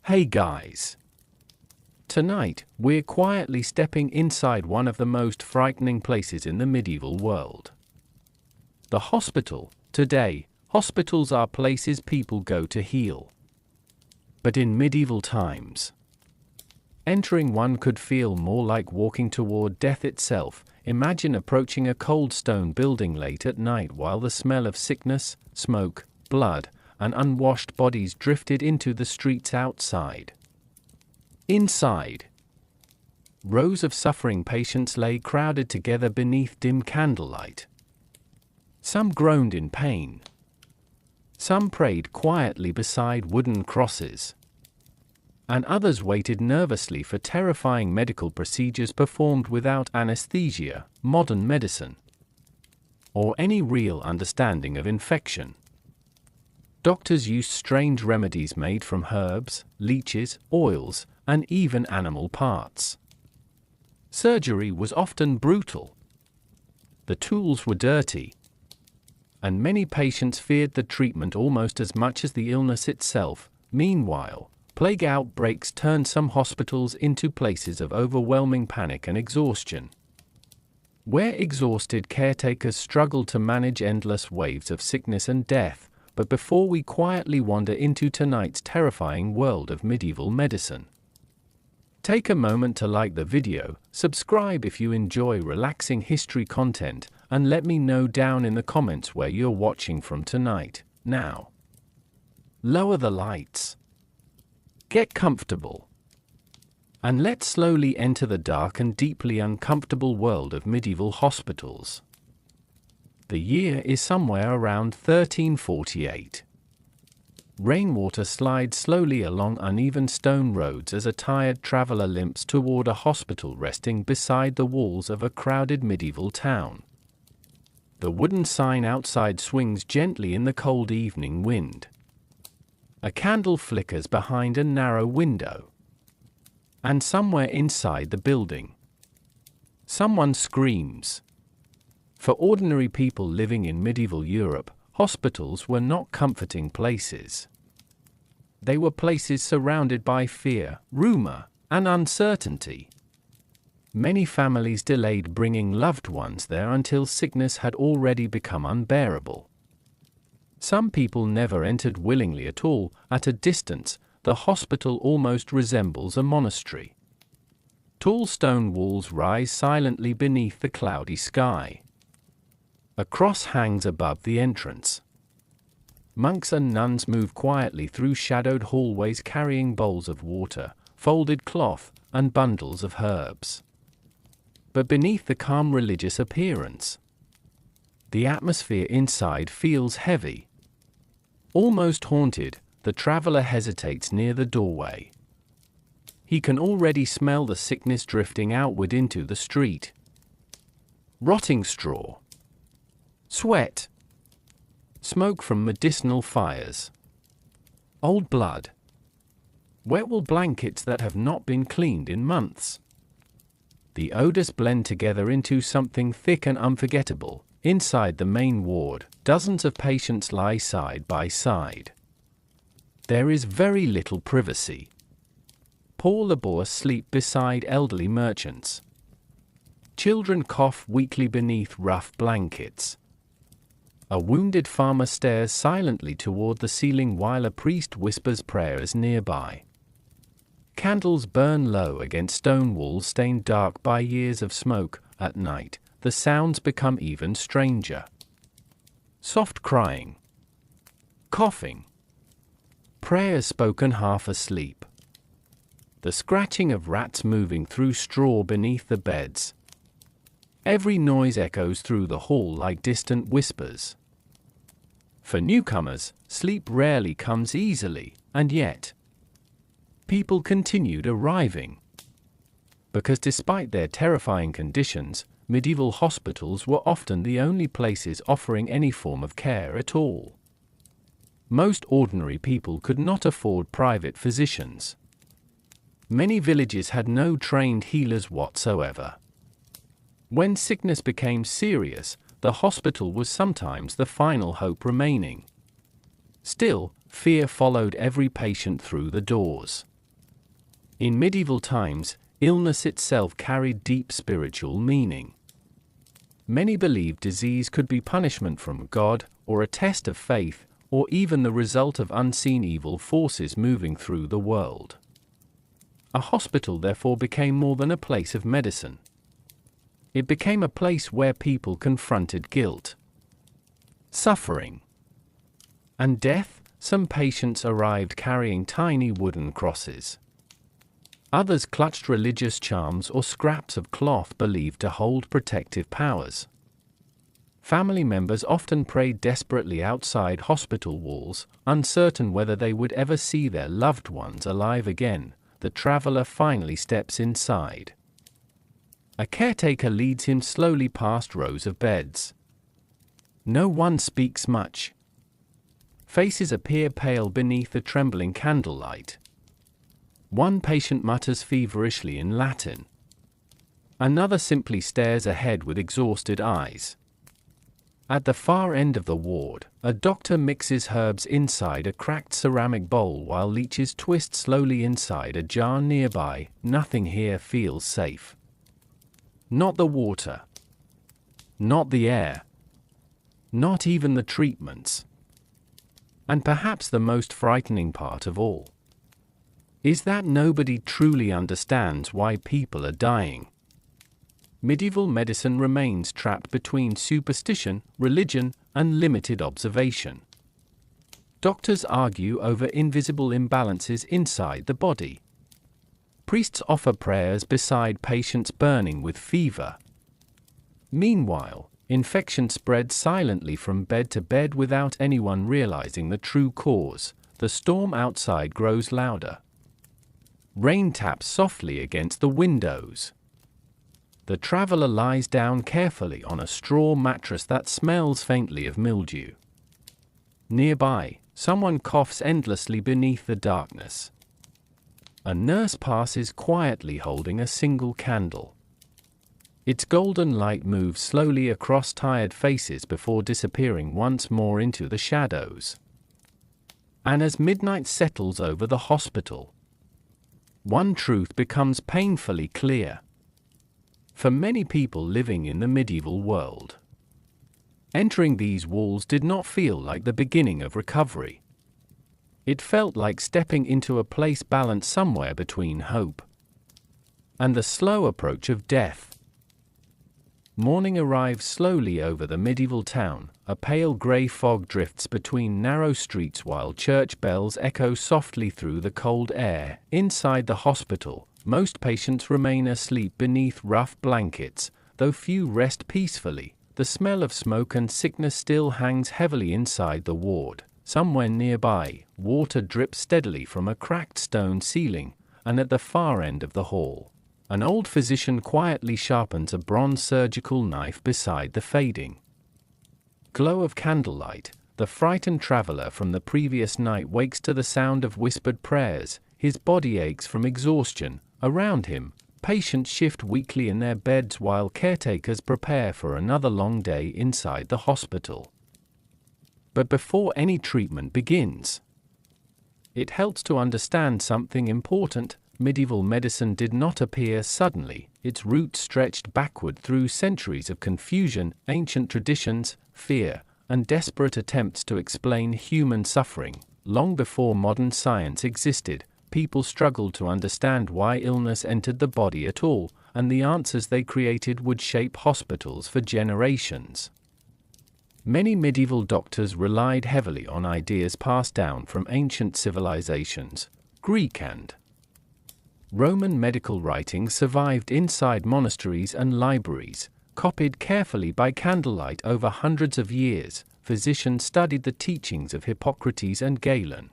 Hey guys! Tonight, we're quietly stepping inside one of the most frightening places in the medieval world. The hospital. Today, hospitals are places people go to heal. But in medieval times, entering one could feel more like walking toward death itself. Imagine approaching a cold stone building late at night while the smell of sickness, smoke, blood, and unwashed bodies drifted into the streets outside. Inside, rows of suffering patients lay crowded together beneath dim candlelight. Some groaned in pain. Some prayed quietly beside wooden crosses. And others waited nervously for terrifying medical procedures performed without anesthesia, modern medicine, or any real understanding of infection. Doctors used strange remedies made from herbs, leeches, oils, and even animal parts. Surgery was often brutal. The tools were dirty, and many patients feared the treatment almost as much as the illness itself. Meanwhile, plague outbreaks turned some hospitals into places of overwhelming panic and exhaustion, where exhausted caretakers struggled to manage endless waves of sickness and death. But before we quietly wander into tonight's terrifying world of medieval medicine, take a moment to like the video, subscribe if you enjoy relaxing history content, and let me know down in the comments where you're watching from tonight. Now, lower the lights, get comfortable, and let's slowly enter the dark and deeply uncomfortable world of medieval hospitals. The year is somewhere around 1348. Rainwater slides slowly along uneven stone roads as a tired traveler limps toward a hospital resting beside the walls of a crowded medieval town. The wooden sign outside swings gently in the cold evening wind. A candle flickers behind a narrow window. And somewhere inside the building, someone screams. For ordinary people living in medieval Europe, hospitals were not comforting places. They were places surrounded by fear, rumor, and uncertainty. Many families delayed bringing loved ones there until sickness had already become unbearable. Some people never entered willingly at all. At a distance, the hospital almost resembles a monastery. Tall stone walls rise silently beneath the cloudy sky. A cross hangs above the entrance. Monks and nuns move quietly through shadowed hallways carrying bowls of water, folded cloth, and bundles of herbs. But beneath the calm religious appearance, the atmosphere inside feels heavy. Almost haunted, the traveler hesitates near the doorway. He can already smell the sickness drifting outward into the street. Rotting straw, sweat, smoke from medicinal fires, old blood, wet wool blankets that have not been cleaned in months. The odors blend together into something thick and unforgettable. Inside the main ward, dozens of patients lie side by side. There is very little privacy. Poor laborers sleep beside elderly merchants. Children cough weakly beneath rough blankets. A wounded farmer stares silently toward the ceiling while a priest whispers prayers nearby. Candles burn low against stone walls stained dark by years of smoke. At night, the sounds become even stranger. Soft crying, coughing, prayers spoken half asleep. The scratching of rats moving through straw beneath the beds. Every noise echoes through the hall like distant whispers. For newcomers, sleep rarely comes easily, and yet people continued arriving. Because despite their terrifying conditions, medieval hospitals were often the only places offering any form of care at all. Most ordinary people could not afford private physicians. Many villages had no trained healers whatsoever. When sickness became serious, the hospital was sometimes the final hope remaining. Still, fear followed every patient through the doors. In medieval times, illness itself carried deep spiritual meaning. Many believed disease could be punishment from God, or a test of faith, or even the result of unseen evil forces moving through the world. A hospital therefore became more than a place of medicine. It became a place where people confronted guilt, suffering, and death. Some patients arrived carrying tiny wooden crosses. Others clutched religious charms or scraps of cloth believed to hold protective powers. Family members often prayed desperately outside hospital walls, uncertain whether they would ever see their loved ones alive again. The traveler finally steps inside. A caretaker leads him slowly past rows of beds. No one speaks much. Faces appear pale beneath the trembling candlelight. One patient mutters feverishly in Latin. Another simply stares ahead with exhausted eyes. At the far end of the ward, a doctor mixes herbs inside a cracked ceramic bowl while leeches twist slowly inside a jar nearby. Nothing here feels safe. Not the water. Not the air. Not even the treatments. And perhaps the most frightening part of all is that nobody truly understands why people are dying. Medieval medicine remains trapped between superstition, religion, and limited observation. Doctors argue over invisible imbalances inside the body. Priests offer prayers beside patients burning with fever. Meanwhile, infection spreads silently from bed to bed without anyone realizing the true cause. The storm outside grows louder. Rain taps softly against the windows. The traveler lies down carefully on a straw mattress that smells faintly of mildew. Nearby, someone coughs endlessly beneath the darkness. A nurse passes quietly holding a single candle. Its golden light moves slowly across tired faces before disappearing once more into the shadows. And as midnight settles over the hospital, one truth becomes painfully clear. For many people living in the medieval world, entering these walls did not feel like the beginning of recovery. It felt like stepping into a place balanced somewhere between hope and the slow approach of death. Morning arrives slowly over the medieval town. A pale grey fog drifts between narrow streets while church bells echo softly through the cold air. Inside the hospital, most patients remain asleep beneath rough blankets, though few rest peacefully. The smell of smoke and sickness still hangs heavily inside the ward. Somewhere nearby, water drips steadily from a cracked stone ceiling, and at the far end of the hall, an old physician quietly sharpens a bronze surgical knife beside the fading glow of candlelight. The frightened traveler from the previous night wakes to the sound of whispered prayers. His body aches from exhaustion. Around him, patients shift weakly in their beds while caretakers prepare for another long day inside the hospital. But before any treatment begins, it helps to understand something important. Medieval medicine did not appear suddenly. Its roots stretched backward through centuries of confusion, ancient traditions, fear, and desperate attempts to explain human suffering. Long before modern science existed, people struggled to understand why illness entered the body at all, and the answers they created would shape hospitals for generations. Many medieval doctors relied heavily on ideas passed down from ancient civilizations. Greek and Roman medical writings survived inside monasteries and libraries, copied carefully by candlelight over hundreds of years. Physicians studied the teachings of Hippocrates and Galen,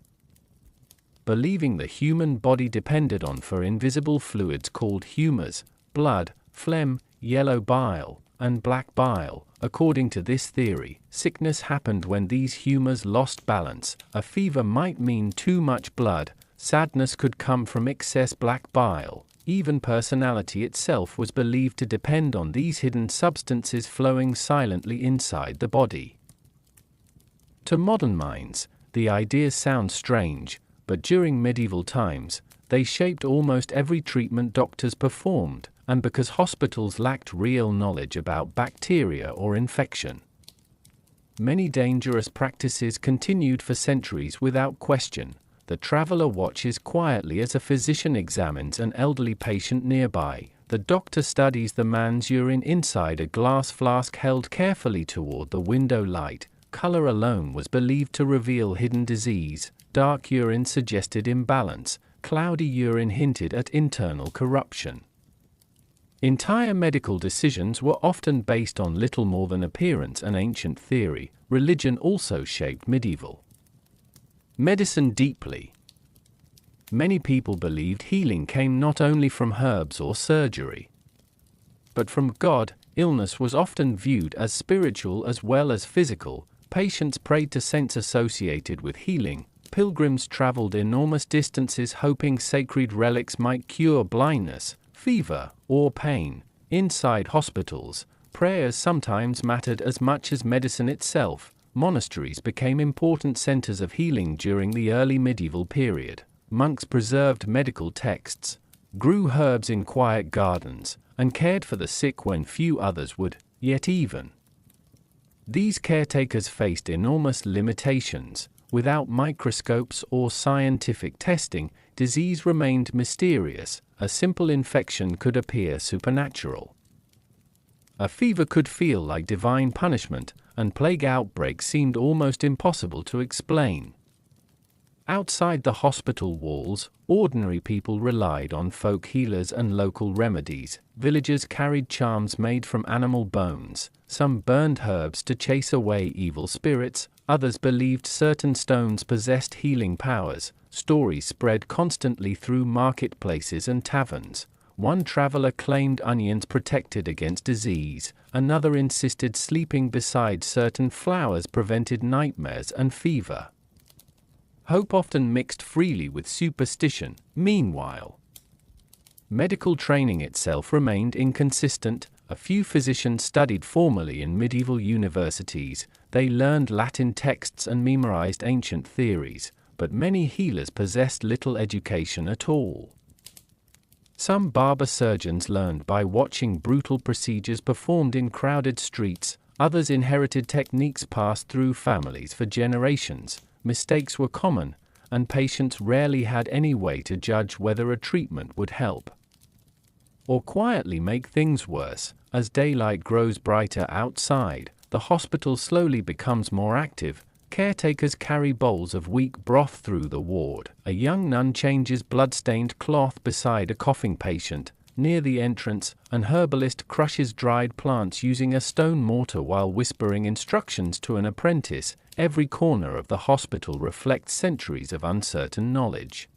believing the human body depended on four invisible fluids called humors: blood, phlegm, yellow bile, and black bile. According to this theory, sickness happened when these humors lost balance. A fever might mean too much blood. Sadness could come from excess black bile. Even personality itself was believed to depend on these hidden substances flowing silently inside the body. To modern minds, the ideas sound strange, but during medieval times, they shaped almost every treatment doctors performed, and because hospitals lacked real knowledge about bacteria or infection. Many dangerous practices continued for centuries without question. The traveler watches quietly as a physician examines an elderly patient nearby. The doctor studies the man's urine inside a glass flask held carefully toward the window light. Color alone was believed to reveal hidden disease. Dark urine suggested imbalance. Cloudy urine hinted at internal corruption. Entire medical decisions were often based on little more than appearance and ancient theory. Religion also shaped medieval medicine deeply. Many people believed healing came not only from herbs or surgery, but from God. Illness was often viewed as spiritual as well as physical. Patients prayed to saints associated with healing. Pilgrims traveled enormous distances hoping sacred relics might cure blindness, fever, or pain. Inside hospitals, prayers sometimes mattered as much as medicine itself. Monasteries became important centers of healing during the early medieval period. Monks preserved medical texts, grew herbs in quiet gardens, and cared for the sick when few others would. Yet even these caretakers faced enormous limitations. Without microscopes or scientific testing, disease remained mysterious. A simple infection could appear supernatural. A fever could feel like divine punishment, and plague outbreaks seemed almost impossible to explain. Outside the hospital walls, ordinary people relied on folk healers and local remedies. Villagers carried charms made from animal bones. Some burned herbs to chase away evil spirits. Others believed certain stones possessed healing powers. Stories spread constantly through marketplaces and taverns. One traveler claimed onions protected against disease. Another insisted sleeping beside certain flowers prevented nightmares and fever. Hope often mixed freely with superstition. Meanwhile, medical training itself remained inconsistent. A few physicians studied formally in medieval universities. They learned Latin texts and memorized ancient theories, but many healers possessed little education at all. Some barber surgeons learned by watching brutal procedures performed in crowded streets. Others inherited techniques passed through families for generations. Mistakes were common, and patients rarely had any way to judge whether a treatment would help or quietly make things worse. As daylight grows brighter outside, the hospital slowly becomes more active. Caretakers carry bowls of weak broth through the ward. A young nun changes blood-stained cloth beside a coughing patient. Near the entrance, an herbalist crushes dried plants using a stone mortar while whispering instructions to an apprentice. Every corner of the hospital reflects centuries of uncertain knowledge.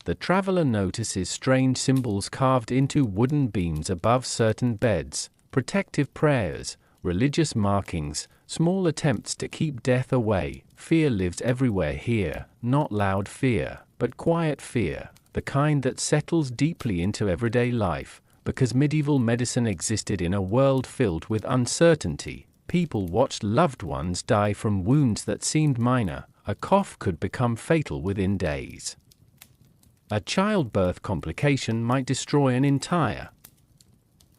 The traveler notices strange symbols carved into wooden beams above certain beds, protective prayers, religious markings, small attempts to keep death away. Fear lives everywhere here, not loud fear, but quiet fear, the kind that settles deeply into everyday life. Because medieval medicine existed in a world filled with uncertainty, people watched loved ones die from wounds that seemed minor. A cough could become fatal within days. A childbirth complication might destroy an entire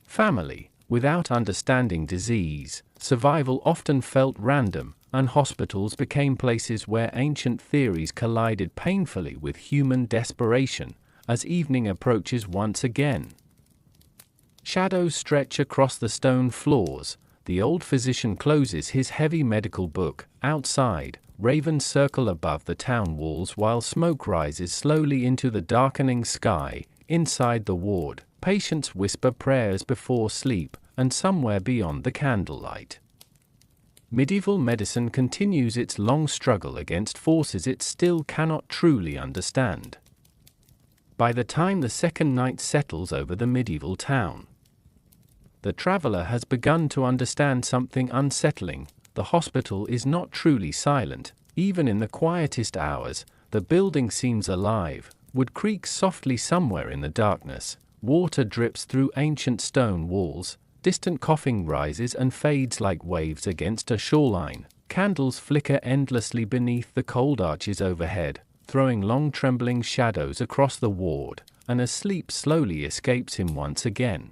family. Without understanding disease, survival often felt random, and hospitals became places where ancient theories collided painfully with human desperation. As evening approaches once again, shadows stretch across the stone floors. The old physician closes his heavy medical book. Outside, ravens circle above the town walls while smoke rises slowly into the darkening sky. Inside the ward, patients whisper prayers before sleep, and somewhere beyond the candlelight, medieval medicine continues its long struggle against forces it still cannot truly understand. By the time the second night settles over the medieval town, the traveler has begun to understand something unsettling. The hospital is not truly silent. Even in the quietest hours, the building seems alive. Wood creaks softly somewhere in the darkness. Water drips through ancient stone walls. Distant coughing rises and fades like waves against a shoreline. Candles flicker endlessly beneath the cold arches overhead. throwing long trembling shadows across the ward, and as sleep slowly escapes him once again.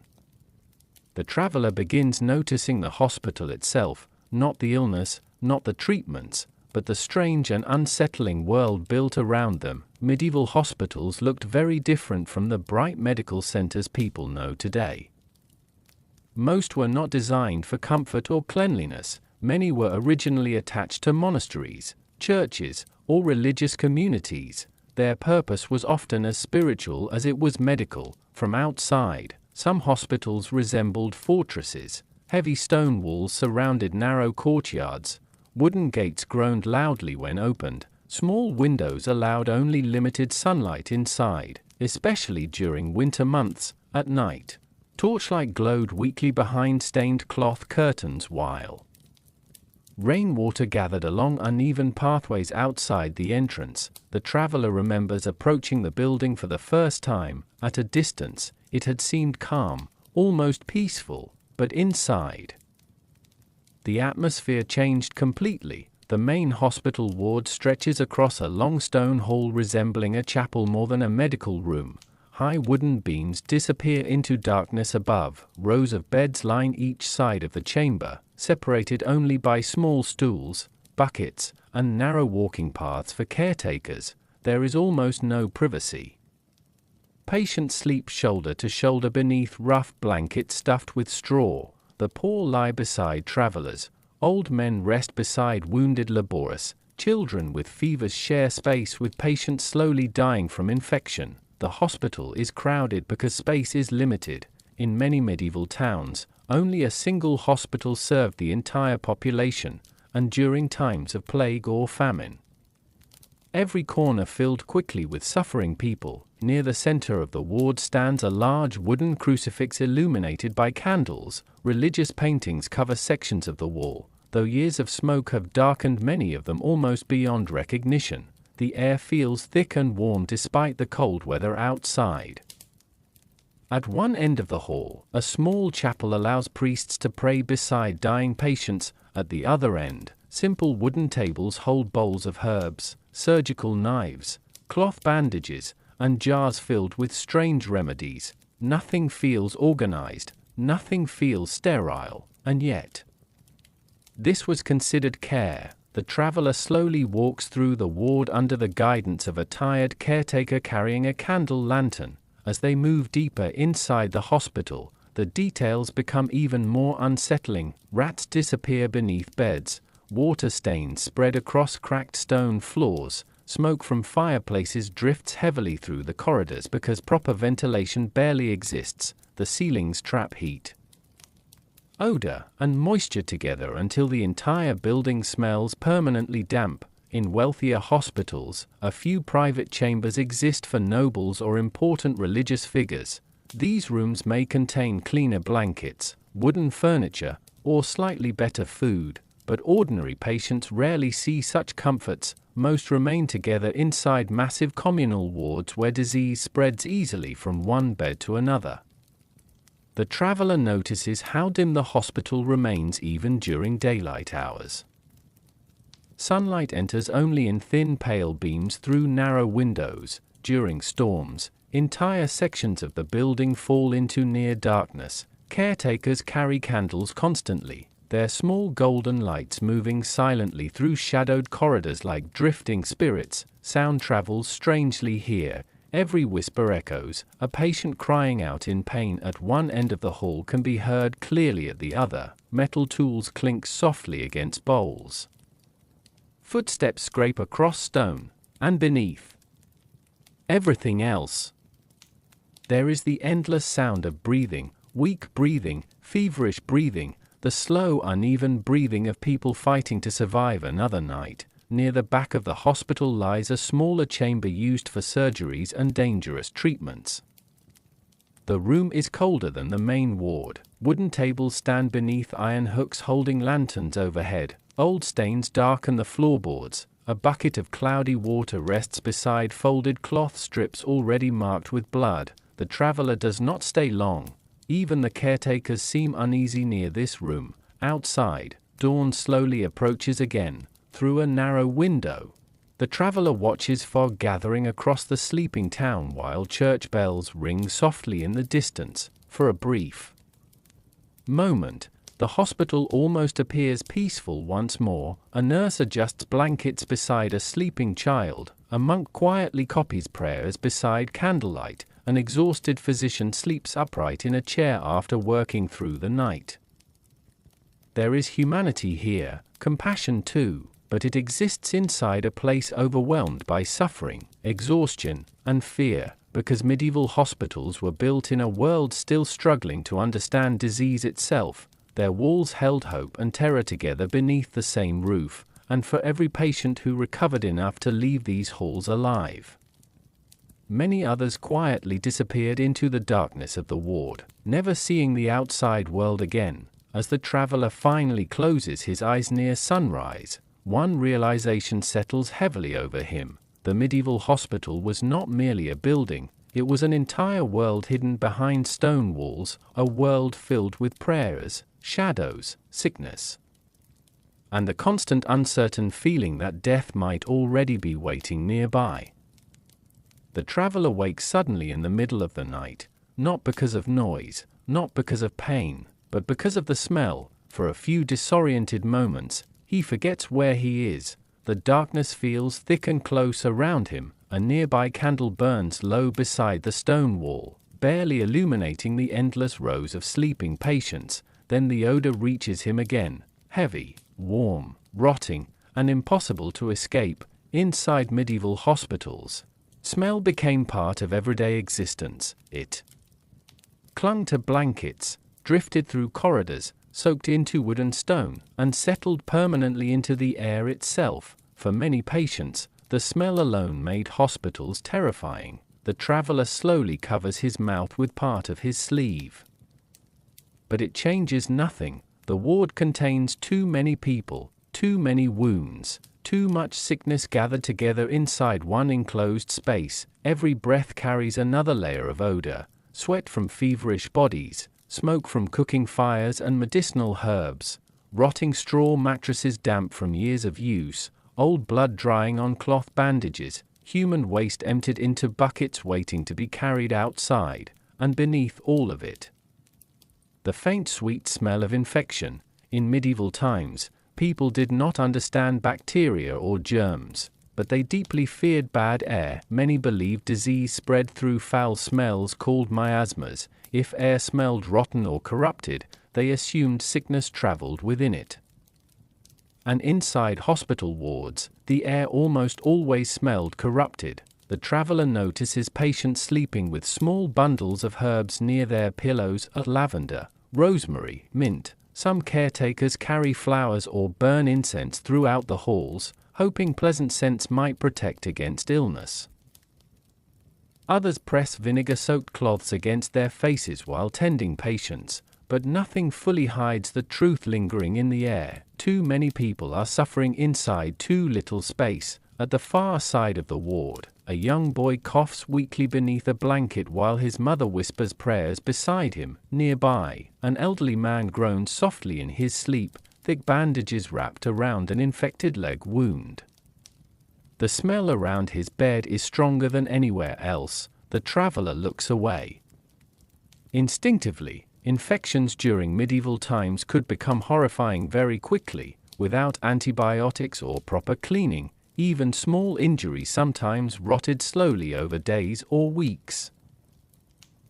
The traveler begins noticing the hospital itself, not the illness, not the treatments, but the strange and unsettling world built around them. Medieval hospitals looked very different from the bright medical centers people know today. Most were not designed for comfort or cleanliness. Many were originally attached to monasteries, churches, or religious communities. Their purpose was often as spiritual as it was medical. From outside, some hospitals resembled fortresses. Heavy stone walls surrounded narrow courtyards. Wooden gates groaned loudly when opened. Small windows allowed only limited sunlight inside, especially during winter months. At night, torchlight glowed weakly behind stained cloth curtains while rainwater gathered along uneven pathways outside the entrance. The traveler remembers approaching the building for the first time. At a distance, it had seemed calm, almost peaceful, but inside, the atmosphere changed completely. The main hospital ward stretches across a long stone hall resembling a chapel more than a medical room. High wooden beams disappear into darkness above. Rows of beds line each side of the chamber, separated only by small stools, buckets, and narrow walking paths for caretakers. There is almost no privacy. Patients sleep shoulder to shoulder beneath rough blankets stuffed with straw. The poor lie beside travelers. Old men rest beside wounded laborers. Children with fevers share space with patients slowly dying from infection. The hospital is crowded because space is limited. In many medieval towns, only a single hospital served the entire population, and during times of plague or famine, every corner filled quickly with suffering people. Near the center of the ward stands a large wooden crucifix illuminated by candles. Religious paintings cover sections of the wall, though years of smoke have darkened many of them almost beyond recognition. The air feels thick and warm despite the cold weather outside. At one end of the hall, a small chapel allows priests to pray beside dying patients. At the other end, simple wooden tables hold bowls of herbs, surgical knives, cloth bandages, and jars filled with strange remedies. Nothing feels organized, nothing feels sterile, and yet this was considered care. The traveler slowly walks through the ward under the guidance of a tired caretaker carrying a candle lantern. As they move deeper inside the hospital, the details become even more unsettling. Rats disappear beneath beds, water stains spread across cracked stone floors, smoke from fireplaces drifts heavily through the corridors because proper ventilation barely exists. The ceilings trap heat, odor, and moisture together until the entire building smells permanently damp. In wealthier hospitals, a few private chambers exist for nobles or important religious figures. These rooms may contain cleaner blankets, wooden furniture, or slightly better food, but ordinary patients rarely see such comforts. Most remain together inside massive communal wards where disease spreads easily from one bed to another. The traveler notices how dim the hospital remains even during daylight hours. Sunlight enters only in thin pale beams through narrow windows. During storms, entire sections of the building fall into near darkness. Caretakers carry candles constantly, their small golden lights moving silently through shadowed corridors like drifting spirits. Sound travels strangely here. Every whisper echoes. A patient crying out in pain at one end of the hall can be heard clearly at the other. Metal tools clink softly against bowls. Footsteps scrape across stone, and beneath everything else, there is the endless sound of breathing, weak breathing, feverish breathing, the slow, uneven breathing of people fighting to survive another night. Near the back of the hospital lies a smaller chamber used for surgeries and dangerous treatments. The room is colder than the main ward. Wooden tables stand beneath iron hooks holding lanterns overhead. Old stains darken the floorboards. A bucket of cloudy water rests beside folded cloth strips already marked with blood. The traveler does not stay long. Even the caretakers seem uneasy near this room. Outside, dawn slowly approaches again. Through a narrow window, The traveler watches fog gathering across the sleeping town while church bells ring softly in the distance. For a brief moment, the hospital almost appears peaceful once more. A nurse adjusts blankets beside a sleeping child, a monk quietly copies prayers beside candlelight, an exhausted physician sleeps upright in a chair after working through the night. There is humanity here, compassion too, but it exists inside a place overwhelmed by suffering, exhaustion, and fear, because medieval hospitals were built in a world still struggling to understand disease itself. Their walls held hope and terror together beneath the same roof, and for every patient who recovered enough to leave these halls alive, many others quietly disappeared into the darkness of the ward, never seeing the outside world again. As the traveler finally closes his eyes near sunrise, one realization settles heavily over him. The medieval hospital was not merely a building, it was an entire world hidden behind stone walls, a world filled with prayers, shadows, sickness, and the constant uncertain feeling that death might already be waiting nearby. The traveler wakes suddenly in the middle of the night, not because of noise, not because of pain, but because of the smell. For a few disoriented moments, he forgets where he is. The darkness feels thick and close around him. A nearby candle burns low beside the stone wall, barely illuminating the endless rows of sleeping patients. Then the odor reaches him again, heavy, warm, rotting, and impossible to escape. Inside medieval hospitals, smell became part of everyday existence. It clung to blankets, drifted through corridors, soaked into wood and stone, and settled permanently into the air itself. For many patients, the smell alone made hospitals terrifying. The traveler slowly covers his mouth with part of his sleeve. But it changes nothing. The ward contains too many people, too many wounds, too much sickness gathered together inside one enclosed space. Every breath carries another layer of odor, sweat from feverish bodies, smoke from cooking fires and medicinal herbs, rotting straw mattresses damp from years of use, old blood drying on cloth bandages, human waste emptied into buckets waiting to be carried outside, and beneath all of it, the faint sweet smell of infection. In medieval times, people did not understand bacteria or germs, but they deeply feared bad air. Many believed disease spread through foul smells called miasmas. If air smelled rotten or corrupted, they assumed sickness traveled within it. And inside hospital wards, the air almost always smelled corrupted. The traveler notices patients sleeping with small bundles of herbs near their pillows, lavender, rosemary, mint. Some caretakers carry flowers or burn incense throughout the halls, hoping pleasant scents might protect against illness. Others press vinegar-soaked cloths against their faces while tending patients, but nothing fully hides the truth lingering in the air. Too many people are suffering inside too little space. At the far side of the ward, a young boy coughs weakly beneath a blanket while his mother whispers prayers beside him. Nearby, an elderly man groans softly in his sleep, thick bandages wrapped around an infected leg wound. The smell around his bed is stronger than anywhere else. The traveler looks away. Instinctively, infections during medieval times could become horrifying very quickly. Without antibiotics or proper cleaning, even small injuries sometimes rotted slowly over days or weeks.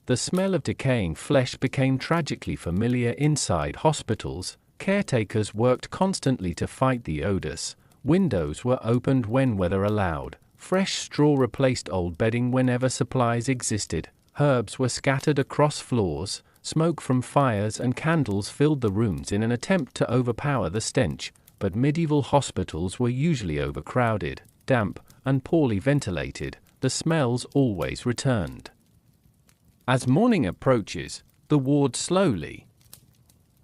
The smell of decaying flesh became tragically familiar inside hospitals. Caretakers worked constantly to fight the odors. Windows were opened when weather allowed. Fresh straw replaced old bedding whenever supplies existed. Herbs were scattered across floors. Smoke from fires and candles filled the rooms in an attempt to overpower the stench. But medieval hospitals were usually overcrowded, damp, and poorly ventilated. The smells always returned. As morning approaches, the ward slowly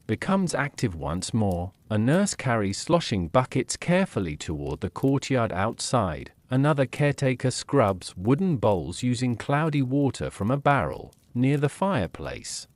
becomes active once more. A nurse carries sloshing buckets carefully toward the courtyard outside. Another caretaker scrubs wooden bowls using cloudy water from a barrel near the fireplace.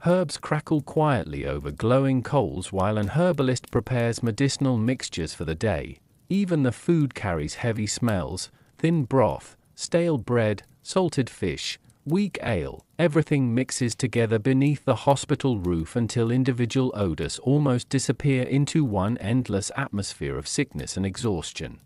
Herbs crackle quietly over glowing coals while an herbalist prepares medicinal mixtures for the day. Even the food carries heavy smells: thin broth, stale bread, salted fish, weak ale. Everything mixes together beneath the hospital roof until individual odors almost disappear into one endless atmosphere of sickness and exhaustion.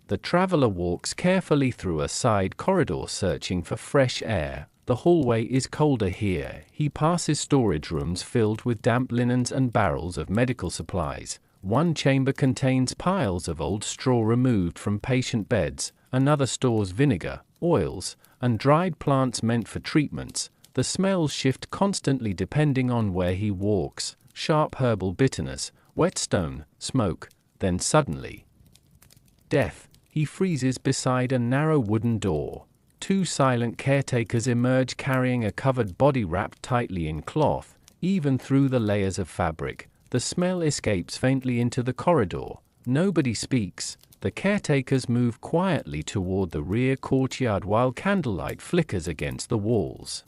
The traveler walks carefully through a side corridor searching for fresh air. The hallway is colder here. He passes storage rooms filled with damp linens and barrels of medical supplies. One chamber contains piles of old straw removed from patient beds, another stores vinegar, oils, and dried plants meant for treatments. The smells shift constantly depending on where he walks: sharp herbal bitterness, whetstone, smoke, then suddenly death. He freezes beside a narrow wooden door. Two silent caretakers emerge carrying a covered body wrapped tightly in cloth. Even through the layers of fabric, the smell escapes faintly into the corridor. Nobody speaks. The caretakers move quietly toward the rear courtyard while candlelight flickers against the walls.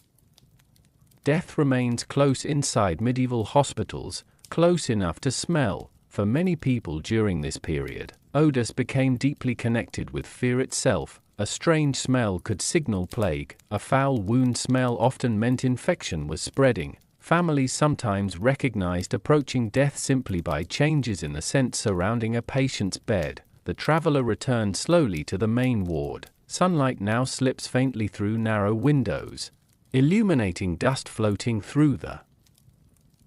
Death remains close inside medieval hospitals, close enough to smell. For many people during this period, odors became deeply connected with fear itself. A strange smell could signal plague. A foul wound smell often meant infection was spreading. Families sometimes recognized approaching death simply by changes in the scent surrounding a patient's bed. The traveler returned slowly to the main ward. Sunlight now slips faintly through narrow windows, illuminating dust floating through the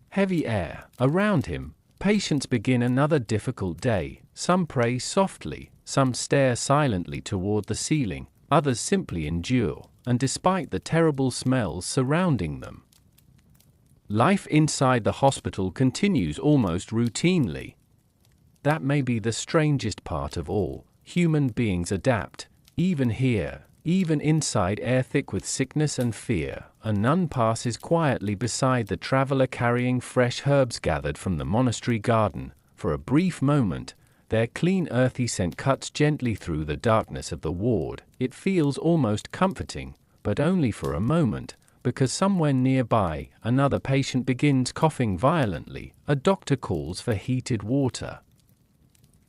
heavy air. Around him, patients begin another difficult day. Some pray softly, some stare silently toward the ceiling, others simply endure, and despite the terrible smells surrounding them, life inside the hospital continues almost routinely. That may be the strangest part of all. Human beings adapt. Even here, even inside air thick with sickness and fear, a nun passes quietly beside the traveler carrying fresh herbs gathered from the monastery garden. For a brief moment, their clean earthy scent cuts gently through the darkness of the ward. It feels almost comforting, but only for a moment, because somewhere nearby, another patient begins coughing violently. A doctor calls for heated water.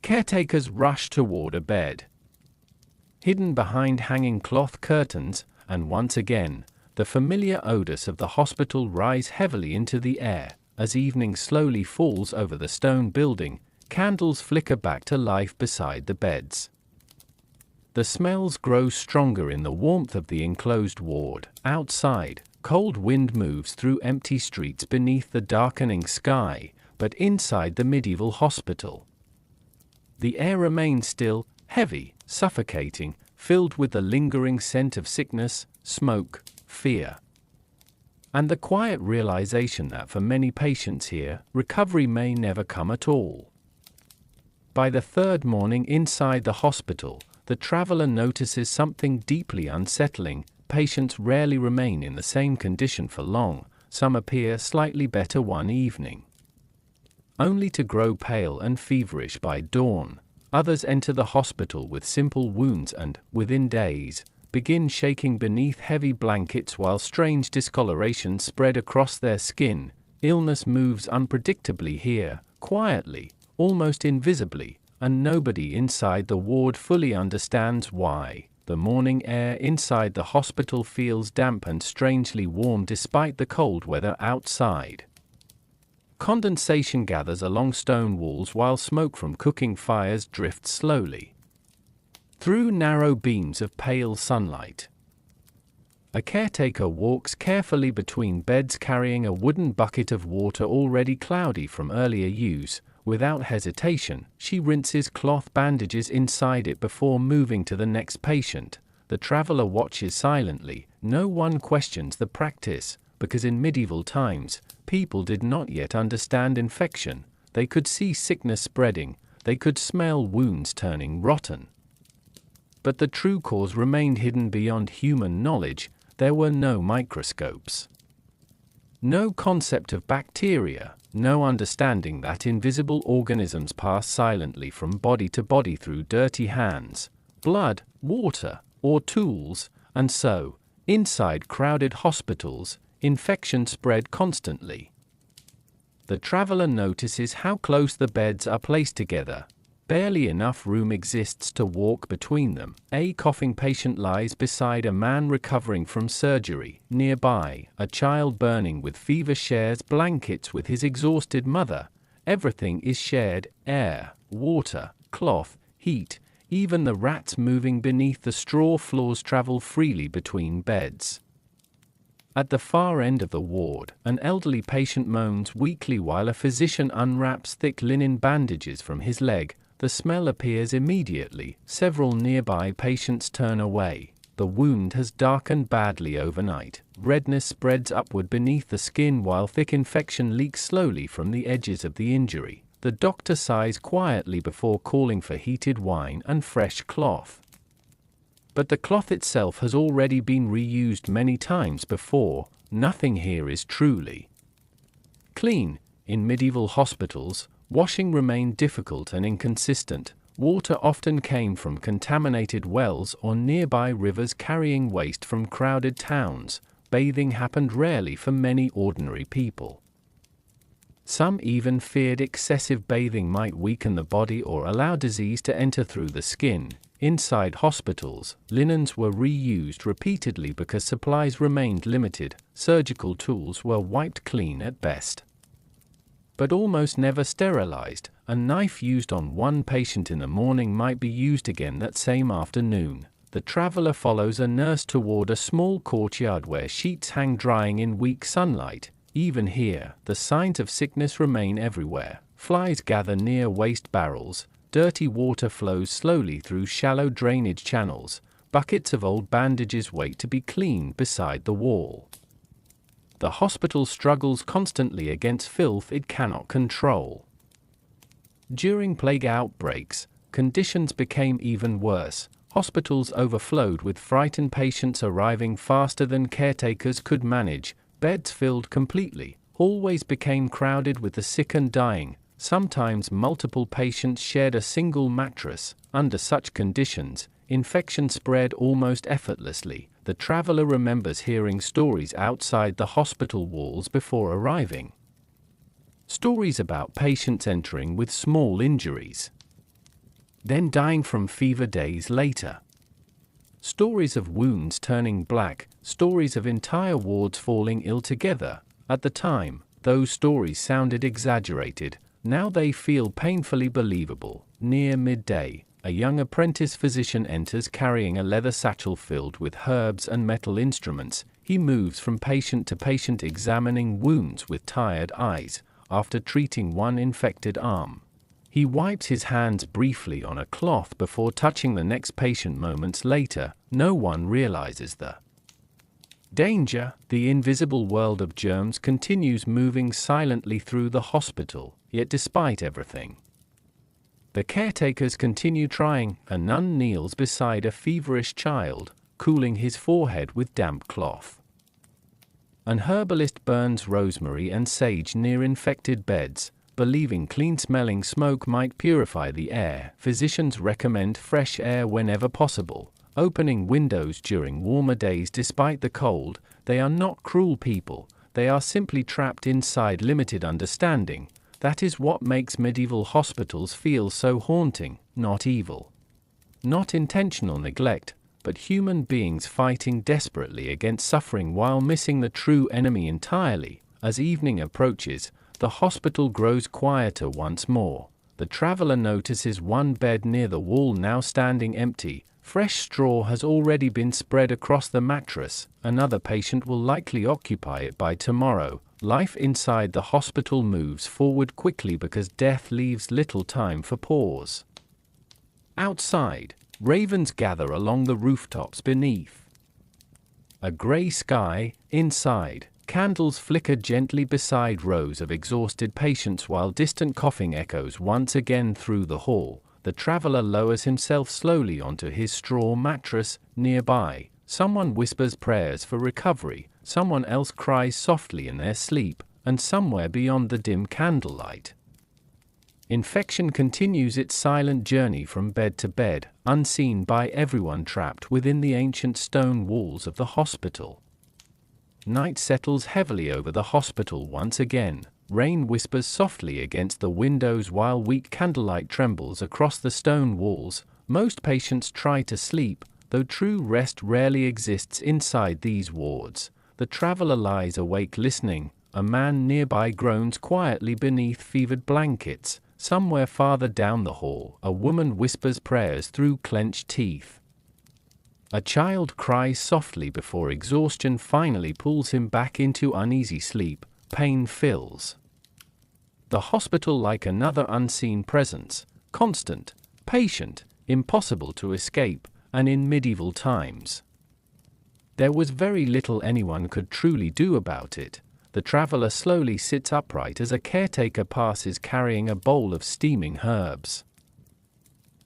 Caretakers rush toward a bed hidden behind hanging cloth curtains, and once again, the familiar odors of the hospital rise heavily into the air. As evening slowly falls over the stone building, candles flicker back to life beside the beds. The smells grow stronger in the warmth of the enclosed ward. Outside, cold wind moves through empty streets beneath the darkening sky, but inside the medieval hospital, the air remains still, heavy, suffocating, filled with the lingering scent of sickness, smoke, fear, and the quiet realization that for many patients here, recovery may never come at all. By the third morning inside the hospital, the traveler notices something deeply unsettling. Patients rarely remain in the same condition for long. Some appear slightly better one evening, only to grow pale and feverish by dawn. Others enter the hospital with simple wounds and, within days, begin shaking beneath heavy blankets while strange discoloration spread across their skin. Illness moves unpredictably here, quietly, almost invisibly, and nobody inside the ward fully understands why. The morning air inside the hospital feels damp and strangely warm despite the cold weather outside. Condensation gathers along stone walls while smoke from cooking fires drifts slowly through narrow beams of pale sunlight. A caretaker walks carefully between beds carrying a wooden bucket of water already cloudy from earlier use. Without hesitation, she rinses cloth bandages inside it before moving to the next patient. The traveler watches silently. No one questions the practice, because in medieval times, people did not yet understand infection. They could see sickness spreading, they could smell wounds turning rotten. But the true cause remained hidden beyond human knowledge. There were no microscopes, no concept of bacteria, no understanding that invisible organisms pass silently from body to body through dirty hands, blood, water, or tools, and so, inside crowded hospitals, infection spread constantly. The traveler notices how close the beds are placed together. Barely enough room exists to walk between them. A coughing patient lies beside a man recovering from surgery. Nearby, a child burning with fever shares blankets with his exhausted mother. Everything is shared: air, water, cloth, heat. Even the rats moving beneath the straw floors travel freely between beds. At the far end of the ward, an elderly patient moans weakly while a physician unwraps thick linen bandages from his leg. The smell appears immediately. Several nearby patients turn away. The wound has darkened badly overnight. Redness spreads upward beneath the skin while thick infection leaks slowly from the edges of the injury. The doctor sighs quietly before calling for heated wine and fresh cloth. But the cloth itself has already been reused many times before. Nothing here is truly clean. In medieval hospitals, washing remained difficult and inconsistent. Water often came from contaminated wells or nearby rivers carrying waste from crowded towns. Bathing happened rarely for many ordinary people. Some even feared excessive bathing might weaken the body or allow disease to enter through the skin. Inside hospitals, linens were reused repeatedly because supplies remained limited. Surgical tools were wiped clean at best, but almost never sterilized. A knife used on one patient in the morning might be used again that same afternoon. The traveler follows a nurse toward a small courtyard where sheets hang drying in weak sunlight. Even here, the signs of sickness remain everywhere. Flies gather near waste barrels. Dirty water flows slowly through shallow drainage channels. Buckets of old bandages wait to be cleaned beside the wall. The hospital struggles constantly against filth it cannot control. During plague outbreaks, conditions became even worse. Hospitals overflowed with frightened patients arriving faster than caretakers could manage. Beds filled completely. Hallways became crowded with the sick and dying. Sometimes multiple patients shared a single mattress. Under such conditions, infection spread almost effortlessly. The traveler remembers hearing stories outside the hospital walls before arriving. Stories about patients entering with small injuries, then dying from fever days later. Stories of wounds turning black, stories of entire wards falling ill together. At the time, those stories sounded exaggerated. Now they feel painfully believable. Near midday, a young apprentice physician enters carrying a leather satchel filled with herbs and metal instruments. He moves from patient to patient examining wounds with tired eyes. After treating one infected arm, he wipes his hands briefly on a cloth before touching the next patient moments later. No one realizes the danger. The invisible world of germs continues moving silently through the hospital, yet despite everything, the caretakers continue trying. A nun kneels beside a feverish child, cooling his forehead with damp cloth. An herbalist burns rosemary and sage near infected beds, believing clean-smelling smoke might purify the air. Physicians recommend fresh air whenever possible, opening windows during warmer days despite the cold. They are not cruel people, they are simply trapped inside limited understanding. That is what makes medieval hospitals feel so haunting, not evil, not intentional neglect, but human beings fighting desperately against suffering while missing the true enemy entirely. As evening approaches, the hospital grows quieter once more. The traveler notices one bed near the wall now standing empty. Fresh straw has already been spread across the mattress. Another patient will likely occupy it by tomorrow. Life inside the hospital moves forward quickly because death leaves little time for pause. Outside, ravens gather along the rooftops beneath a gray sky. Inside, candles flicker gently beside rows of exhausted patients while distant coughing echoes once again through the hall. The traveler lowers himself slowly onto his straw mattress. Nearby, someone whispers prayers for recovery, someone else cries softly in their sleep, and somewhere beyond the dim candlelight, infection continues its silent journey from bed to bed, unseen by everyone trapped within the ancient stone walls of the hospital. Night settles heavily over the hospital once again. Rain whispers softly against the windows while weak candlelight trembles across the stone walls. Most patients try to sleep, though true rest rarely exists inside these wards. The traveler lies awake listening. A man nearby groans quietly beneath fevered blankets. Somewhere farther down the hall, a woman whispers prayers through clenched teeth. A child cries softly before exhaustion finally pulls him back into uneasy sleep. Pain fills the hospital like another unseen presence, constant, patient, impossible to escape, and in medieval times, there was very little anyone could truly do about it. The traveler slowly sits upright as a caretaker passes carrying a bowl of steaming herbs.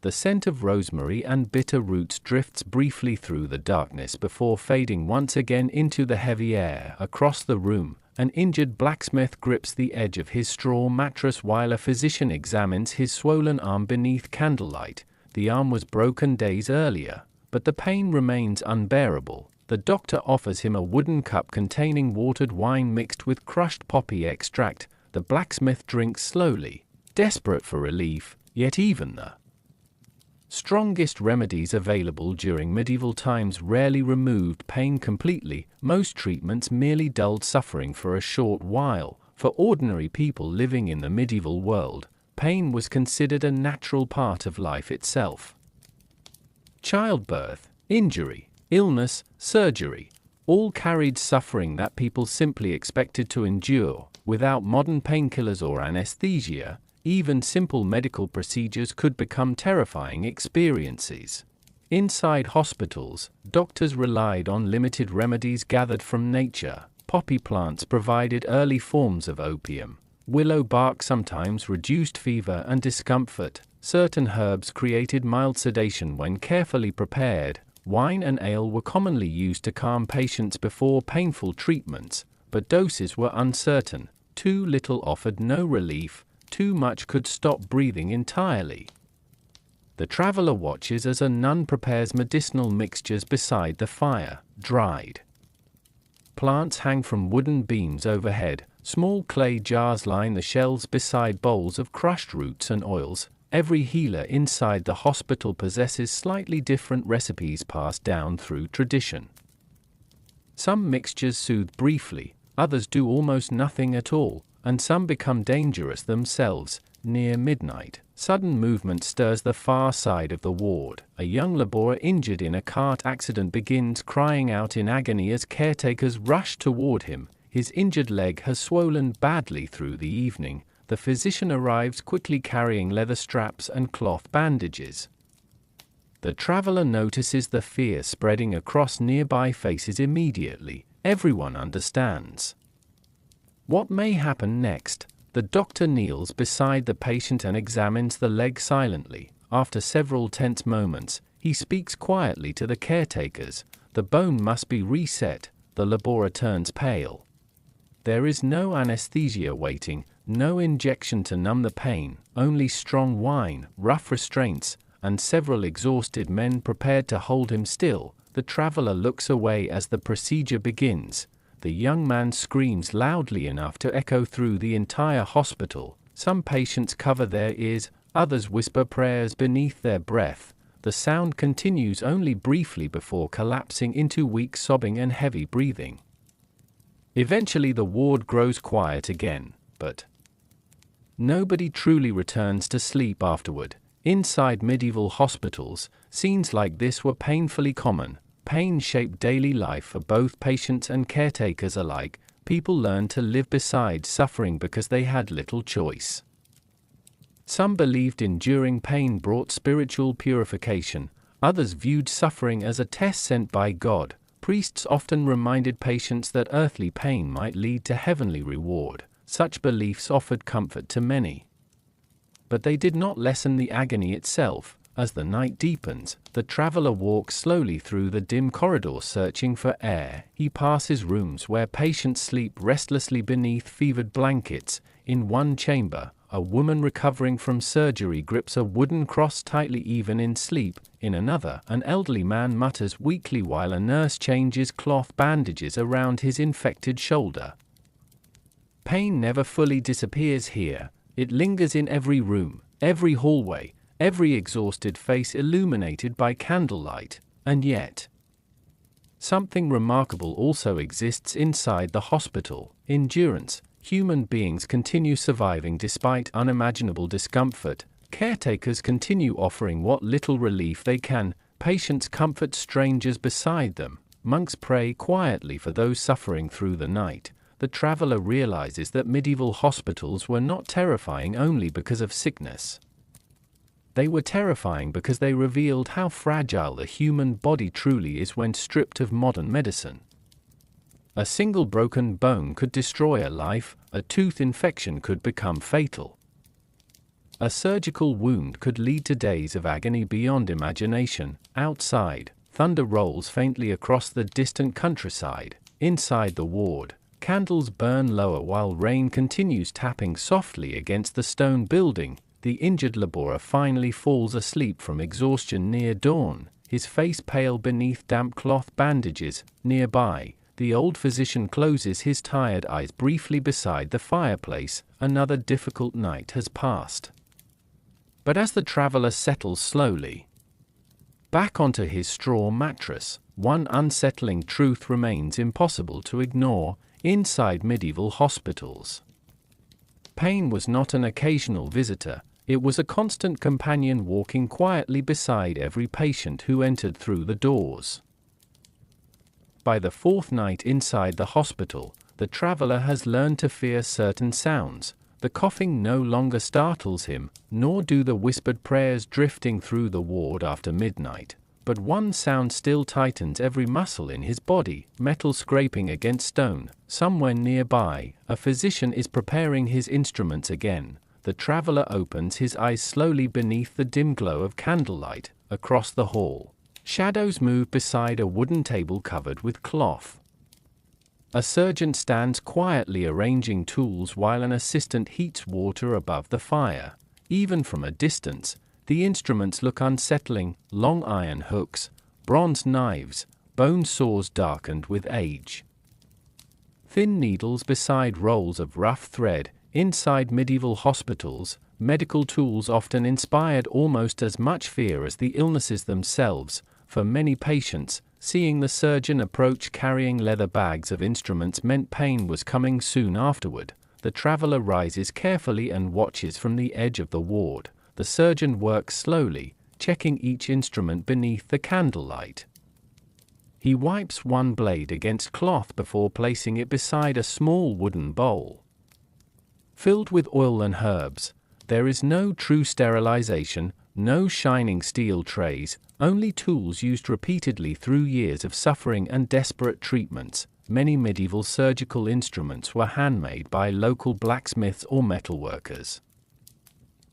The scent of rosemary and bitter roots drifts briefly through the darkness before fading once again into the heavy air. Across the room, an injured blacksmith grips the edge of his straw mattress while a physician examines his swollen arm beneath candlelight. The arm was broken days earlier, but the pain remains unbearable. The doctor offers him a wooden cup containing watered wine mixed with crushed poppy extract. The blacksmith drinks slowly, desperate for relief, yet even the strongest remedies available during medieval times rarely removed pain completely. Most treatments merely dulled suffering for a short while. For ordinary people living in the medieval world, pain was considered a natural part of life itself. Childbirth, injury, illness, surgery, all carried suffering that people simply expected to endure. Without modern painkillers or anesthesia, even simple medical procedures could become terrifying experiences. Inside hospitals, doctors relied on limited remedies gathered from nature. Poppy plants provided early forms of opium. Willow bark sometimes reduced fever and discomfort. Certain herbs created mild sedation when carefully prepared. Wine and ale were commonly used to calm patients before painful treatments, but doses were uncertain. Too little offered no relief, too much could stop breathing entirely. The traveler watches as a nun prepares medicinal mixtures beside the fire. Dried plants hang from wooden beams overhead. Small clay jars line the shelves beside bowls of crushed roots and oils. Every healer inside the hospital possesses slightly different recipes passed down through tradition. Some mixtures soothe briefly, others do almost nothing at all, and some become dangerous themselves. Near midnight, sudden movement stirs the far side of the ward. A young laborer injured in a cart accident begins crying out in agony as caretakers rush toward him. His injured leg has swollen badly through the evening. The physician arrives quickly carrying leather straps and cloth bandages. The traveler notices the fear spreading across nearby faces immediately. Everyone understands what may happen next. The doctor kneels beside the patient and examines the leg silently. After several tense moments, he speaks quietly to the caretakers. The bone must be reset. The laborer turns pale. There is no anesthesia waiting, no injection to numb the pain, only strong wine, rough restraints, and several exhausted men prepared to hold him still. The traveler looks away as the procedure begins. The young man screams loudly enough to echo through the entire hospital. Some patients cover their ears, others whisper prayers beneath their breath. The sound continues only briefly before collapsing into weak sobbing and heavy breathing. Eventually the ward grows quiet again, but nobody truly returns to sleep afterward. Inside medieval hospitals, scenes like this were painfully common. Pain shaped daily life for both patients and caretakers alike. People learned to live beside suffering because they had little choice. Some believed enduring pain brought spiritual purification. Others viewed suffering as a test sent by God. Priests often reminded patients that earthly pain might lead to heavenly reward. Such beliefs offered comfort to many, but they did not lessen the agony itself. As the night deepens, the traveler walks slowly through the dim corridors searching for air. He passes rooms where patients sleep restlessly beneath fevered blankets. In one chamber, a woman recovering from surgery grips a wooden cross tightly even in sleep. In another, an elderly man mutters weakly while a nurse changes cloth bandages around his infected shoulder. Pain never fully disappears here. It lingers in every room, every hallway, every exhausted face illuminated by candlelight. And yet, something remarkable also exists inside the hospital: endurance. Human beings continue surviving despite unimaginable discomfort. Caretakers continue offering what little relief they can. Patients comfort strangers beside them. Monks pray quietly for those suffering through the night. The traveler realizes that medieval hospitals were not terrifying only because of sickness. They were terrifying because they revealed how fragile the human body truly is when stripped of modern medicine. A single broken bone could destroy a life. A tooth infection could become fatal. A surgical wound could lead to days of agony beyond imagination. Outside, thunder rolls faintly across the distant countryside. Inside the ward, candles burn lower while rain continues tapping softly against the stone building. The injured laborer finally falls asleep from exhaustion near dawn, his face pale beneath damp cloth bandages. Nearby, the old physician closes his tired eyes briefly beside the fireplace. Another difficult night has passed. But as the traveler settles slowly back onto his straw mattress, one unsettling truth remains impossible to ignore. Inside medieval hospitals, pain was not an occasional visitor. It was a constant companion walking quietly beside every patient who entered through the doors. By the fourth night inside the hospital, the traveler has learned to fear certain sounds. The coughing no longer startles him, nor do the whispered prayers drifting through the ward after midnight. But one sound still tightens every muscle in his body: metal scraping against stone. Somewhere nearby, a physician is preparing his instruments again. The traveler opens his eyes slowly beneath the dim glow of candlelight. Across the hall, shadows move beside a wooden table covered with cloth. A surgeon stands quietly arranging tools while an assistant heats water above the fire. Even from a distance, the instruments look unsettling: long iron hooks, bronze knives, bone saws darkened with age. Thin needles beside rolls of rough thread. Inside medieval hospitals, medical tools often inspired almost as much fear as the illnesses themselves. For many patients, seeing the surgeon approach carrying leather bags of instruments meant pain was coming soon afterward. The traveler rises carefully and watches from the edge of the ward. The surgeon works slowly, checking each instrument beneath the candlelight. He wipes one blade against cloth before placing it beside a small wooden bowl filled with oil and herbs. There is no true sterilization, no shining steel trays, only tools used repeatedly through years of suffering and desperate treatments. Many medieval surgical instruments were handmade by local blacksmiths or metalworkers.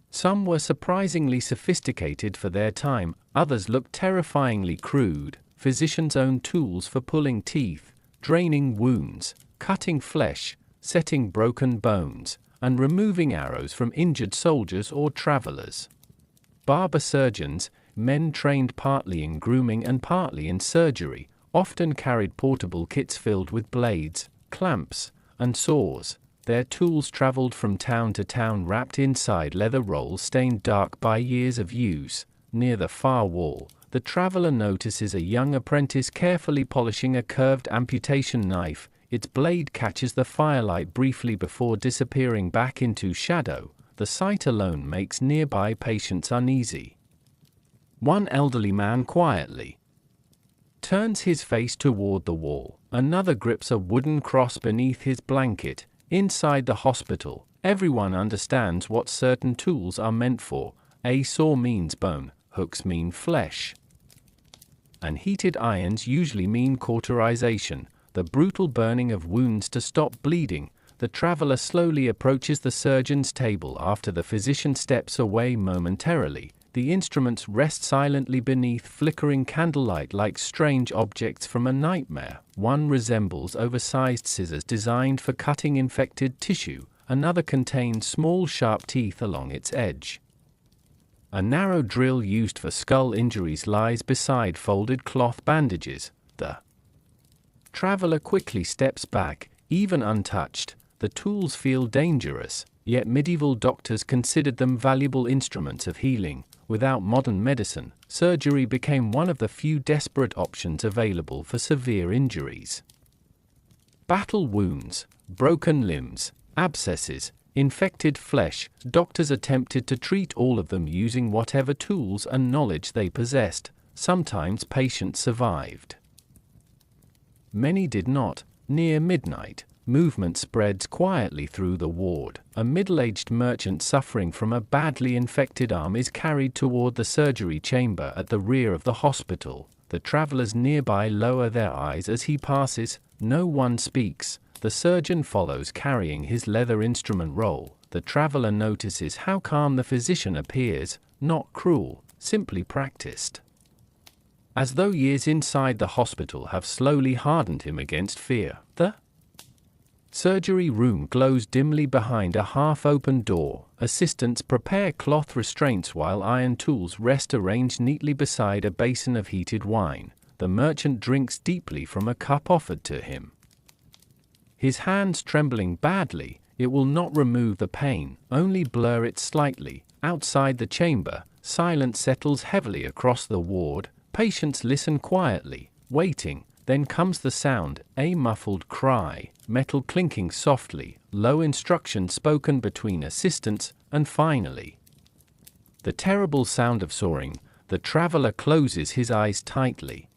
Some were surprisingly sophisticated for their time, others looked terrifyingly crude. Physicians owned tools for pulling teeth, draining wounds, cutting flesh, setting broken bones, and removing arrows from injured soldiers or travelers. Barber surgeons, men trained partly in grooming and partly in surgery, often carried portable kits filled with blades, clamps, and saws. Their tools traveled from town to town wrapped inside leather rolls stained dark by years of use. Near the far wall, the traveler notices a young apprentice carefully polishing a curved amputation knife. Its blade catches the firelight briefly before disappearing back into shadow. The sight alone makes nearby patients uneasy. One elderly man quietly turns his face toward the wall. Another grips a wooden cross beneath his blanket. Inside the hospital, everyone understands what certain tools are meant for. A saw means bone, hooks mean flesh, and heated irons usually mean cauterization, the brutal burning of wounds to stop bleeding. The traveler slowly approaches the surgeon's table after the physician steps away momentarily. The instruments rest silently beneath flickering candlelight like strange objects from a nightmare. One resembles oversized scissors designed for cutting infected tissue. Another contains small sharp teeth along its edge. A narrow drill used for skull injuries lies beside folded cloth bandages. The traveler quickly steps back. Even untouched, the tools feel dangerous, yet medieval doctors considered them valuable instruments of healing. Without modern medicine, surgery became one of the few desperate options available for severe injuries. Battle wounds, broken limbs, abscesses, infected flesh, doctors attempted to treat all of them using whatever tools and knowledge they possessed. Sometimes patients survived. Many did not. Near midnight, movement spreads quietly through the ward. A middle-aged merchant suffering from a badly infected arm is carried toward the surgery chamber at the rear of the hospital. The travelers nearby lower their eyes as he passes. No one speaks. The surgeon follows carrying his leather instrument roll. The traveler notices how calm the physician appears, not cruel, simply practiced. As though years inside the hospital have slowly hardened him against fear. The surgery room glows dimly behind a half-open door. Assistants prepare cloth restraints while iron tools rest arranged neatly beside a basin of heated wine. The merchant drinks deeply from a cup offered to him. His hands trembling badly, it will not remove the pain, only blur it slightly. Outside the chamber, silence settles heavily across the ward. Patients listen quietly, waiting. Then comes the sound, a muffled cry, metal clinking softly, low instructions spoken between assistants, and finally, the terrible sound of sawing. The traveler closes his eyes tightly.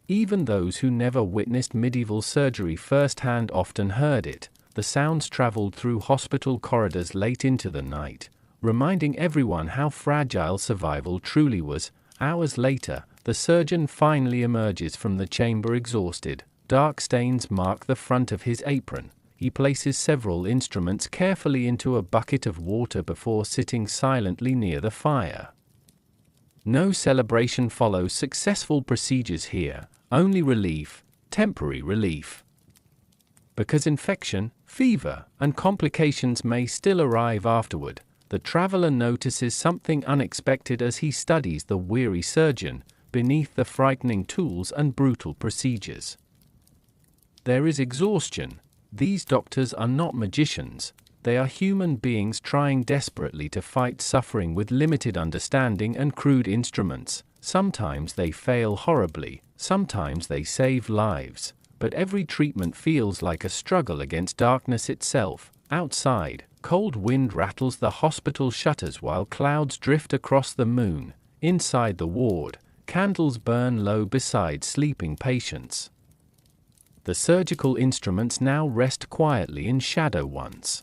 Even those who never witnessed medieval surgery firsthand often heard it. The sounds traveled through hospital corridors late into the night, reminding everyone how fragile survival truly was. Hours later, the surgeon finally emerges from the chamber exhausted. Dark stains mark the front of his apron. He places several instruments carefully into a bucket of water before sitting silently near the fire. No celebration follows successful procedures here, only relief, temporary relief. Because infection, fever, and complications may still arrive afterward, the traveler notices something unexpected as he studies the weary surgeon beneath the frightening tools and brutal procedures. There is exhaustion. These doctors are not magicians. They are human beings trying desperately to fight suffering with limited understanding and crude instruments. Sometimes they fail horribly, sometimes they save lives, but every treatment feels like a struggle against darkness itself. Outside, cold wind rattles the hospital shutters while clouds drift across the moon. Inside the ward, candles burn low beside sleeping patients. The surgical instruments now rest quietly in shadow once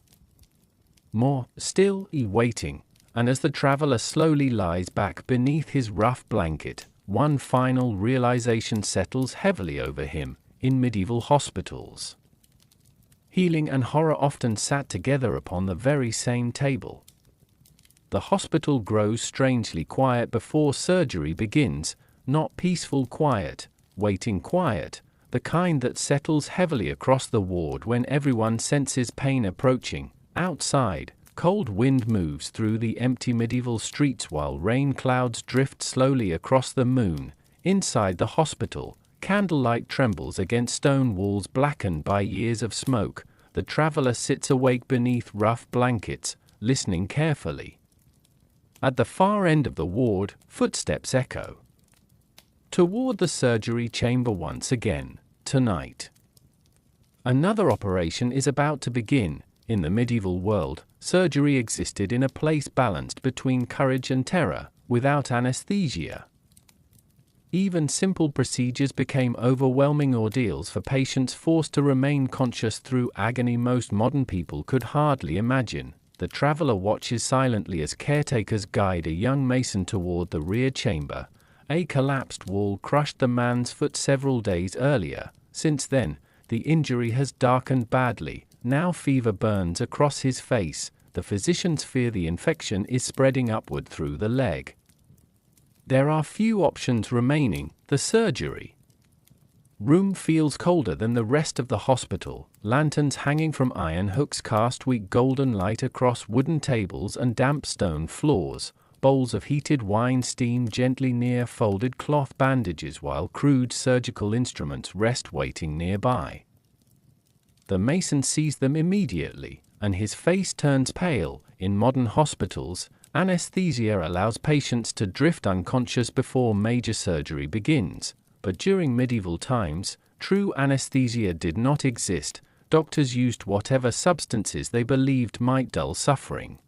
more, still waiting, and as the traveler slowly lies back beneath his rough blanket, one final realization settles heavily over him. In medieval hospitals, healing and horror often sat together upon the very same table. The hospital grows strangely quiet before surgery begins, not peaceful quiet, waiting quiet, the kind that settles heavily across the ward when everyone senses pain approaching. Outside, cold wind moves through the empty medieval streets while rain clouds drift slowly across the moon. Inside the hospital, candlelight trembles against stone walls blackened by years of smoke. The traveler sits awake beneath rough blankets, listening carefully. At the far end of the ward, footsteps echo toward the surgery chamber once again. Tonight, another operation is about to begin. In the medieval world, surgery existed in a place balanced between courage and terror, without anesthesia. Even simple procedures became overwhelming ordeals for patients forced to remain conscious through agony most modern people could hardly imagine. The traveler watches silently as caretakers guide a young mason toward the rear chamber. A collapsed wall crushed the man's foot several days earlier. Since then, the injury has darkened badly. Now fever burns across his face. The physicians fear the infection is spreading upward through the leg. There are few options remaining. The surgery room feels colder than the rest of the hospital. Lanterns hanging from iron hooks cast weak golden light across wooden tables and damp stone floors. Bowls of heated wine steam gently near folded cloth bandages while crude surgical instruments rest waiting nearby. The mason sees them immediately, and his face turns pale. In modern hospitals, anesthesia allows patients to drift unconscious before major surgery begins, but during medieval times, true anesthesia did not exist. Doctors used whatever substances they believed might dull suffering.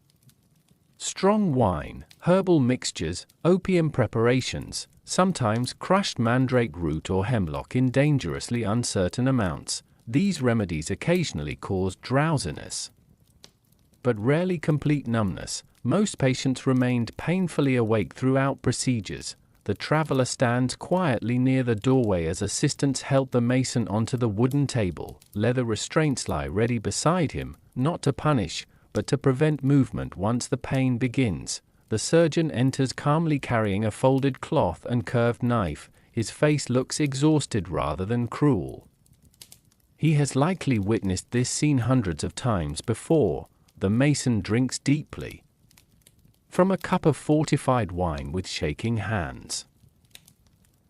Strong wine, herbal mixtures, opium preparations, sometimes crushed mandrake root or hemlock in dangerously uncertain amounts. These remedies occasionally caused drowsiness, but rarely complete numbness. Most patients remained painfully awake throughout procedures. The traveler stands quietly near the doorway as assistants help the mason onto the wooden table. Leather restraints lie ready beside him, not to punish, but to prevent movement once the pain begins. The surgeon enters calmly carrying a folded cloth and curved knife. His face looks exhausted rather than cruel. He has likely witnessed this scene hundreds of times before. The mason drinks deeply from a cup of fortified wine with shaking hands.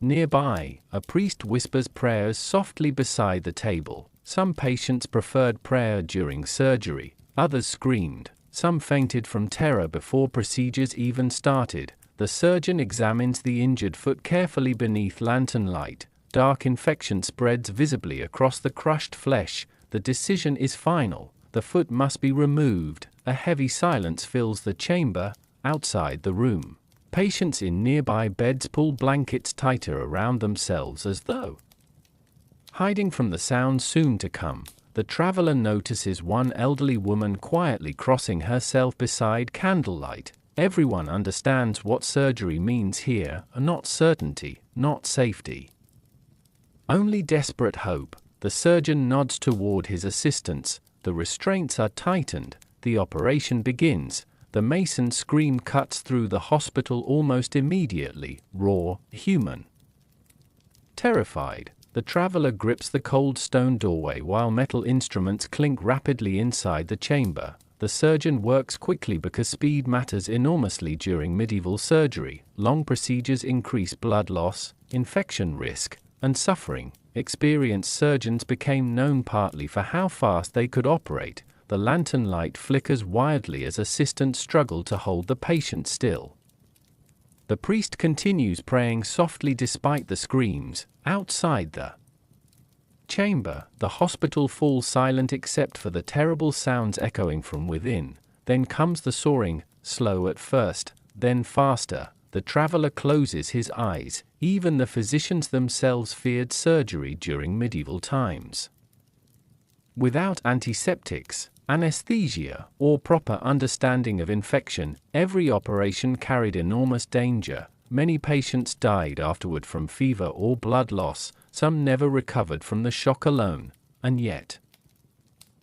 Nearby, a priest whispers prayers softly beside the table. Some patients preferred prayer during surgery, others screamed, some fainted from terror before procedures even started. The surgeon examines the injured foot carefully beneath lantern light. Dark infection spreads visibly across the crushed flesh. The decision is final. The foot must be removed. A heavy silence fills the chamber. Outside the room, patients in nearby beds pull blankets tighter around themselves as though hiding from the sound soon to come. The traveler notices one elderly woman quietly crossing herself beside candlelight. Everyone understands what surgery means here, not certainty, not safety, only desperate hope. The surgeon nods toward his assistants. The restraints are tightened. The operation begins. The mason's scream cuts through the hospital almost immediately, raw, human. Terrified, the traveler grips the cold stone doorway while metal instruments clink rapidly inside the chamber. The surgeon works quickly because speed matters enormously during medieval surgery. Long procedures increase blood loss, infection risk, and suffering. Experienced surgeons became known partly for how fast they could operate. The lantern light flickers wildly as assistants struggle to hold the patient still. The priest continues praying softly despite the screams. Outside the chamber, the hospital falls silent except for the terrible sounds echoing from within. Then comes the soaring, slow at first, then faster. The traveler closes his eyes. Even the physicians themselves feared surgery during medieval times. Without antiseptics, anesthesia, or proper understanding of infection, every operation carried enormous danger. Many patients died afterward from fever or blood loss. Some never recovered from the shock alone, and yet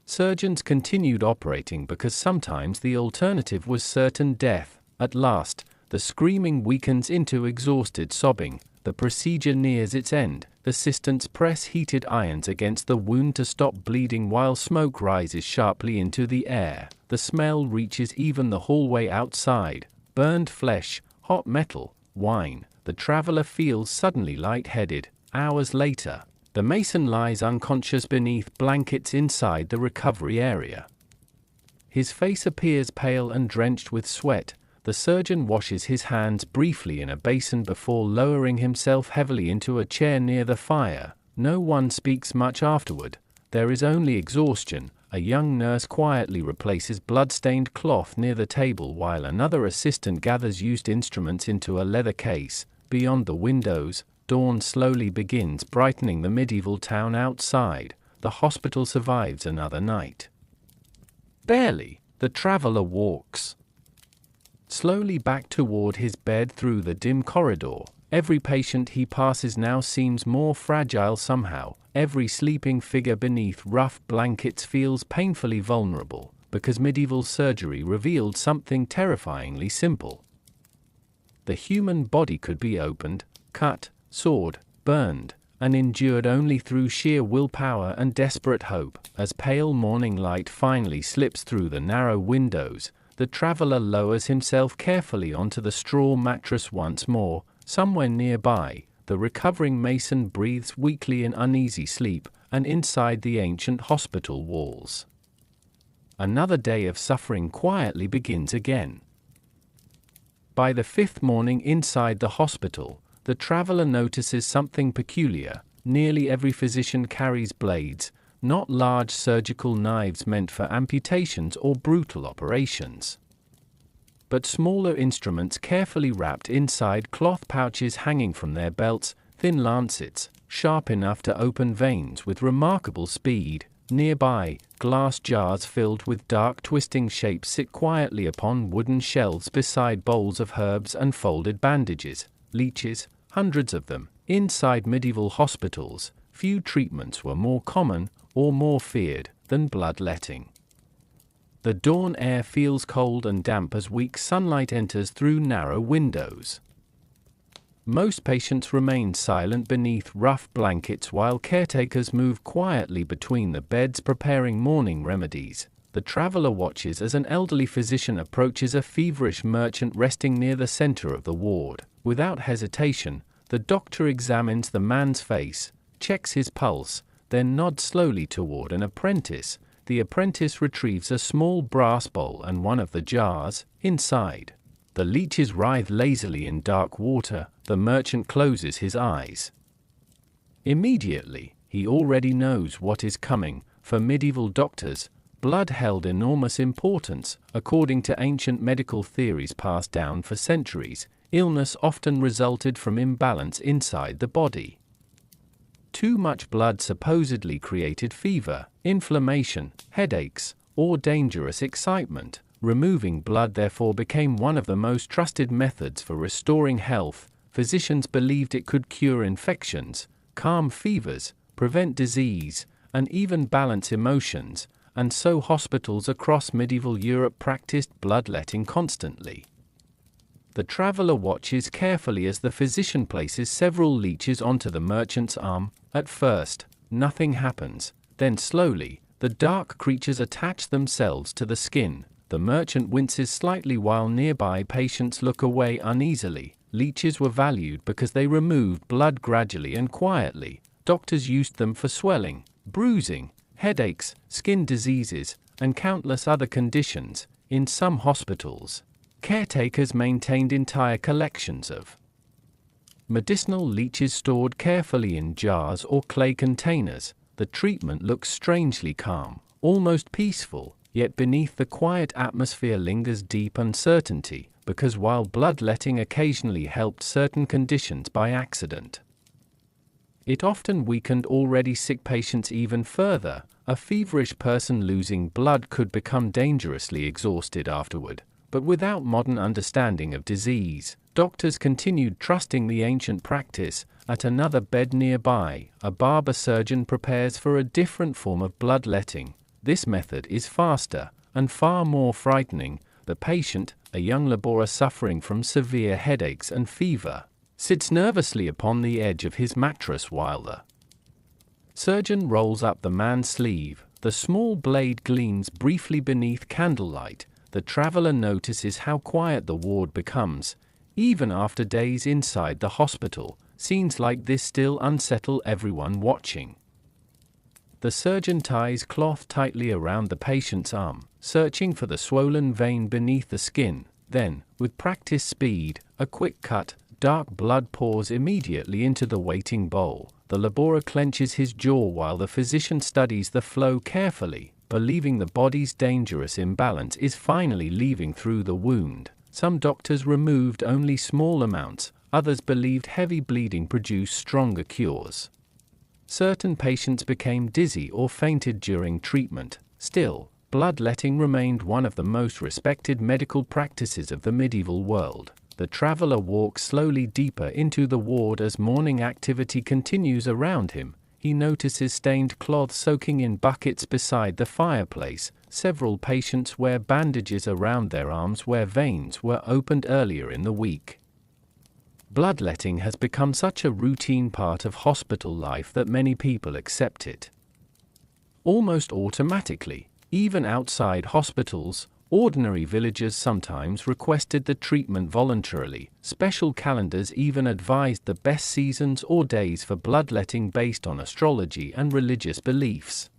surgeons continued operating because sometimes the alternative was certain death. At last, the screaming weakens into exhausted sobbing. The procedure nears its end. Assistants press heated irons against the wound to stop bleeding while smoke rises sharply into the air. The smell reaches even the hallway outside. Burned flesh, hot metal, wine. The traveler feels suddenly lightheaded. Hours later, the mason lies unconscious beneath blankets inside the recovery area. His face appears pale and drenched with sweat. The surgeon washes his hands briefly in a basin before lowering himself heavily into a chair near the fire. No one speaks much afterward. There is only exhaustion. A young nurse quietly replaces blood-stained cloth near the table while another assistant gathers used instruments into a leather case. Beyond the windows, dawn slowly begins brightening the medieval town outside. The hospital survives another night. Barely, the traveler walks slowly back toward his bed through the dim corridor. Every patient he passes now seems more fragile somehow. Every sleeping figure beneath rough blankets feels painfully vulnerable, because medieval surgery revealed something terrifyingly simple. The human body could be opened, cut, sawed, burned, and endured only through sheer willpower and desperate hope. As pale morning light finally slips through the narrow windows, the traveler lowers himself carefully onto the straw mattress once more. Somewhere nearby, the recovering mason breathes weakly in uneasy sleep. and inside the ancient hospital walls. Another day of suffering quietly begins again. By the fifth morning inside the hospital, the traveler notices something peculiar. Nearly every physician carries blades, not large surgical knives meant for amputations or brutal operations, but smaller instruments carefully wrapped inside cloth pouches hanging from their belts, thin lancets, sharp enough to open veins with remarkable speed. Nearby, glass jars filled with dark twisting shapes sit quietly upon wooden shelves beside bowls of herbs and folded bandages. Leeches, hundreds of them. Inside medieval hospitals, few treatments were more common or more feared than bloodletting. The dawn air feels cold and damp as weak sunlight enters through narrow windows. Most patients remain silent beneath rough blankets while caretakers move quietly between the beds preparing morning remedies. The traveler watches as an elderly physician approaches a feverish merchant resting near the center of the ward. Without hesitation, the doctor examines the man's face, checks his pulse, then nods slowly toward an apprentice. The apprentice retrieves a small brass bowl and one of the jars. Inside, the leeches writhe lazily in dark water. The merchant closes his eyes. Immediately, he already knows what is coming. For medieval doctors, blood held enormous importance. According to ancient medical theories passed down for centuries, illness often resulted from imbalance inside the body. Too much blood supposedly created fever, inflammation, headaches, or dangerous excitement. Removing blood therefore became one of the most trusted methods for restoring health. Physicians believed it could cure infections, calm fevers, prevent disease, and even balance emotions, and so hospitals across medieval Europe practiced bloodletting constantly. The traveler watches carefully as the physician places several leeches onto the merchant's arm. At first, nothing happens. Then slowly, the dark creatures attach themselves to the skin. The merchant winces slightly while nearby patients look away uneasily. Leeches were valued because they removed blood gradually and quietly. Doctors used them for swelling, bruising, headaches, skin diseases, and countless other conditions. In some hospitals, caretakers maintained entire collections of medicinal leeches stored carefully in jars or clay containers. The treatment looks strangely calm, almost peaceful, yet beneath the quiet atmosphere lingers deep uncertainty, because while bloodletting occasionally helped certain conditions by accident, it often weakened already sick patients even further. A feverish person losing blood could become dangerously exhausted afterward. But without modern understanding of disease, doctors continued trusting the ancient practice. At another bed nearby, a barber surgeon prepares for a different form of bloodletting. This method is faster and far more frightening. The patient, a young laborer suffering from severe headaches and fever, sits nervously upon the edge of his mattress while the surgeon rolls up the man's sleeve. The small blade gleams briefly beneath candlelight. The traveler notices how quiet the ward becomes. Even after days inside the hospital, scenes like this still unsettle everyone watching. The surgeon ties cloth tightly around the patient's arm, searching for the swollen vein beneath the skin. Then, with practiced speed, a quick cut, dark blood pours immediately into the waiting bowl. The laborer clenches his jaw while the physician studies the flow carefully, believing the body's dangerous imbalance is finally leaving through the wound. Some doctors removed only small amounts, others believed heavy bleeding produced stronger cures. Certain patients became dizzy or fainted during treatment. Still, bloodletting remained one of the most respected medical practices of the medieval world. The traveler walks slowly deeper into the ward as morning activity continues around him. He notices stained cloth soaking in buckets beside the fireplace. Several patients wear bandages around their arms where veins were opened earlier in the week. Bloodletting has become such a routine part of hospital life that many people accept it almost automatically. Even outside hospitals, Ordinary villagers sometimes requested the treatment voluntarily. Special calendars even advised the best seasons or days for bloodletting based on astrology and religious beliefs.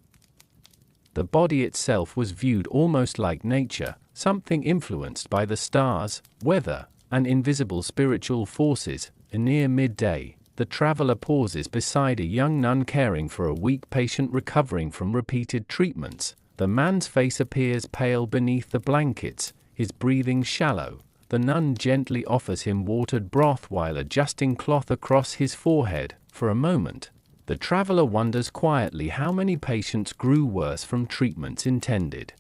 The body itself was viewed almost like nature, something influenced by the stars, weather, and invisible spiritual forces. Near midday, the traveler pauses beside a young nun caring for a weak patient recovering from repeated treatments. The man's face appears pale beneath the blankets, his breathing shallow. The nun gently offers him watered broth while adjusting cloth across his forehead. For a moment, the traveler wonders quietly how many patients grew worse from treatments intended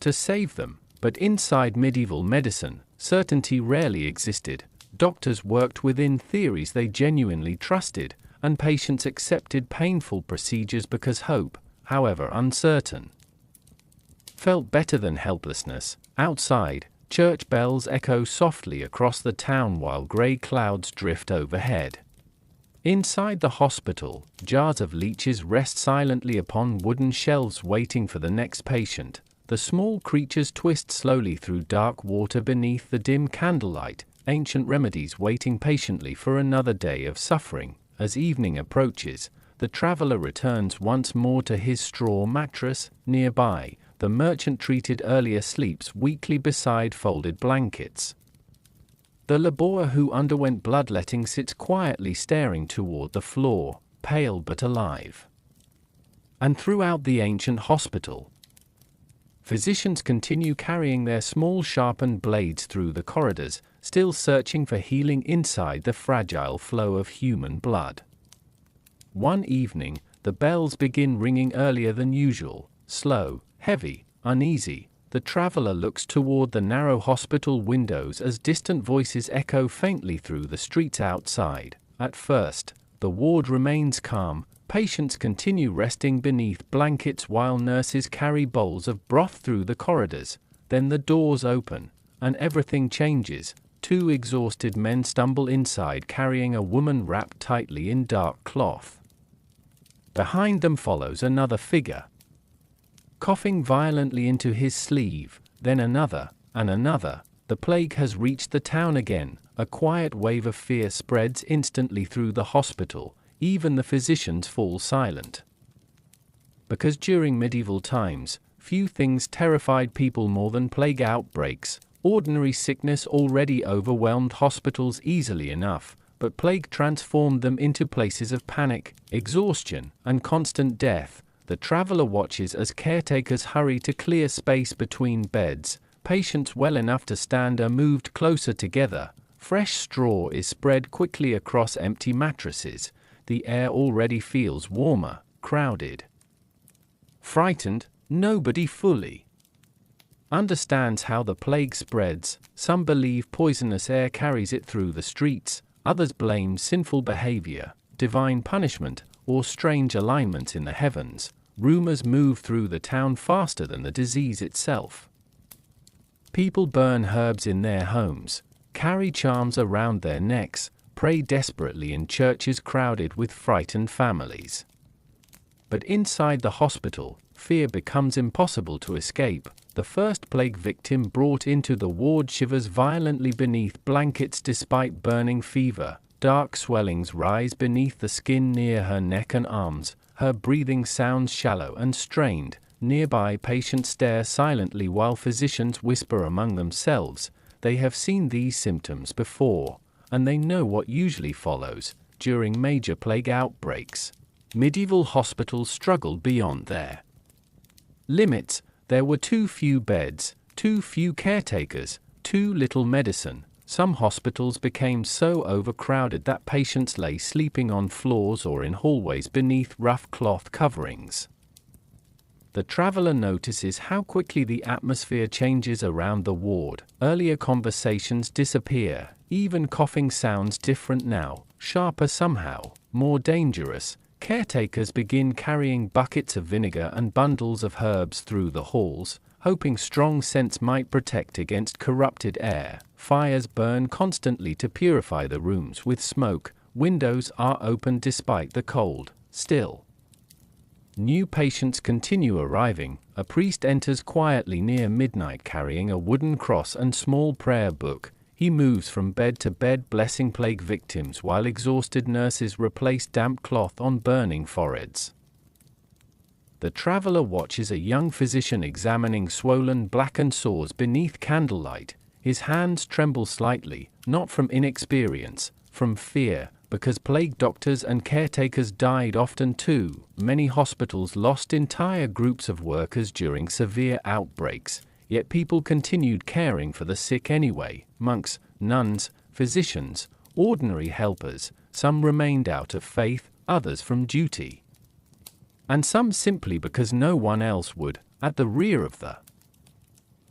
to save them. But inside medieval medicine, certainty rarely existed. Doctors worked within theories they genuinely trusted, and patients accepted painful procedures because hope, however uncertain, felt better than helplessness. Outside, church bells echo softly across the town while gray clouds drift overhead. Inside the hospital, jars of leeches rest silently upon wooden shelves waiting for the next patient. The small creatures twist slowly through dark water beneath the dim candlelight, ancient remedies waiting patiently for another day of suffering. As evening approaches, the traveler returns once more to his straw mattress. Nearby, the merchant treated earlier sleeps weakly beside folded blankets. The laborer who underwent bloodletting sits quietly staring toward the floor, pale but alive. And throughout the ancient hospital, physicians continue carrying their small sharpened blades through the corridors, still searching for healing inside the fragile flow of human blood. One evening, the bells begin ringing earlier than usual, slow, heavy, uneasy. The traveler looks toward the narrow hospital windows as distant voices echo faintly through the streets outside. At first, the ward remains calm. Patients continue resting beneath blankets while nurses carry bowls of broth through the corridors. Then the doors open, and everything changes. Two exhausted men stumble inside carrying a woman wrapped tightly in dark cloth. Behind them follows another figure, coughing violently into his sleeve, then another, and another. The plague has reached the town again. A quiet wave of fear spreads instantly through the hospital. Even the physicians fall silent. Because during medieval times, few things terrified people more than plague outbreaks. Ordinary sickness already overwhelmed hospitals easily enough, but plague transformed them into places of panic, exhaustion, and constant death. The traveler watches as caretakers hurry to clear space between beds. Patients well enough to stand are moved closer together. Fresh straw is spread quickly across empty mattresses. The air already feels warmer, crowded. Frightened, nobody fully understands how the plague spreads. Some believe poisonous air carries it through the streets. Others blame sinful behavior, divine punishment, or strange alignments in the heavens. Rumors move through the town faster than the disease itself. People burn herbs in their homes, carry charms around their necks, pray desperately in churches crowded with frightened families. But inside the hospital, fear becomes impossible to escape. The first plague victim brought into the ward shivers violently beneath blankets despite burning fever. Dark swellings rise beneath the skin near her neck and arms. Her breathing sounds shallow and strained. Nearby patients stare silently while physicians whisper among themselves. They have seen these symptoms before, and they know what usually follows. During major plague outbreaks, medieval hospitals struggled beyond their limits. There were too few beds, too few caretakers, too little medicine. Some hospitals became so overcrowded that patients lay sleeping on floors or in hallways beneath rough cloth coverings. The traveler notices how quickly the atmosphere changes around the ward. Earlier conversations disappear. Even coughing sounds different now, sharper somehow, more dangerous. Caretakers begin carrying buckets of vinegar and bundles of herbs through the halls, hoping strong scents might protect against corrupted air. Fires burn constantly to purify the rooms with smoke. Windows are open despite the cold. Still, New patients continue arriving. A priest enters quietly near midnight carrying a wooden cross and small prayer book. He moves from bed to bed blessing plague victims while exhausted nurses replace damp cloth on burning foreheads. The traveler watches a young physician examining swollen, blackened sores beneath candlelight. His hands tremble slightly, not from inexperience, from fear, because plague doctors and caretakers died often too. Many hospitals lost entire groups of workers during severe outbreaks, yet people continued caring for the sick anyway. Monks, nuns, physicians, ordinary helpers, some remained out of faith, others from duty, and some simply because no one else would. At the rear of the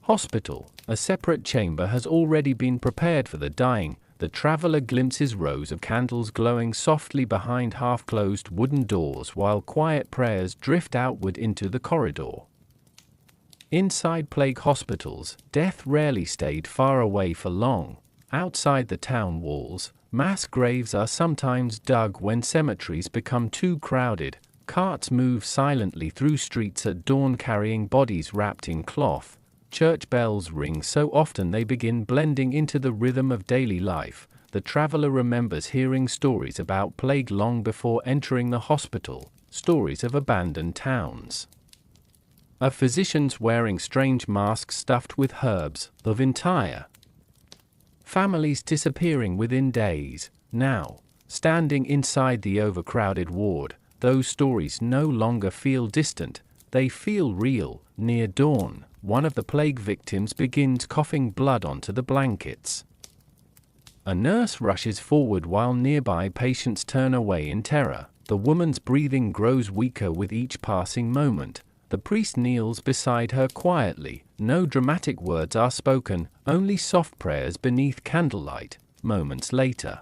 hospital, a separate chamber has already been prepared for the dying. The traveler glimpses rows of candles glowing softly behind half-closed wooden doors while quiet prayers drift outward into the corridor. Inside plague hospitals, death rarely stayed far away for long. Outside the town walls, mass graves are sometimes dug when cemeteries become too crowded. Carts move silently through streets at dawn carrying bodies wrapped in cloth. Church bells ring so often they begin blending into the rhythm of daily life. The traveler remembers hearing stories about plague long before entering the hospital, stories of abandoned towns, of physicians wearing strange masks stuffed with herbs, of entire families disappearing within days. Now, standing inside the overcrowded ward, those stories no longer feel distant, they feel real. Near dawn, one of the plague victims begins coughing blood onto the blankets. A nurse rushes forward while nearby patients turn away in terror. The woman's breathing grows weaker with each passing moment. The priest kneels beside her quietly. No dramatic words are spoken, only soft prayers beneath candlelight. Moments later,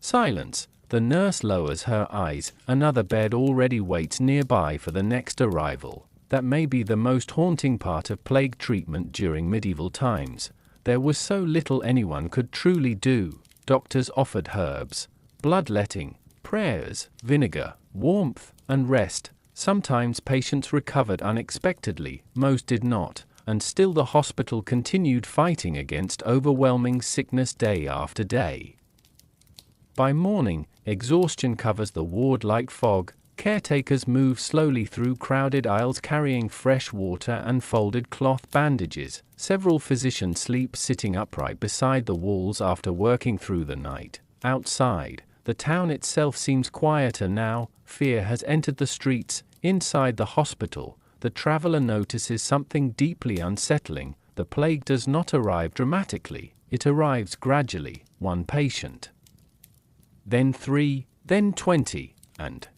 silence. The nurse lowers her eyes. Another bed already waits nearby for the next arrival. That may be the most haunting part of plague treatment during medieval times. There was so little anyone could truly do. Doctors offered herbs, bloodletting, prayers, vinegar, warmth, and rest. Sometimes patients recovered unexpectedly, most did not, and still the hospital continued fighting against overwhelming sickness day after day. By morning, exhaustion covers the ward like fog. Caretakers move slowly through crowded aisles carrying fresh water and folded cloth bandages. Several physicians sleep sitting upright beside the walls after working through the night. Outside, the town itself seems quieter now. Fear has entered the streets. Inside the hospital, the traveler notices something deeply unsettling. The plague does not arrive dramatically. It arrives gradually, one patient, then 3, then 20, and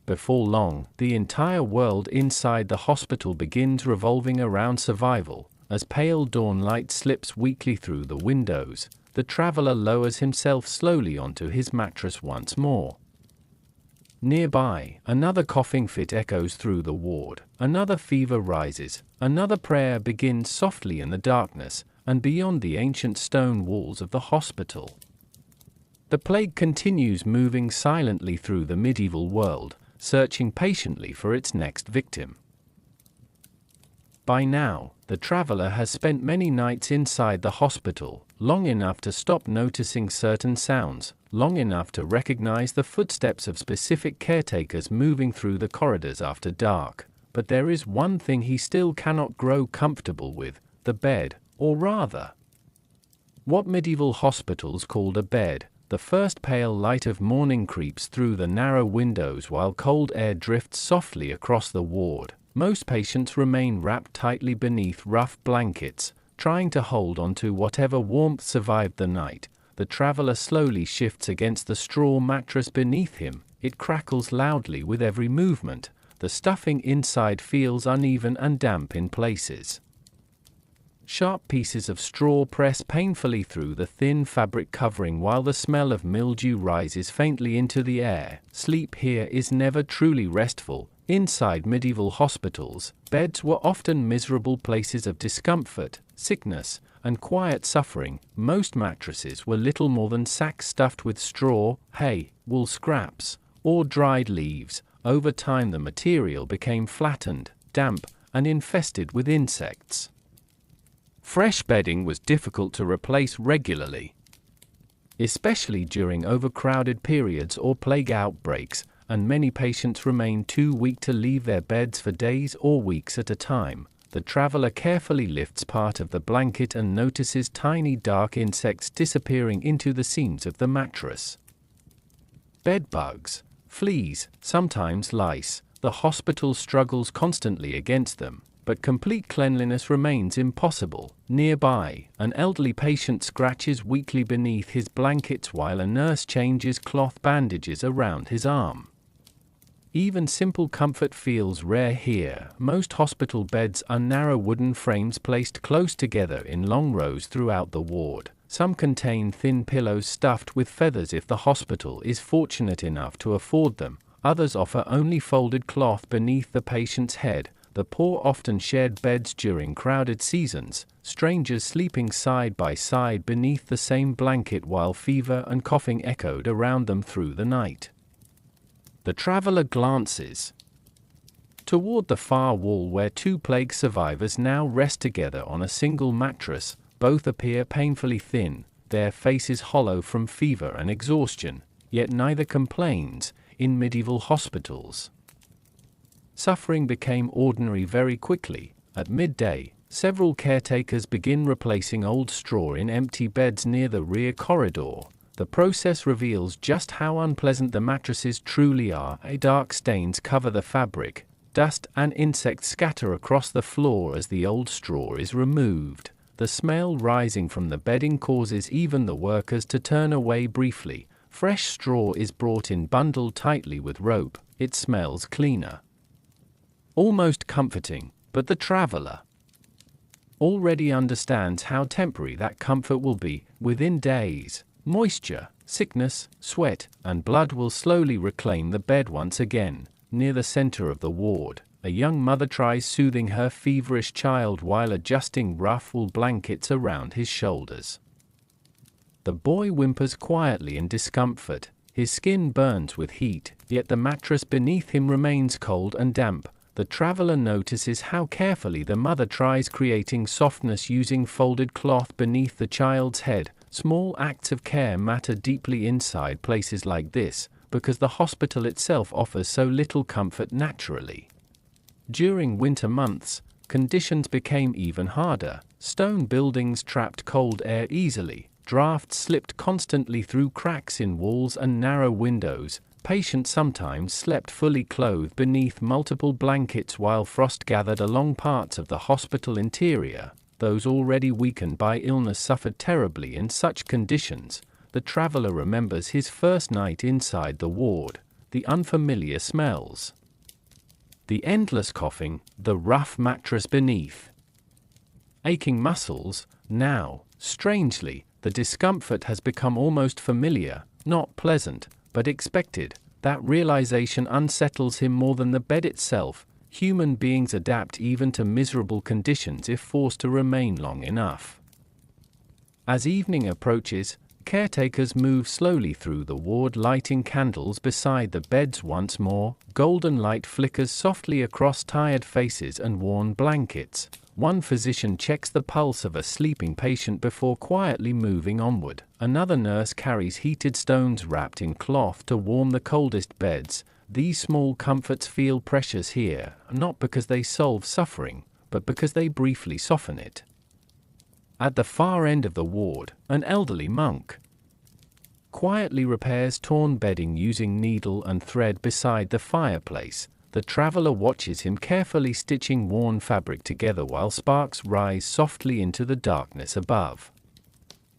before long, the entire world inside the hospital begins revolving around survival. As pale dawn light slips weakly through the windows, the traveler lowers himself slowly onto his mattress once more. Nearby, another coughing fit echoes through the ward. Another fever rises. Another prayer begins softly in the darkness, and beyond the ancient stone walls of the hospital, the plague continues moving silently through the medieval world, searching patiently for its next victim. By now, the traveler has spent many nights inside the hospital, long enough to stop noticing certain sounds, long enough to recognize the footsteps of specific caretakers moving through the corridors after dark. But there is one thing he still cannot grow comfortable with: the bed, or rather, what medieval hospitals called a bed. The first pale light of morning creeps through the narrow windows while cold air drifts softly across the ward. Most patients remain wrapped tightly beneath rough blankets, trying to hold onto whatever warmth survived the night. The traveler slowly shifts against the straw mattress beneath him. It crackles loudly with every movement. The stuffing inside feels uneven and damp in places. Sharp pieces of straw press painfully through the thin fabric covering while the smell of mildew rises faintly into the air. Sleep here is never truly restful. Inside medieval hospitals, beds were often miserable places of discomfort, sickness, and quiet suffering. Most mattresses were little more than sacks stuffed with straw, hay, wool scraps, or dried leaves. Over time the material became flattened, damp, and infested with insects. Fresh bedding was difficult to replace regularly, especially during overcrowded periods or plague outbreaks, and many patients remained too weak to leave their beds for days or weeks at a time. The traveler carefully lifts part of the blanket and notices tiny dark insects disappearing into the seams of the mattress. Bed bugs, fleas, sometimes lice. The hospital struggles constantly against them, but complete cleanliness remains impossible. Nearby, an elderly patient scratches weakly beneath his blankets while a nurse changes cloth bandages around his arm. Even simple comfort feels rare here. Most hospital beds are narrow wooden frames placed close together in long rows throughout the ward. Some contain thin pillows stuffed with feathers if the hospital is fortunate enough to afford them. Others offer only folded cloth beneath the patient's head. The poor often shared beds during crowded seasons, strangers sleeping side by side beneath the same blanket while fever and coughing echoed around them through the night. The traveler glances toward the far wall where two plague survivors now rest together on a single mattress. Both appear painfully thin, their faces hollow from fever and exhaustion, yet neither complains. In medieval hospitals, suffering became ordinary very quickly. At midday, several caretakers begin replacing old straw in empty beds near the rear corridor. The process reveals just how unpleasant the mattresses truly are. Dark stains cover the fabric, dust and insects scatter across the floor as the old straw is removed. The smell rising from the bedding causes even the workers to turn away briefly. Fresh straw is brought in bundled tightly with rope. It smells cleaner, almost comforting, but the traveler already understands how temporary that comfort will be. Within days, moisture, sickness, sweat, and blood will slowly reclaim the bed once again. Near the center of the ward, a young mother tries soothing her feverish child while adjusting rough wool blankets around his shoulders. The boy whimpers quietly in discomfort. His skin burns with heat, yet the mattress beneath him remains cold and damp. The traveler notices how carefully the mother tries creating softness using folded cloth beneath the child's head. Small acts of care matter deeply inside places like this, because the hospital itself offers so little comfort naturally. During winter months, conditions became even harder. Stone buildings trapped cold air easily. Drafts slipped constantly through cracks in walls and narrow windows. Patients sometimes slept fully clothed beneath multiple blankets while frost gathered along parts of the hospital interior. Those already weakened by illness suffered terribly in such conditions. The traveler remembers his first night inside the ward, the unfamiliar smells, the endless coughing, the rough mattress beneath, aching muscles. Now, strangely, the discomfort has become almost familiar, not pleasant, but expected. That realization unsettles him more than the bed itself. Human beings adapt even to miserable conditions if forced to remain long enough. As evening approaches, caretakers move slowly through the ward, lighting candles beside the beds once more. Golden light flickers softly across tired faces and worn blankets. One physician checks the pulse of a sleeping patient before quietly moving onward. Another nurse carries heated stones wrapped in cloth to warm the coldest beds. These small comforts feel precious here, not because they solve suffering, but because they briefly soften it. At the far end of the ward, an elderly monk quietly repairs torn bedding using needle and thread beside the fireplace. The traveler watches him carefully stitching worn fabric together while sparks rise softly into the darkness above.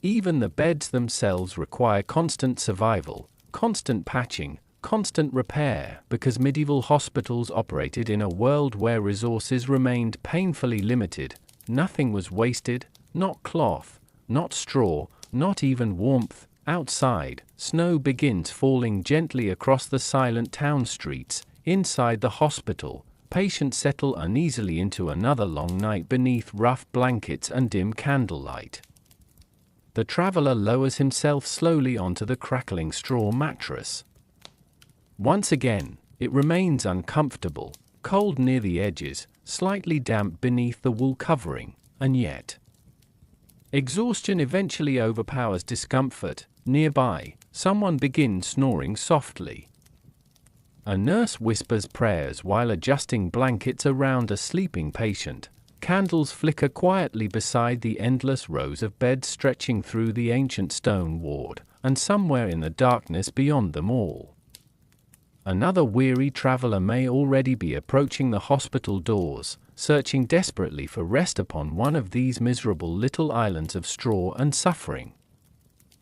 Even the beds themselves require constant survival, constant patching, constant repair, because medieval hospitals operated in a world where resources remained painfully limited. Nothing was wasted, not cloth, not straw, not even warmth. Outside, snow begins falling gently across the silent town streets. Inside the hospital, patients settle uneasily into another long night beneath rough blankets and dim candlelight. The traveler lowers himself slowly onto the crackling straw mattress. Once again, It remains uncomfortable, cold near the edges, slightly damp beneath the wool covering, and yet exhaustion eventually overpowers discomfort. Nearby, someone begins snoring softly. A nurse whispers prayers while adjusting blankets around a sleeping patient. Candles flicker quietly beside the endless rows of beds stretching through the ancient stone ward, and somewhere in the darkness beyond them all, another weary traveler may already be approaching the hospital doors, searching desperately for rest upon one of these miserable little islands of straw and suffering.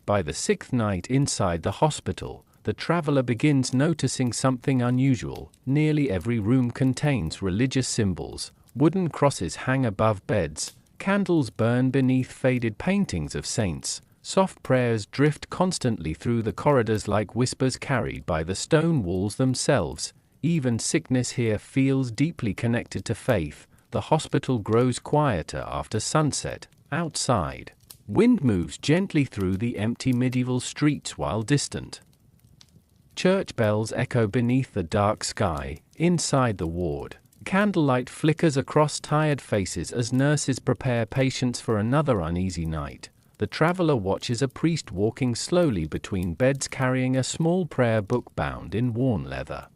By the 6th night inside the hospital, the traveler begins noticing something unusual. Nearly every room contains religious symbols. Wooden crosses hang above beds, candles burn beneath faded paintings of saints, soft prayers drift constantly through the corridors like whispers carried by the stone walls themselves. Even sickness here feels deeply connected to faith. The hospital grows quieter after sunset. Outside, wind moves gently through the empty medieval streets while distant church bells echo beneath the dark sky. Inside the ward, candlelight flickers across tired faces as nurses prepare patients for another uneasy night. The traveler watches a priest walking slowly between beds carrying a small prayer book bound in worn leather.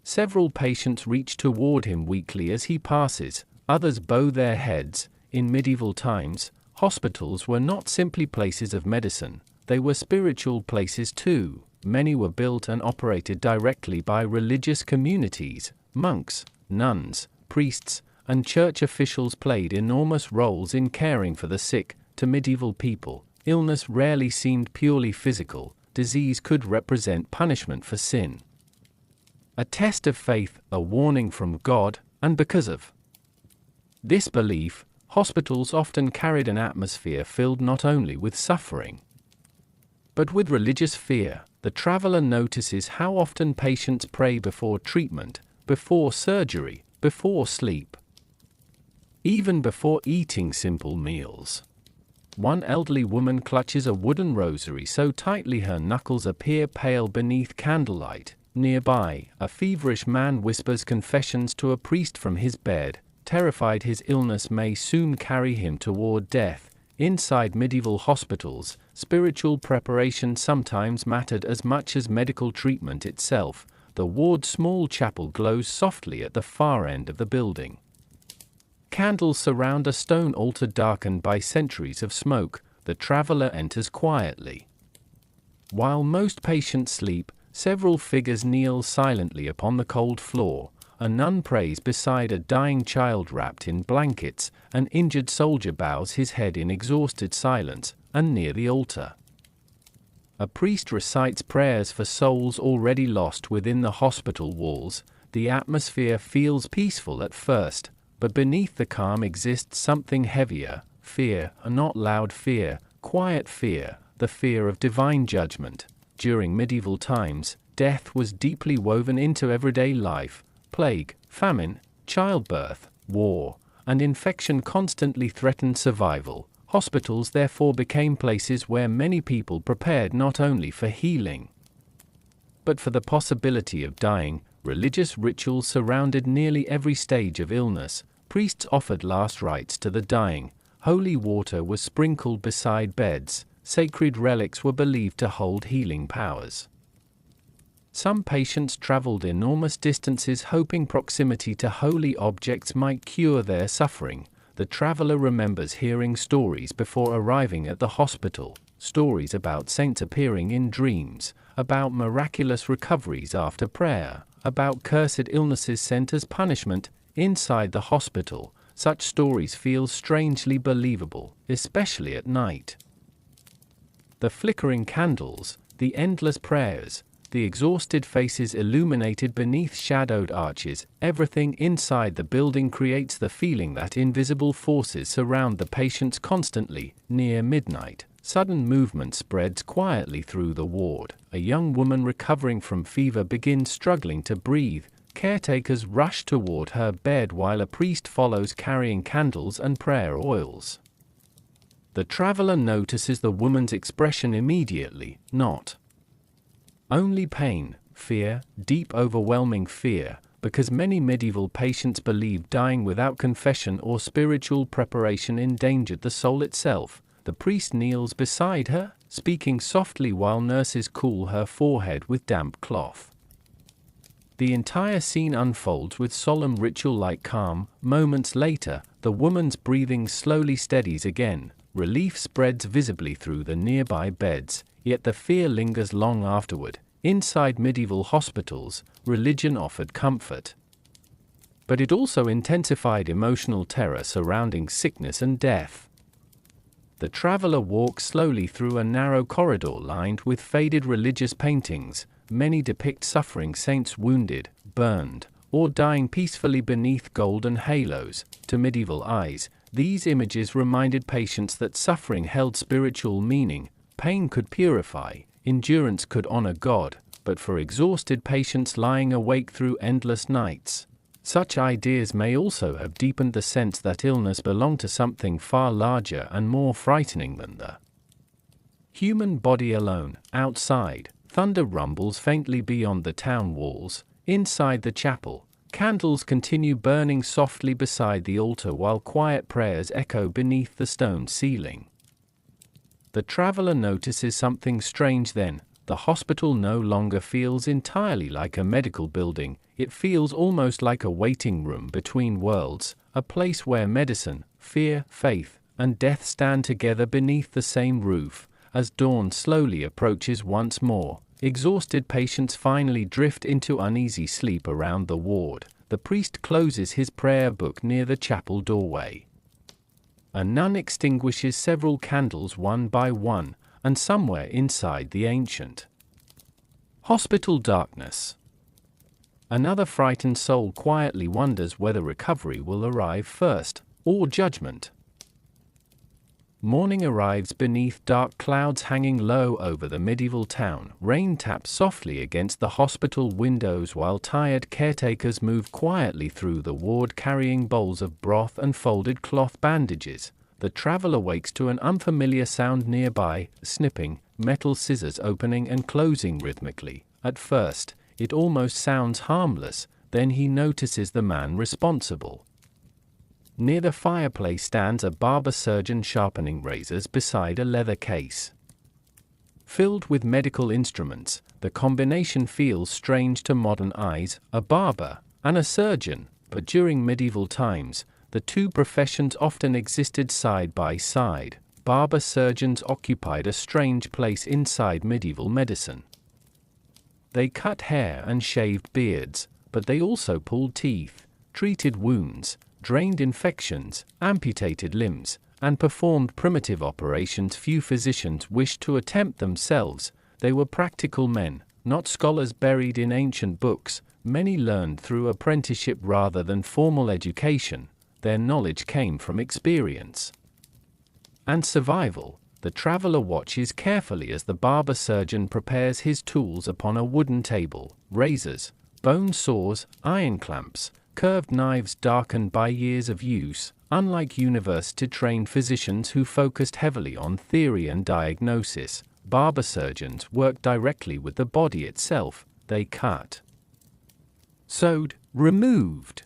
Several patients reach toward him weakly as he passes, others bow their heads. In medieval times, hospitals were not simply places of medicine, they were spiritual places too. Many were built and operated directly by religious communities. Monks, nuns, priests, and church officials played enormous roles in caring for the sick. To medieval people, illness rarely seemed purely physical. Disease could represent punishment for sin, a test of faith, a warning from God, and because of this belief, hospitals often carried an atmosphere filled not only with suffering, but with religious fear. The traveler notices how often patients pray before treatment, before surgery, before sleep, even before eating simple meals. One elderly woman clutches a wooden rosary so tightly her knuckles appear pale beneath candlelight. Nearby, a feverish man whispers confessions to a priest from his bed, terrified his illness may soon carry him toward death. Inside medieval hospitals, spiritual preparation sometimes mattered as much as medical treatment itself. The ward's small chapel glows softly at the far end of the building. Candles surround a stone altar darkened by centuries of smoke. The traveler enters quietly. While most patients sleep, several figures kneel silently upon the cold floor. A nun prays beside a dying child wrapped in blankets. An injured soldier bows his head in exhausted silence, and near the altar, a priest recites prayers for souls already lost within the hospital walls. The atmosphere feels peaceful at first, but beneath the calm exists something heavier, fear, not loud fear, quiet fear, the fear of divine judgment. During medieval times, death was deeply woven into everyday life. Plague, famine, childbirth, war, and infection constantly threatened survival. Hospitals therefore became places where many people prepared not only for healing, but for the possibility of dying. Religious rituals surrounded nearly every stage of illness. Priests offered last rites to the dying. Holy water was sprinkled beside beds. Sacred relics were believed to hold healing powers. Some patients traveled enormous distances hoping proximity to holy objects might cure their suffering. The traveler remembers hearing stories before arriving at the hospital, stories about saints appearing in dreams, about miraculous recoveries after prayer, about cursed illnesses sent as punishment. Inside the hospital, such stories feel strangely believable, especially at night. The flickering candles, the endless prayers, the exhausted faces illuminated beneath shadowed arches, everything inside the building creates the feeling that invisible forces surround the patients constantly. Near midnight, sudden movement spreads quietly through the ward. A young woman recovering from fever begins struggling to breathe. Caretakers rush toward her bed while a priest follows carrying candles and prayer oils. The traveler notices the woman's expression immediately, not only pain, fear, deep overwhelming fear, because many medieval patients believed dying without confession or spiritual preparation endangered the soul itself. The priest kneels beside her, speaking softly while nurses cool her forehead with damp cloth. The entire scene unfolds with solemn ritual-like calm. Moments later, the woman's breathing slowly steadies again. Relief spreads visibly through the nearby beds, yet the fear lingers long afterward. Inside medieval hospitals, religion offered comfort. But it also intensified emotional terror surrounding sickness and death. The traveler walks slowly through a narrow corridor lined with faded religious paintings. Many depict suffering saints wounded, burned, or dying peacefully beneath golden halos. To medieval eyes, these images reminded patients that suffering held spiritual meaning, pain could purify, endurance could honor God, but for exhausted patients lying awake through endless nights, such ideas may also have deepened the sense that illness belonged to something far larger and more frightening than the human body alone. Outside, thunder rumbles faintly beyond the town walls. Inside the chapel, candles continue burning softly beside the altar while quiet prayers echo beneath the stone ceiling. The traveler notices something strange then. The hospital no longer feels entirely like a medical building. It feels almost like a waiting room between worlds, a place where medicine, fear, faith, and death stand together beneath the same roof. As dawn slowly approaches once more, exhausted patients finally drift into uneasy sleep around the ward. The priest closes his prayer book near the chapel doorway. A nun extinguishes several candles one by one, and somewhere inside the ancient hospital darkness, another frightened soul quietly wonders whether recovery will arrive first, or judgment. Morning arrives beneath dark clouds hanging low over the medieval town. Rain taps softly against the hospital windows while tired caretakers move quietly through the ward carrying bowls of broth and folded cloth bandages. The traveler wakes to an unfamiliar sound nearby, snipping, metal scissors opening and closing rhythmically. At first, it almost sounds harmless, then he notices the man responsible. Near the fireplace stands a barber surgeon sharpening razors beside a leather case filled with medical instruments. The combination feels strange to modern eyes, a barber and a surgeon, but during medieval times, the two professions often existed side by side. Barber surgeons occupied a strange place inside medieval medicine. They cut hair and shaved beards, but they also pulled teeth, treated wounds, drained infections, amputated limbs, and performed primitive operations few physicians wished to attempt themselves. They were practical men, not scholars buried in ancient books. Many learned through apprenticeship rather than formal education. Their knowledge came from experience and survival. The traveler watches carefully as the barber surgeon prepares his tools upon a wooden table. Razors, bone saws, iron clamps, curved knives darkened by years of use. Unlike university-trained physicians who focused heavily on theory and diagnosis, barber surgeons worked directly with the body itself. They cut, sewed, removed,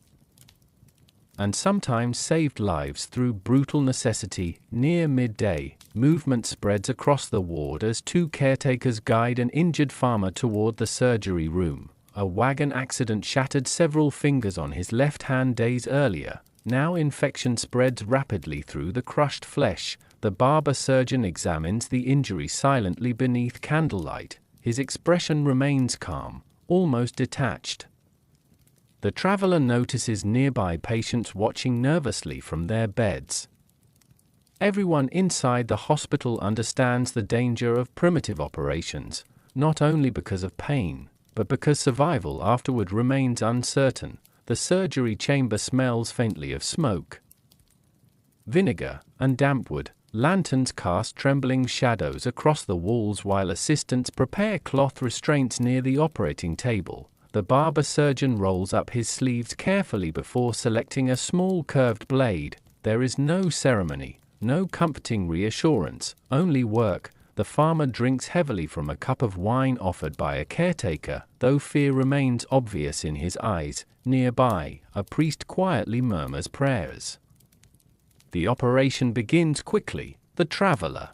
and sometimes saved lives through brutal necessity. Near midday, movement spreads across the ward as two caretakers guide an injured farmer toward the surgery room. A wagon accident shattered several fingers on his left hand days earlier. Now infection spreads rapidly through the crushed flesh. The barber surgeon examines the injury silently beneath candlelight. His expression remains calm, almost detached. The traveler notices nearby patients watching nervously from their beds. Everyone inside the hospital understands the danger of primitive operations, not only because of pain, but because survival afterward remains uncertain. The surgery chamber smells faintly of smoke, vinegar, and damp wood. Lanterns cast trembling shadows across the walls while assistants prepare cloth restraints near the operating table. The barber surgeon rolls up his sleeves carefully before selecting a small curved blade. There is no ceremony, no comforting reassurance, only work. The the farmer drinks heavily from a cup of wine offered by a caretaker, though fear remains obvious in his eyes. Nearby, a priest quietly murmurs prayers. The operation begins quickly. The traveler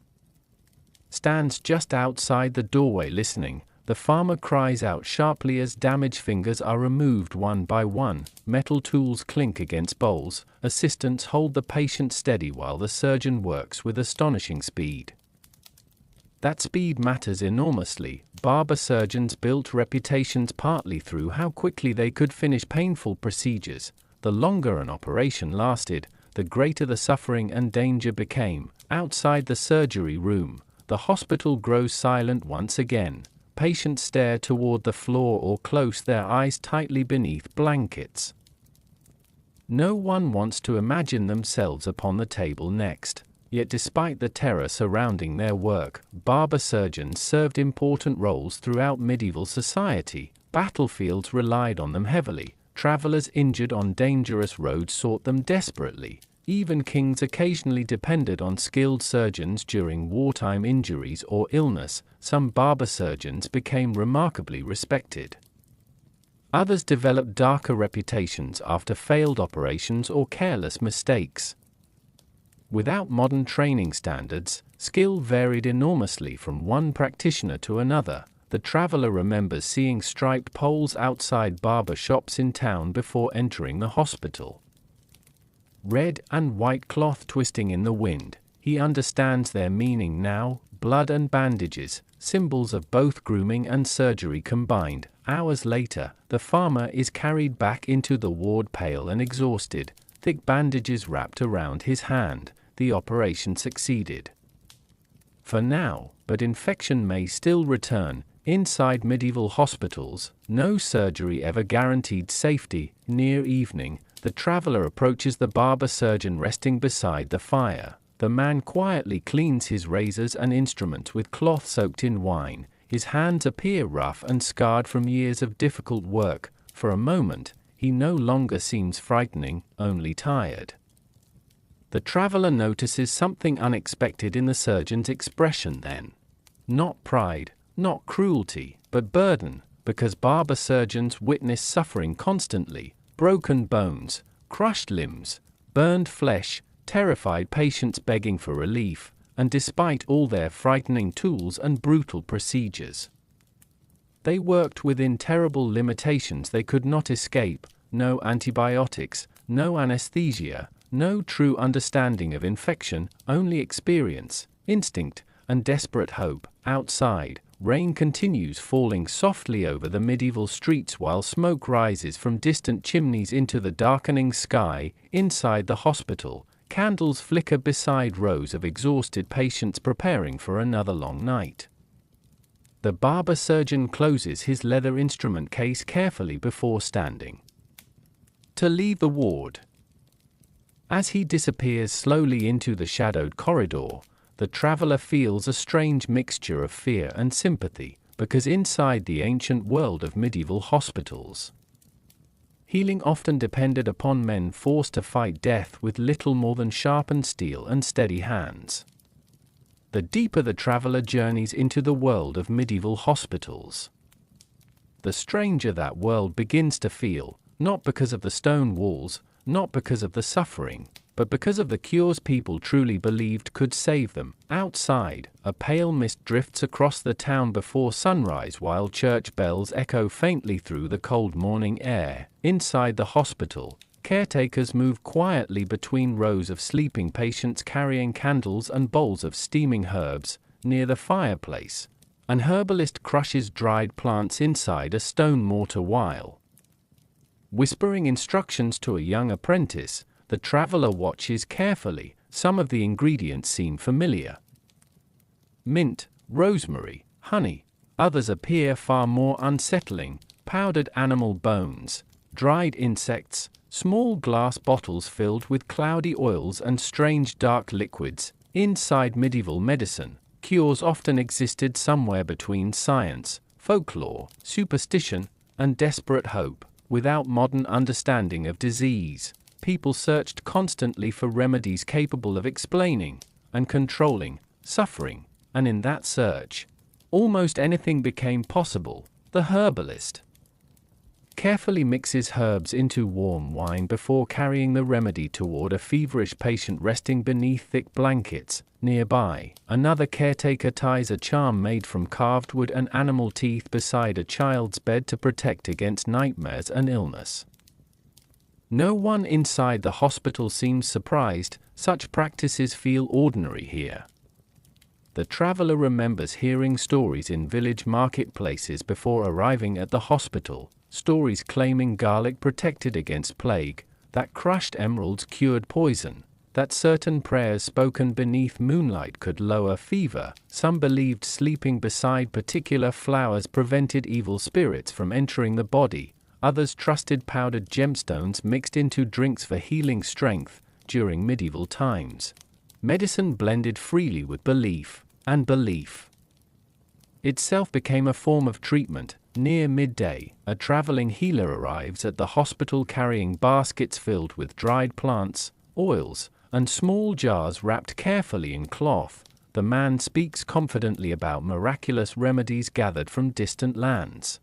stands just outside the doorway listening. The farmer cries out sharply as damaged fingers are removed one by one. Metal tools clink against bowls. Assistants hold the patient steady while the surgeon works with astonishing speed. That speed matters enormously. Barber surgeons built reputations partly through how quickly they could finish painful procedures. The longer an operation lasted, the greater the suffering and danger became. Outside the surgery room, the hospital grows silent once again. Patients stare toward the floor or close their eyes tightly beneath blankets. No one wants to imagine themselves upon the table next. Yet despite the terror surrounding their work, barber surgeons served important roles throughout medieval society. Battlefields relied on them heavily. Travelers injured on dangerous roads sought them desperately. Even kings occasionally depended on skilled surgeons during wartime injuries or illness. Some barber surgeons became remarkably respected. Others developed darker reputations after failed operations or careless mistakes. Without modern training standards, skill varied enormously from one practitioner to another. The traveler remembers seeing striped poles outside barber shops in town before entering the hospital. Red and white cloth twisting in the wind. He understands their meaning now. Blood and bandages, symbols of both grooming and surgery combined. Hours later, the farmer is carried back into the ward pale and exhausted. Thick bandages wrapped around his hand. The operation succeeded. For now, but infection may still return. Inside medieval hospitals, no surgery ever guaranteed safety. Near evening, the traveler approaches the barber surgeon resting beside the fire. The man quietly cleans his razors and instruments with cloth soaked in wine. His hands appear rough and scarred from years of difficult work. For a moment, he no longer seems frightening, only tired. The traveler notices something unexpected in the surgeon's expression then. Not pride, not cruelty, but burden, because barber surgeons witness suffering constantly. Broken bones, crushed limbs, burned flesh, terrified patients begging for relief, and despite all their frightening tools and brutal procedures, they worked within terrible limitations they could not escape. No antibiotics, no anesthesia, no true understanding of infection, only experience, instinct, and desperate hope. Outside, rain continues falling softly over the medieval streets while smoke rises from distant chimneys into the darkening sky. Inside the hospital, candles flicker beside rows of exhausted patients preparing for another long night. The barber surgeon closes his leather instrument case carefully before standing to leave the ward. As he disappears slowly into the shadowed corridor, the traveler feels a strange mixture of fear and sympathy, because inside the ancient world of medieval hospitals, healing often depended upon men forced to fight death with little more than sharpened steel and steady hands. The deeper the traveler journeys into the world of medieval hospitals, the stranger that world begins to feel, not because of the stone walls, not because of the suffering, but because of the cures people truly believed could save them. Outside, a pale mist drifts across the town before sunrise while church bells echo faintly through the cold morning air. Inside the hospital, caretakers move quietly between rows of sleeping patients carrying candles and bowls of steaming herbs. Near the fireplace, an herbalist crushes dried plants inside a stone mortar while whispering instructions to a young apprentice. The traveler watches carefully. Some of the ingredients seem familiar: mint, rosemary, honey. Others appear far more unsettling: powdered animal bones, dried insects, small glass bottles filled with cloudy oils and strange dark liquids. Inside medieval medicine, cures often existed somewhere between science, folklore, superstition, and desperate hope. Without modern understanding of disease, people searched constantly for remedies capable of explaining and controlling suffering and in that search, almost anything became possible. The herbalist carefully mixes herbs into warm wine before carrying the remedy toward a feverish patient resting beneath thick blankets. Nearby, another caretaker ties a charm made from carved wood and animal teeth beside a child's bed to protect against nightmares and illness. No one inside the hospital seems surprised. Such practices feel ordinary here. The traveler remembers hearing stories in village marketplaces before arriving at the hospital, stories claiming garlic protected against plague, that crushed emeralds cured poison, that certain prayers spoken beneath moonlight could lower fever. Some believed sleeping beside particular flowers prevented evil spirits from entering the body. Others trusted powdered gemstones mixed into drinks for healing strength. During medieval times, medicine blended freely with belief, and belief itself became a form of treatment. Near midday, a traveling healer arrives at the hospital carrying baskets filled with dried plants, oils, and small jars wrapped carefully in cloth. The man speaks confidently about miraculous remedies gathered from distant lands.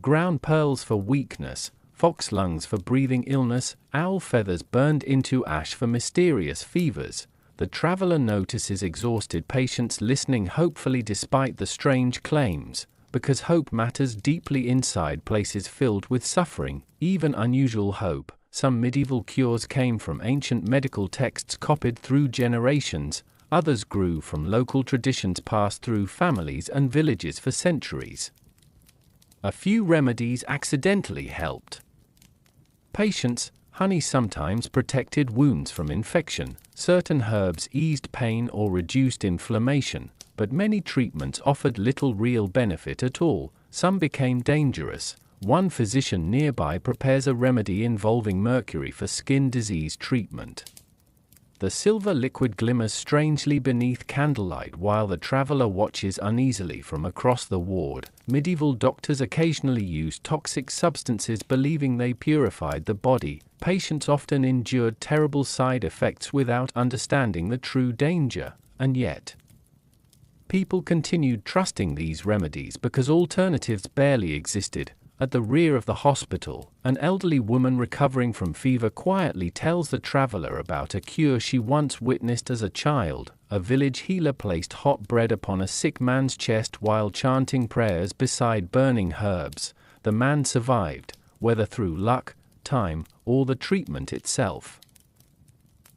Ground pearls for weakness, fox lungs for breathing illness, owl feathers burned into ash for mysterious fevers. The traveler notices exhausted patients listening hopefully despite the strange claims, because hope matters deeply inside places filled with suffering, even unusual hope. Some medieval cures came from ancient medical texts copied through generations, others grew from local traditions passed through families and villages for centuries. A few remedies accidentally helped patients. Honey sometimes protected wounds from infection, certain herbs eased pain or reduced inflammation, but many treatments offered little real benefit at all. Some became dangerous. One physician nearby prepares a remedy involving mercury for skin disease treatment. The silver liquid glimmers strangely beneath candlelight while the traveler watches uneasily from across the ward. Medieval doctors occasionally used toxic substances believing they purified the body. Patients often endured terrible side effects without understanding the true danger, and yet people continued trusting these remedies because alternatives barely existed. At the rear of the hospital, an elderly woman recovering from fever quietly tells the traveler about a cure she once witnessed as a child. A village healer placed hot bread upon a sick man's chest while chanting prayers beside burning herbs. The man survived, whether through luck, time, or the treatment itself.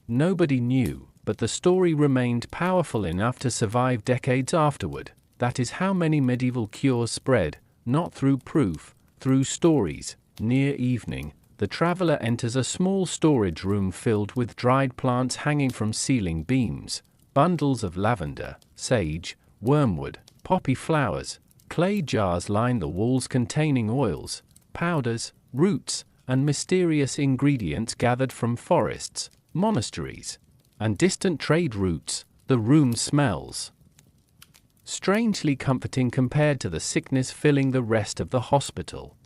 Nobody knew, but the story remained powerful enough to survive decades afterward. That is how many medieval cures spread, not through proof, through stories. Near evening, the traveler enters a small storage room filled with dried plants hanging from ceiling beams, bundles of lavender, sage, wormwood, poppy flowers. Clay jars line the walls containing oils, powders, roots, and mysterious ingredients gathered from forests, monasteries, and distant trade routes. The room smells strangely comforting compared to the sickness filling the rest of the hospital.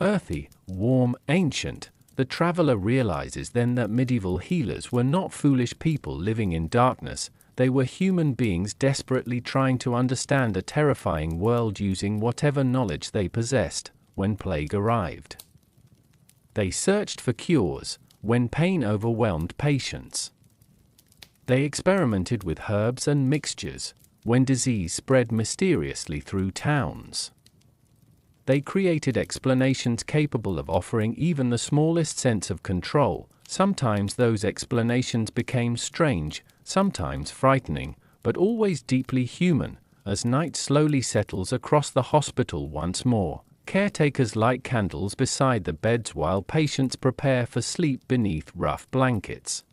Earthy, warm, ancient, the traveler realizes then that medieval healers were not foolish people living in darkness. They were human beings desperately trying to understand a terrifying world using whatever knowledge they possessed. When plague arrived, they searched for cures. When pain overwhelmed patients, they experimented with herbs and mixtures. When disease spread mysteriously through towns, they created explanations capable of offering even the smallest sense of control. Sometimes those explanations became strange, sometimes frightening, but always deeply human. As night slowly settles across the hospital once more, caretakers light candles beside the beds while patients prepare for sleep beneath rough blankets.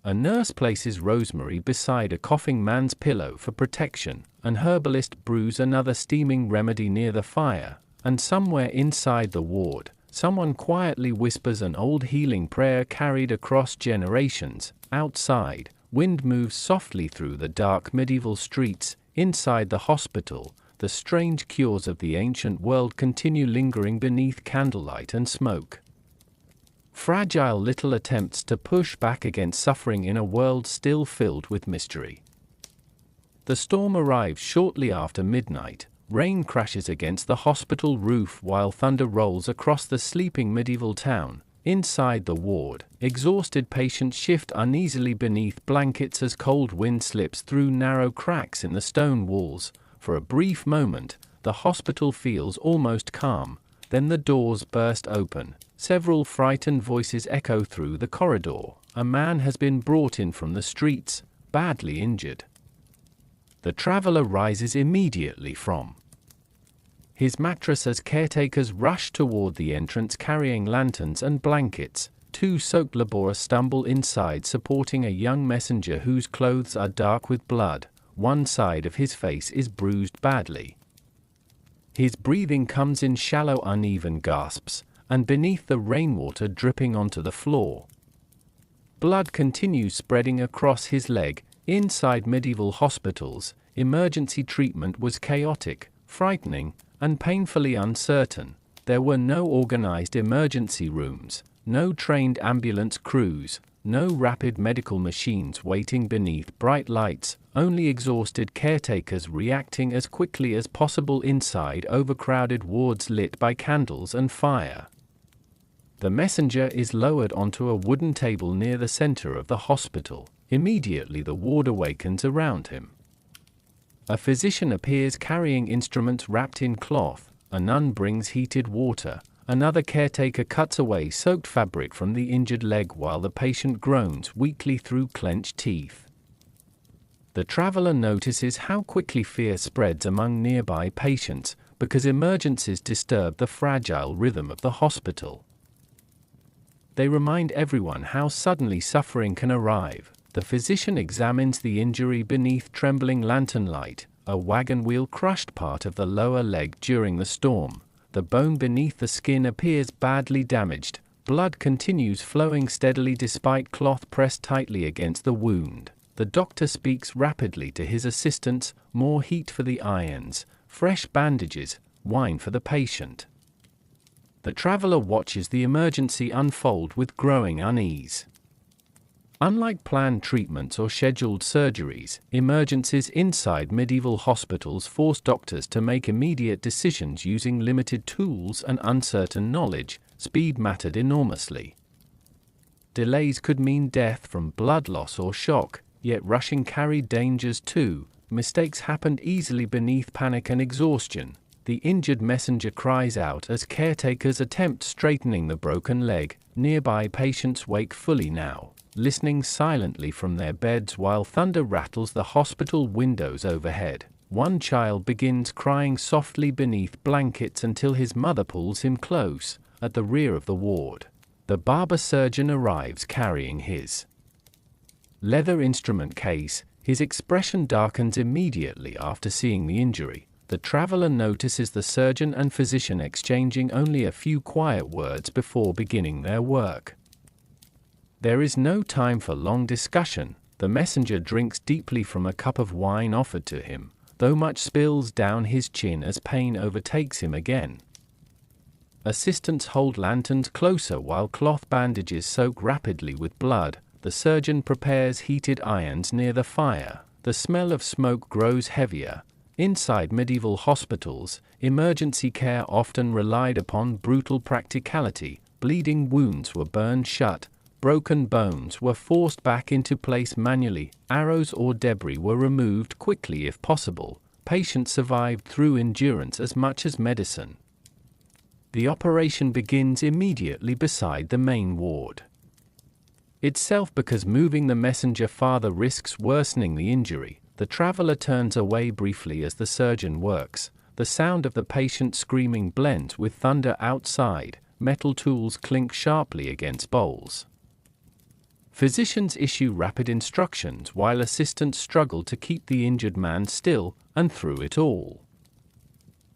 A nurse places rosemary beside a coughing man's pillow for protection. An herbalist brews another steaming remedy near the fire, and somewhere inside the ward, someone quietly whispers an old healing prayer carried across generations. Outside, wind moves softly through the dark medieval streets. Inside the hospital, the strange cures of the ancient world continue lingering beneath candlelight and smoke. Fragile little attempts to push back against suffering in a world still filled with mystery. The storm arrives shortly after midnight. Rain crashes against the hospital roof while thunder rolls across the sleeping medieval town. Inside the ward, exhausted patients shift uneasily beneath blankets as cold wind slips through narrow cracks in the stone walls. For a brief moment, the hospital feels almost calm. Then the doors burst open. Several frightened voices echo through the corridor. A man has been brought in from the streets, badly injured. The traveler rises immediately from his mattress as caretakers rush toward the entrance carrying lanterns and blankets. Two soaked laborers stumble inside supporting a young messenger whose clothes are dark with blood. One side of his face is bruised badly. His breathing comes in shallow, uneven gasps, and beneath the rainwater dripping onto the floor. Blood continues spreading across his leg. Inside medieval hospitals, emergency treatment was chaotic, frightening, and painfully uncertain. There were no organized emergency rooms, no trained ambulance crews, no rapid medical machines waiting beneath bright lights, only exhausted caretakers reacting as quickly as possible inside overcrowded wards lit by candles and fire. The messenger is lowered onto a wooden table near the center of the hospital. Immediately the ward awakens around him. A physician appears carrying instruments wrapped in cloth. A nun brings heated water. Another caretaker cuts away soaked fabric from the injured leg while the patient groans weakly through clenched teeth. The traveler notices how quickly fear spreads among nearby patients, because emergencies disturb the fragile rhythm of the hospital. They remind everyone how suddenly suffering can arrive. The physician examines the injury beneath trembling lantern light. A wagon wheel crushed part of the lower leg during the storm. The bone beneath the skin appears badly damaged. Blood continues flowing steadily despite cloth pressed tightly against the wound. The doctor speaks rapidly to his assistants. More heat for the irons, fresh bandages, wine for the patient. The traveler watches the emergency unfold with growing unease. Unlike planned treatments or scheduled surgeries, emergencies inside medieval hospitals force doctors to make immediate decisions using limited tools and uncertain knowledge. Speed mattered enormously. Delays could mean death from blood loss or shock, yet rushing carried dangers too. Mistakes happened easily beneath panic and exhaustion. The injured messenger cries out as caretakers attempt straightening the broken leg. Nearby patients wake fully now, listening silently from their beds while thunder rattles the hospital windows overhead. One child begins crying softly beneath blankets until his mother pulls him close. At the rear of the ward, the barber surgeon arrives carrying his leather instrument case. His expression darkens immediately after seeing the injury. The traveler notices the surgeon and physician exchanging only a few quiet words before beginning their work. There is no time for long discussion. The messenger drinks deeply from a cup of wine offered to him, though much spills down his chin as pain overtakes him again. Assistants hold lanterns closer while cloth bandages soak rapidly with blood. The surgeon prepares heated irons near the fire. The smell of smoke grows heavier. Inside medieval hospitals, emergency care often relied upon brutal practicality. Bleeding wounds were burned shut. Broken bones were forced back into place manually. Arrows or debris were removed quickly if possible. Patients survived through endurance as much as medicine. The operation begins immediately beside the main ward itself because moving the messenger farther risks worsening the injury. The traveler turns away briefly as the surgeon works. The sound of the patient screaming blends with thunder outside. Metal tools clink sharply against bowls. Physicians issue rapid instructions while assistants struggle to keep the injured man still, and through it all,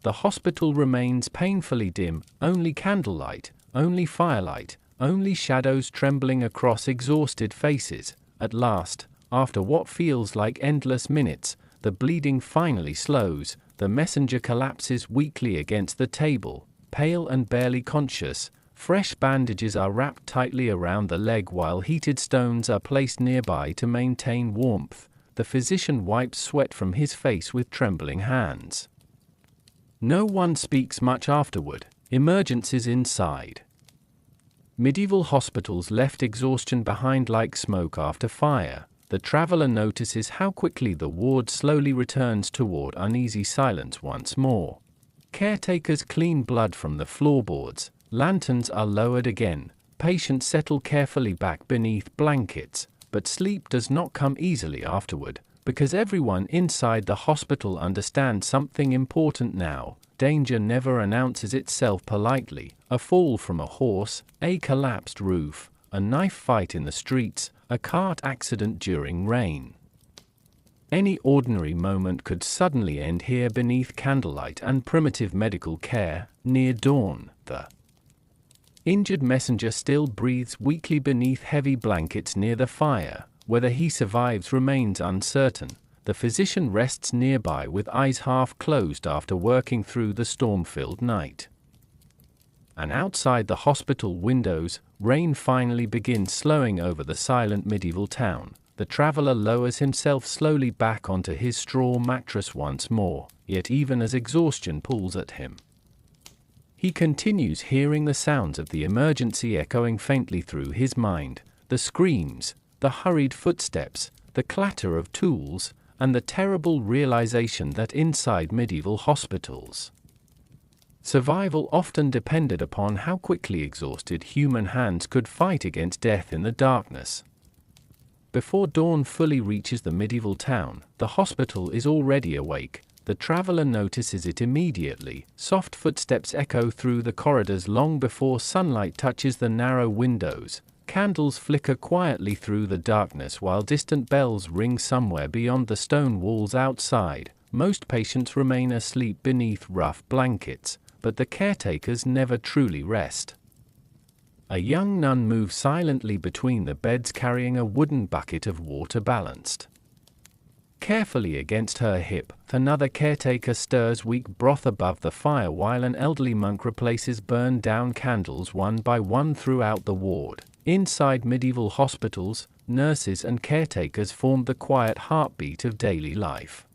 the hospital remains painfully dim. Only candlelight, only firelight, only shadows trembling across exhausted faces. At last, after what feels like endless minutes, the bleeding finally slows. The messenger collapses weakly against the table, pale and barely conscious. Fresh bandages are wrapped tightly around the leg while heated stones are placed nearby to maintain warmth. the physician wipes sweat from his face with trembling hands. No one speaks much afterward. Emergencies inside. Medieval hospitals left exhaustion behind like smoke after fire. The traveler notices how quickly the ward slowly returns toward uneasy silence once more. Caretakers clean blood from the floorboards. Lanterns are lowered again. Patients settle carefully back beneath blankets, but sleep does not come easily afterward, because everyone inside the hospital understands something important now. Danger never announces itself politely. A fall from a horse, a collapsed roof, a knife fight in the streets, a cart accident during rain. Any ordinary moment could suddenly end here beneath candlelight and primitive medical care. Near dawn, the injured messenger still breathes weakly beneath heavy blankets near the fire. Whether he survives remains uncertain. The physician rests nearby with eyes half closed after working through the storm-filled night. And outside the hospital windows, rain finally begins slowing over the silent medieval town. The traveler lowers himself slowly back onto his straw mattress once more, yet even as exhaustion pulls at him, he continues hearing the sounds of the emergency echoing faintly through his mind, the screams, the hurried footsteps, the clatter of tools, and the terrible realization that inside medieval hospitals, survival often depended upon how quickly exhausted human hands could fight against death in the darkness. Before dawn fully reaches the medieval town, the hospital is already awake. The traveler notices it immediately. Soft footsteps echo through the corridors long before sunlight touches the narrow windows. Candles flicker quietly through the darkness while distant bells ring somewhere beyond the stone walls outside. Most patients remain asleep beneath rough blankets, but the caretakers never truly rest. A young nun moves silently between the beds carrying a wooden bucket of water balanced carefully against her hip. Another caretaker stirs weak broth above the fire while an elderly monk replaces burned down candles one by one throughout the ward. Inside medieval hospitals, nurses and caretakers form the quiet heartbeat of daily life.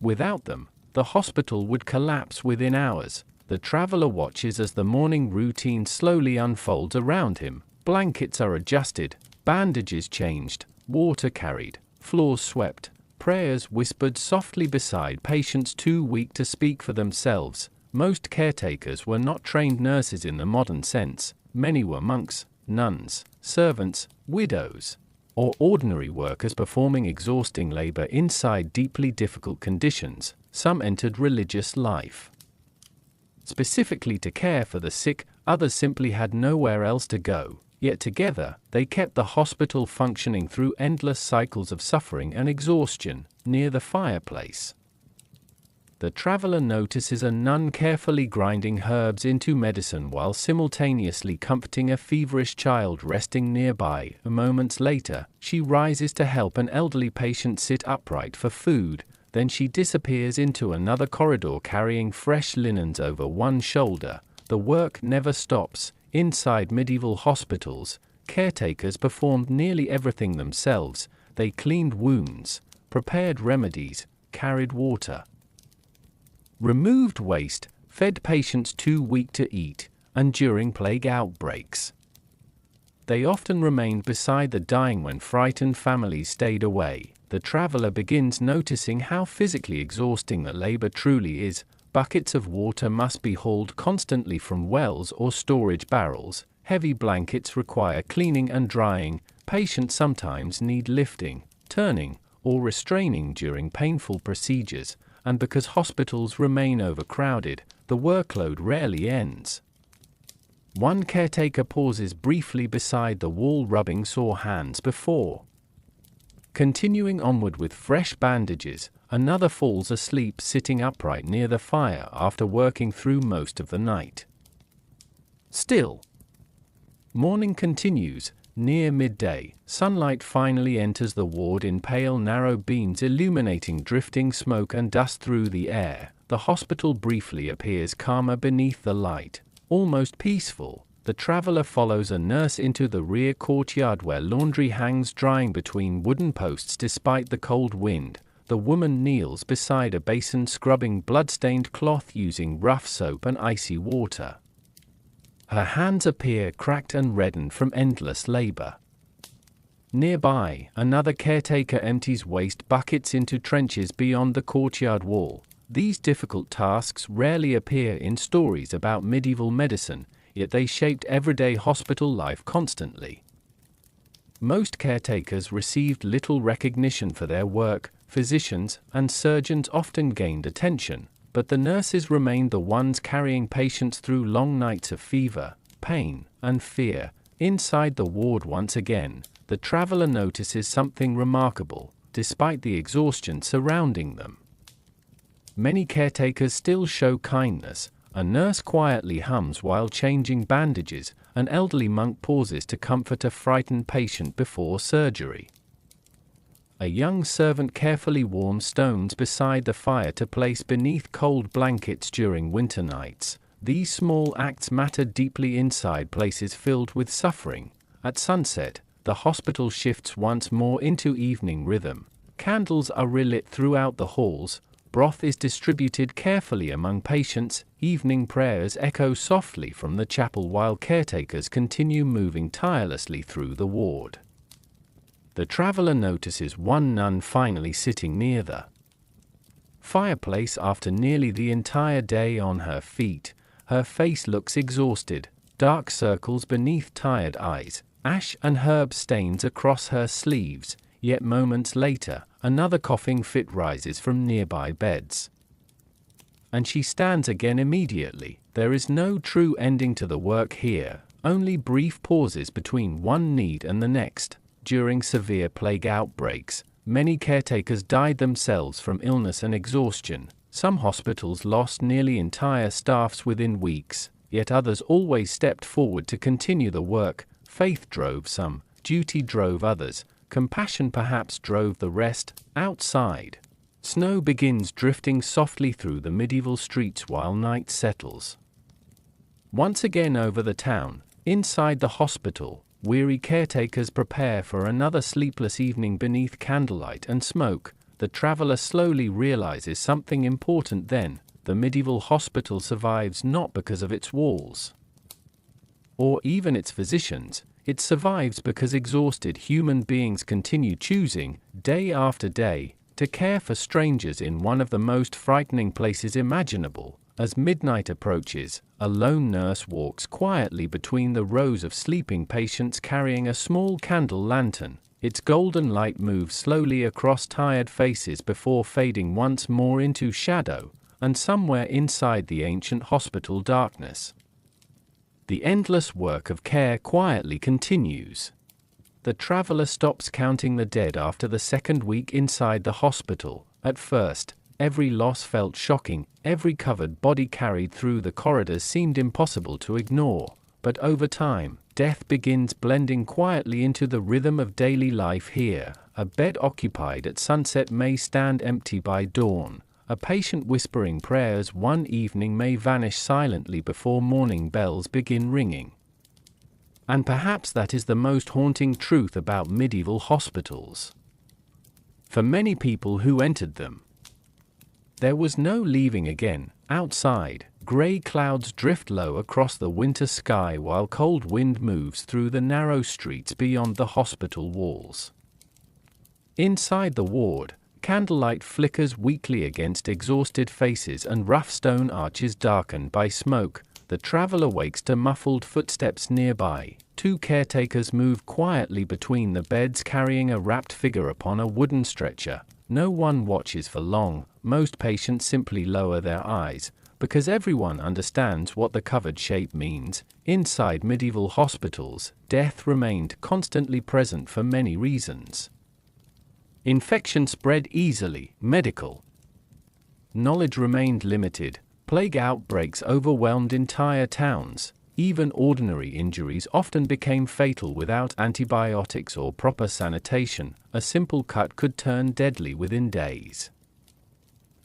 Without them, the hospital would collapse within hours. The traveler watches as the morning routine slowly unfolds around him. Blankets are adjusted, bandages changed, water carried, floors swept, prayers whispered softly beside patients too weak to speak for themselves. Most caretakers were not trained nurses in the modern sense. Many were monks, nuns, servants, widows, or ordinary workers performing exhausting labor inside deeply difficult conditions. Some entered religious life specifically to care for the sick, others simply had nowhere else to go. Yet together, they kept the hospital functioning through endless cycles of suffering and exhaustion. Near the fireplace, the traveler notices a nun carefully grinding herbs into medicine while simultaneously comforting a feverish child resting nearby. Moments later, she rises to help an elderly patient sit upright for food. Then she disappears into another corridor carrying fresh linens over one shoulder. The work never stops. Inside medieval hospitals, caretakers performed nearly everything themselves. They cleaned wounds, prepared remedies, carried water, removed waste, fed patients too weak to eat, and during plague outbreaks, they often remained beside the dying when frightened families stayed away. The traveler begins noticing how physically exhausting the labor truly is. Buckets of water must be hauled constantly from wells or storage barrels. Heavy blankets require cleaning and drying. Patients sometimes need lifting, turning, or restraining during painful procedures. And because hospitals remain overcrowded, the workload rarely ends. One caretaker pauses briefly beside the wall rubbing sore hands before continuing onward with fresh bandages. Another falls asleep sitting upright near the fire after working through most of the night. Still, morning continues. Near midday, sunlight finally enters the ward in pale narrow beams illuminating drifting smoke and dust through the air. The hospital briefly appears calmer beneath the light, almost peaceful. the traveler follows a nurse into the rear courtyard where laundry hangs drying between wooden posts despite the cold wind. The woman kneels beside a basin scrubbing blood-stained cloth using rough soap and icy water. Her hands appear cracked and reddened from endless labor. Nearby, another caretaker empties waste buckets into trenches beyond the courtyard wall. These difficult tasks rarely appear in stories about medieval medicine, yet they shaped everyday hospital life constantly. Most caretakers received little recognition for their work. Physicians and surgeons often gained attention, but the nurses remained the ones carrying patients through long nights of fever, pain, and fear. Inside the ward once again, the traveler notices something remarkable, despite the exhaustion surrounding them. Many caretakers still show kindness. A nurse quietly hums while changing bandages. An elderly monk pauses to comfort a frightened patient before surgery. A young servant carefully warms stones beside the fire to place beneath cold blankets during winter nights. These small acts matter deeply inside places filled with suffering. At sunset, the hospital shifts once more into evening rhythm. Candles are relit throughout the halls. Broth is distributed carefully among patients. Evening prayers echo softly from the chapel while caretakers continue moving tirelessly through the ward. The traveler notices one nun finally sitting near the fireplace after nearly the entire day on her feet. Her face looks exhausted, dark circles beneath tired eyes, ash and herb stains across her sleeves. Yet moments later, another coughing fit rises from nearby beds. And she stands again immediately. There is no true ending to the work here, only brief pauses between one need and the next. During severe plague outbreaks, many caretakers died themselves from illness and exhaustion. Some hospitals lost nearly entire staffs within weeks, yet others always stepped forward to continue the work. Faith drove some, duty drove others. Compassion perhaps drove the rest. Outside, snow begins drifting softly through the medieval streets while night settles. Once again over the town, inside the hospital, weary caretakers prepare for another sleepless evening beneath candlelight and smoke. The traveler slowly realizes something important then. The medieval hospital survives not because of its walls, or even its physicians. It survives because exhausted human beings continue choosing, day after day, to care for strangers in one of the most frightening places imaginable. As midnight approaches, a lone nurse walks quietly between the rows of sleeping patients carrying a small candle lantern. Its golden light moves slowly across tired faces before fading once more into shadow, and somewhere inside the ancient hospital darkness, the endless work of care quietly continues. The traveler stops counting the dead after the second week inside the hospital. At first, every loss felt shocking. Every covered body carried through the corridors seemed impossible to ignore. But over time, death begins blending quietly into the rhythm of daily life here. A bed occupied at sunset may stand empty by dawn. A patient whispering prayers one evening may vanish silently before morning bells begin ringing. And perhaps that is the most haunting truth about medieval hospitals. For many people who entered them, there was no leaving again. Outside, gray clouds drift low across the winter sky while cold wind moves through the narrow streets beyond the hospital walls. Inside the ward, candlelight flickers weakly against exhausted faces and rough stone arches darkened by smoke. The traveler wakes to muffled footsteps nearby. Two caretakers move quietly between the beds carrying a wrapped figure upon a wooden stretcher. No one watches for long. Most patients simply lower their eyes, because everyone understands what the covered shape means. Inside medieval hospitals, death remained constantly present for many reasons. Infection spread easily. Medical knowledge remained limited. Plague outbreaks overwhelmed entire towns. Even ordinary injuries often became fatal without antibiotics or proper sanitation. A simple cut could turn deadly within days.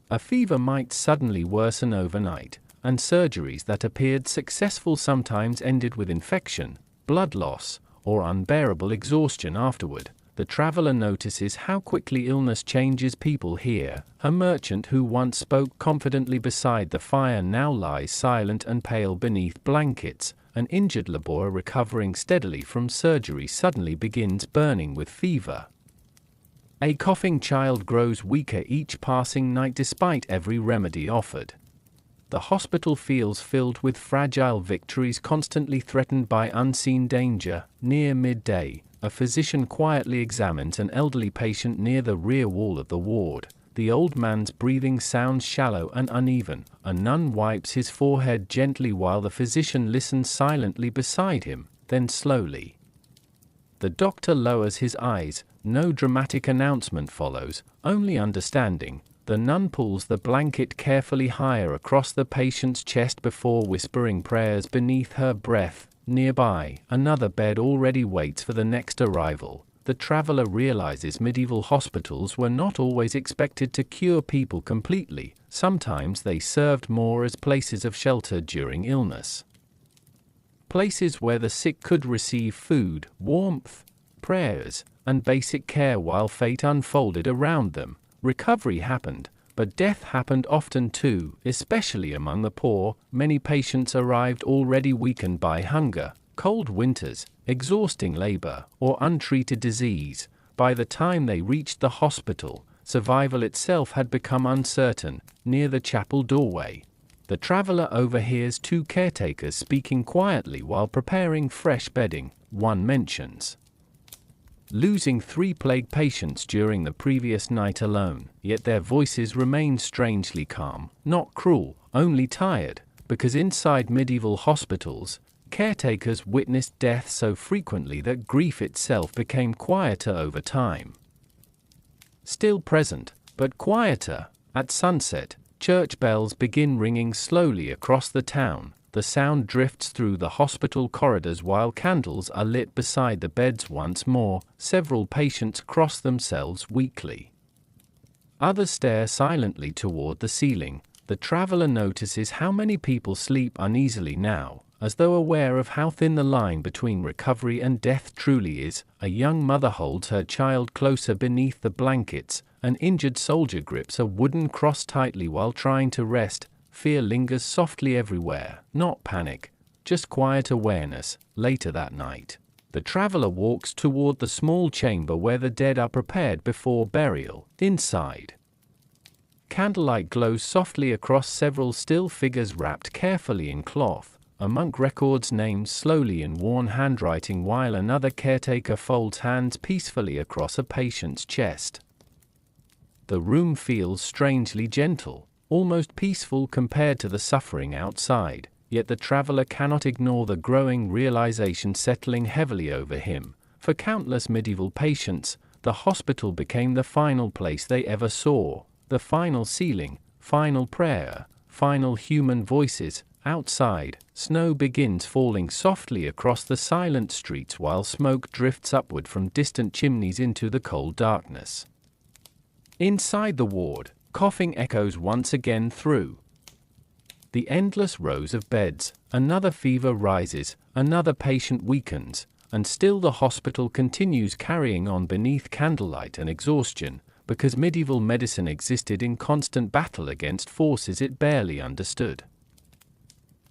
A fever might suddenly worsen overnight. and surgeries that appeared successful sometimes ended with infection, blood loss, or unbearable exhaustion afterward. The traveler notices how quickly illness changes people here. A merchant who once spoke confidently beside the fire now lies silent and pale beneath blankets. An injured laborer recovering steadily from surgery suddenly begins burning with fever. A coughing child grows weaker each passing night despite every remedy offered. The hospital feels filled with fragile victories constantly threatened by unseen danger. Near midday, a physician quietly examines an elderly patient near the rear wall of the ward. The old man's breathing sounds shallow and uneven. A nun wipes his forehead gently while the physician listens silently beside him, then slowly. The doctor lowers his eyes. No dramatic announcement follows, only understanding. The nun pulls the blanket carefully higher across the patient's chest before whispering prayers beneath her breath. Nearby, another bed already waits for the next arrival. The traveler realizes medieval hospitals were not always expected to cure people completely. Sometimes they served more as places of shelter during illness. Places where the sick could receive food, warmth, prayers, and basic care while fate unfolded around them. Recovery happened, but death happened often too, especially among the poor. Many patients arrived already weakened by hunger, cold winters, exhausting labor, or untreated disease. By the time they reached the hospital, survival itself had become uncertain. Near the chapel doorway, the traveler overhears two caretakers speaking quietly while preparing fresh bedding. One mentions losing 3 plague patients during the previous night alone, yet their voices remain strangely calm, not cruel, only tired, because inside medieval hospitals, caretakers witnessed death so frequently that grief itself became quieter over time. Still present, but quieter. At sunset, church bells begin ringing slowly across the town. The sound drifts through the hospital corridors while candles are lit beside the beds once more. Several patients cross themselves weakly. Others stare silently toward the ceiling. The traveler notices how many people sleep uneasily now, as though aware of how thin the line between recovery and death truly is. A young mother holds her child closer beneath the blankets. An injured soldier grips a wooden cross tightly while trying to rest. Fear lingers softly everywhere, not panic, just quiet awareness. Later that night, the traveler walks toward the small chamber where the dead are prepared before burial. Inside, candlelight glows softly across several still figures wrapped carefully in cloth. A monk records names slowly in worn handwriting while another caretaker folds hands peacefully across a patient's chest. The room feels strangely gentle, almost peaceful compared to the suffering outside, yet the traveler cannot ignore the growing realization settling heavily over him. For countless medieval patients, the hospital became the final place they ever saw, the final ceiling, final prayer, final human voices. Outside, snow begins falling softly across the silent streets while smoke drifts upward from distant chimneys into the cold darkness. Inside the ward, coughing echoes once again through the endless rows of beds. Another fever rises, another patient weakens, and still the hospital continues carrying on beneath candlelight and exhaustion, because medieval medicine existed in constant battle against forces it barely understood.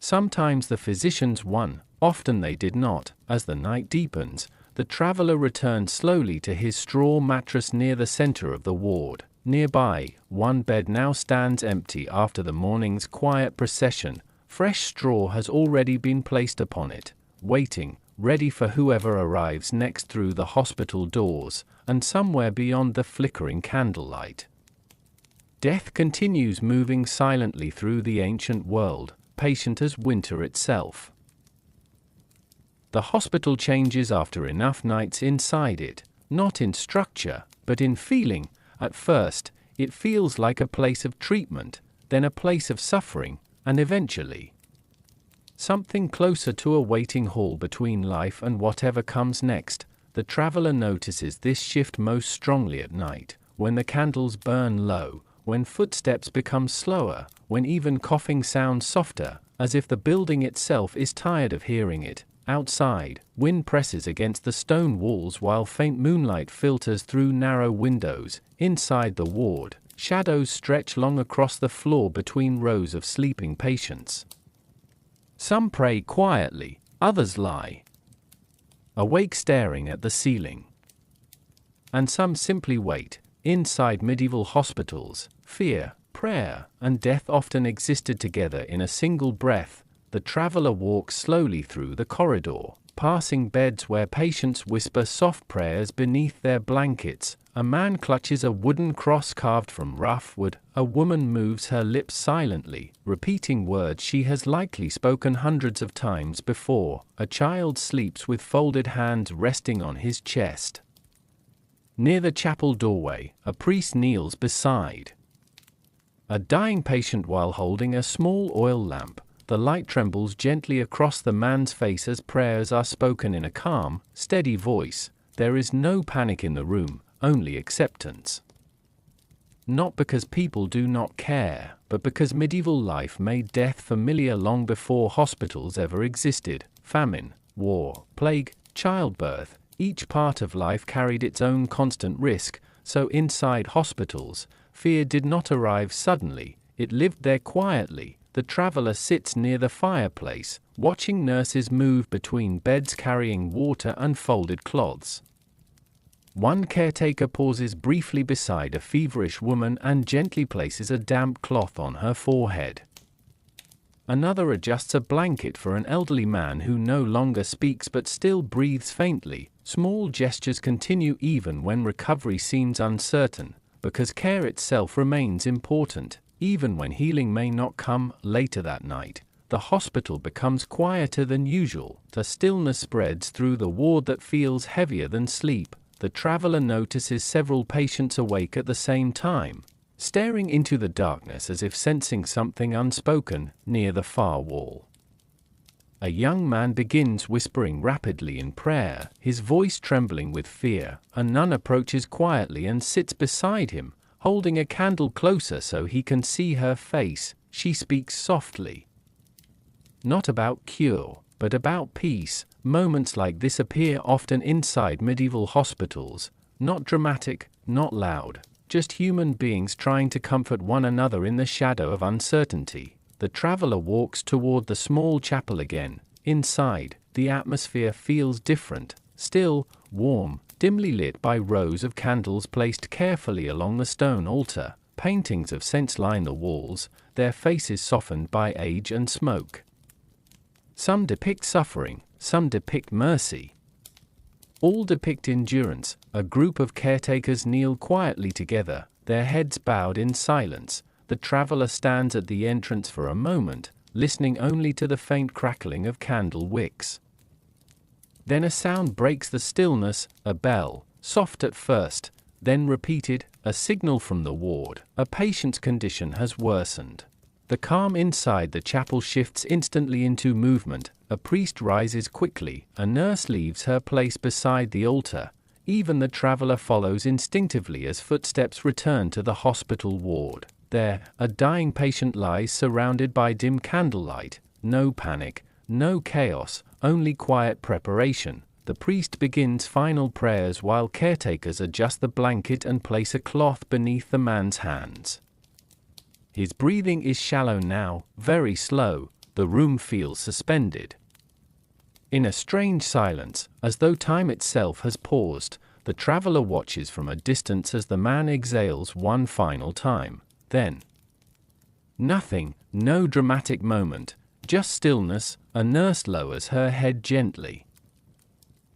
Sometimes the physicians won, often they did not. As the night deepens, the traveler returns slowly to his straw mattress near the center of the ward. Nearby, one bed now stands empty after the morning's quiet procession. Fresh straw has already been placed upon it, waiting, ready for whoever arrives next through the hospital doors, and somewhere beyond the flickering candlelight. Death continues moving silently through the ancient world, patient as winter itself. The hospital changes after enough nights inside it, not in structure, but in feeling. At first, it feels like a place of treatment, then a place of suffering, and eventually something closer to a waiting hall between life and whatever comes next. The traveler notices this shift most strongly at night, when the candles burn low, when footsteps become slower, when even coughing sounds softer, as if the building itself is tired of hearing it. Outside, wind presses against the stone walls while faint moonlight filters through narrow windows. Inside the ward, shadows stretch long across the floor between rows of sleeping patients. Some pray quietly, others lie awake staring at the ceiling. And some simply wait. Inside medieval hospitals, fear, prayer, and death often existed together in a single breath. The traveler walks slowly through the corridor, passing beds where patients whisper soft prayers beneath their blankets. A man clutches a wooden cross carved from rough wood. A woman moves her lips silently, repeating words she has likely spoken hundreds of times before. A child sleeps with folded hands resting on his chest. Near the chapel doorway, a priest kneels beside a dying patient while holding a small oil lamp. The light trembles gently across the man's face as prayers are spoken in a calm, steady voice. There is no panic in the room, only acceptance. Not because people do not care, but because medieval life made death familiar long before hospitals ever existed. Famine, war, plague, childbirth, each part of life carried its own constant risk, so inside hospitals, fear did not arrive suddenly, it lived there quietly. The traveler sits near the fireplace, watching nurses move between beds carrying water and folded cloths. One caretaker pauses briefly beside a feverish woman and gently places a damp cloth on her forehead. Another adjusts a blanket for an elderly man who no longer speaks but still breathes faintly. Small gestures continue even when recovery seems uncertain, because care itself remains important. Even when healing may not come. Later that night, the hospital becomes quieter than usual. The stillness spreads through the ward that feels heavier than sleep. The traveler notices several patients awake at the same time, staring into the darkness as if sensing something unspoken. Near the far wall, a young man begins whispering rapidly in prayer, his voice trembling with fear. A nun approaches quietly and sits beside him, holding a candle closer so he can see her face. She speaks softly. Not about cure, but about peace. Moments like this appear often inside medieval hospitals. Not dramatic, not loud, just human beings trying to comfort one another in the shadow of uncertainty. The traveler walks toward the small chapel again. Inside, the atmosphere feels different, still, warm, dimly lit by rows of candles placed carefully along the stone altar. Paintings of saints line the walls, their faces softened by age and smoke. Some depict suffering, some depict mercy. All depict endurance. A group of caretakers kneel quietly together, their heads bowed in silence. The traveler stands at the entrance for a moment, listening only to the faint crackling of candle wicks. Then a sound breaks the stillness, a bell, soft at first, then repeated, a signal from the ward. A patient's condition has worsened. The calm inside the chapel shifts instantly into movement. A priest rises quickly, a nurse leaves her place beside the altar. Even the traveler follows instinctively as footsteps return to the hospital ward. There, a dying patient lies surrounded by dim candlelight. No panic, no chaos, only quiet preparation. The priest begins final prayers while caretakers adjust the blanket and place a cloth beneath the man's hands. His breathing is shallow now, very slow. The room feels suspended. In a strange silence, as though time itself has paused, the traveler watches from a distance as the man exhales one final time. Then, nothing, no dramatic moment, just stillness. A nurse lowers her head gently.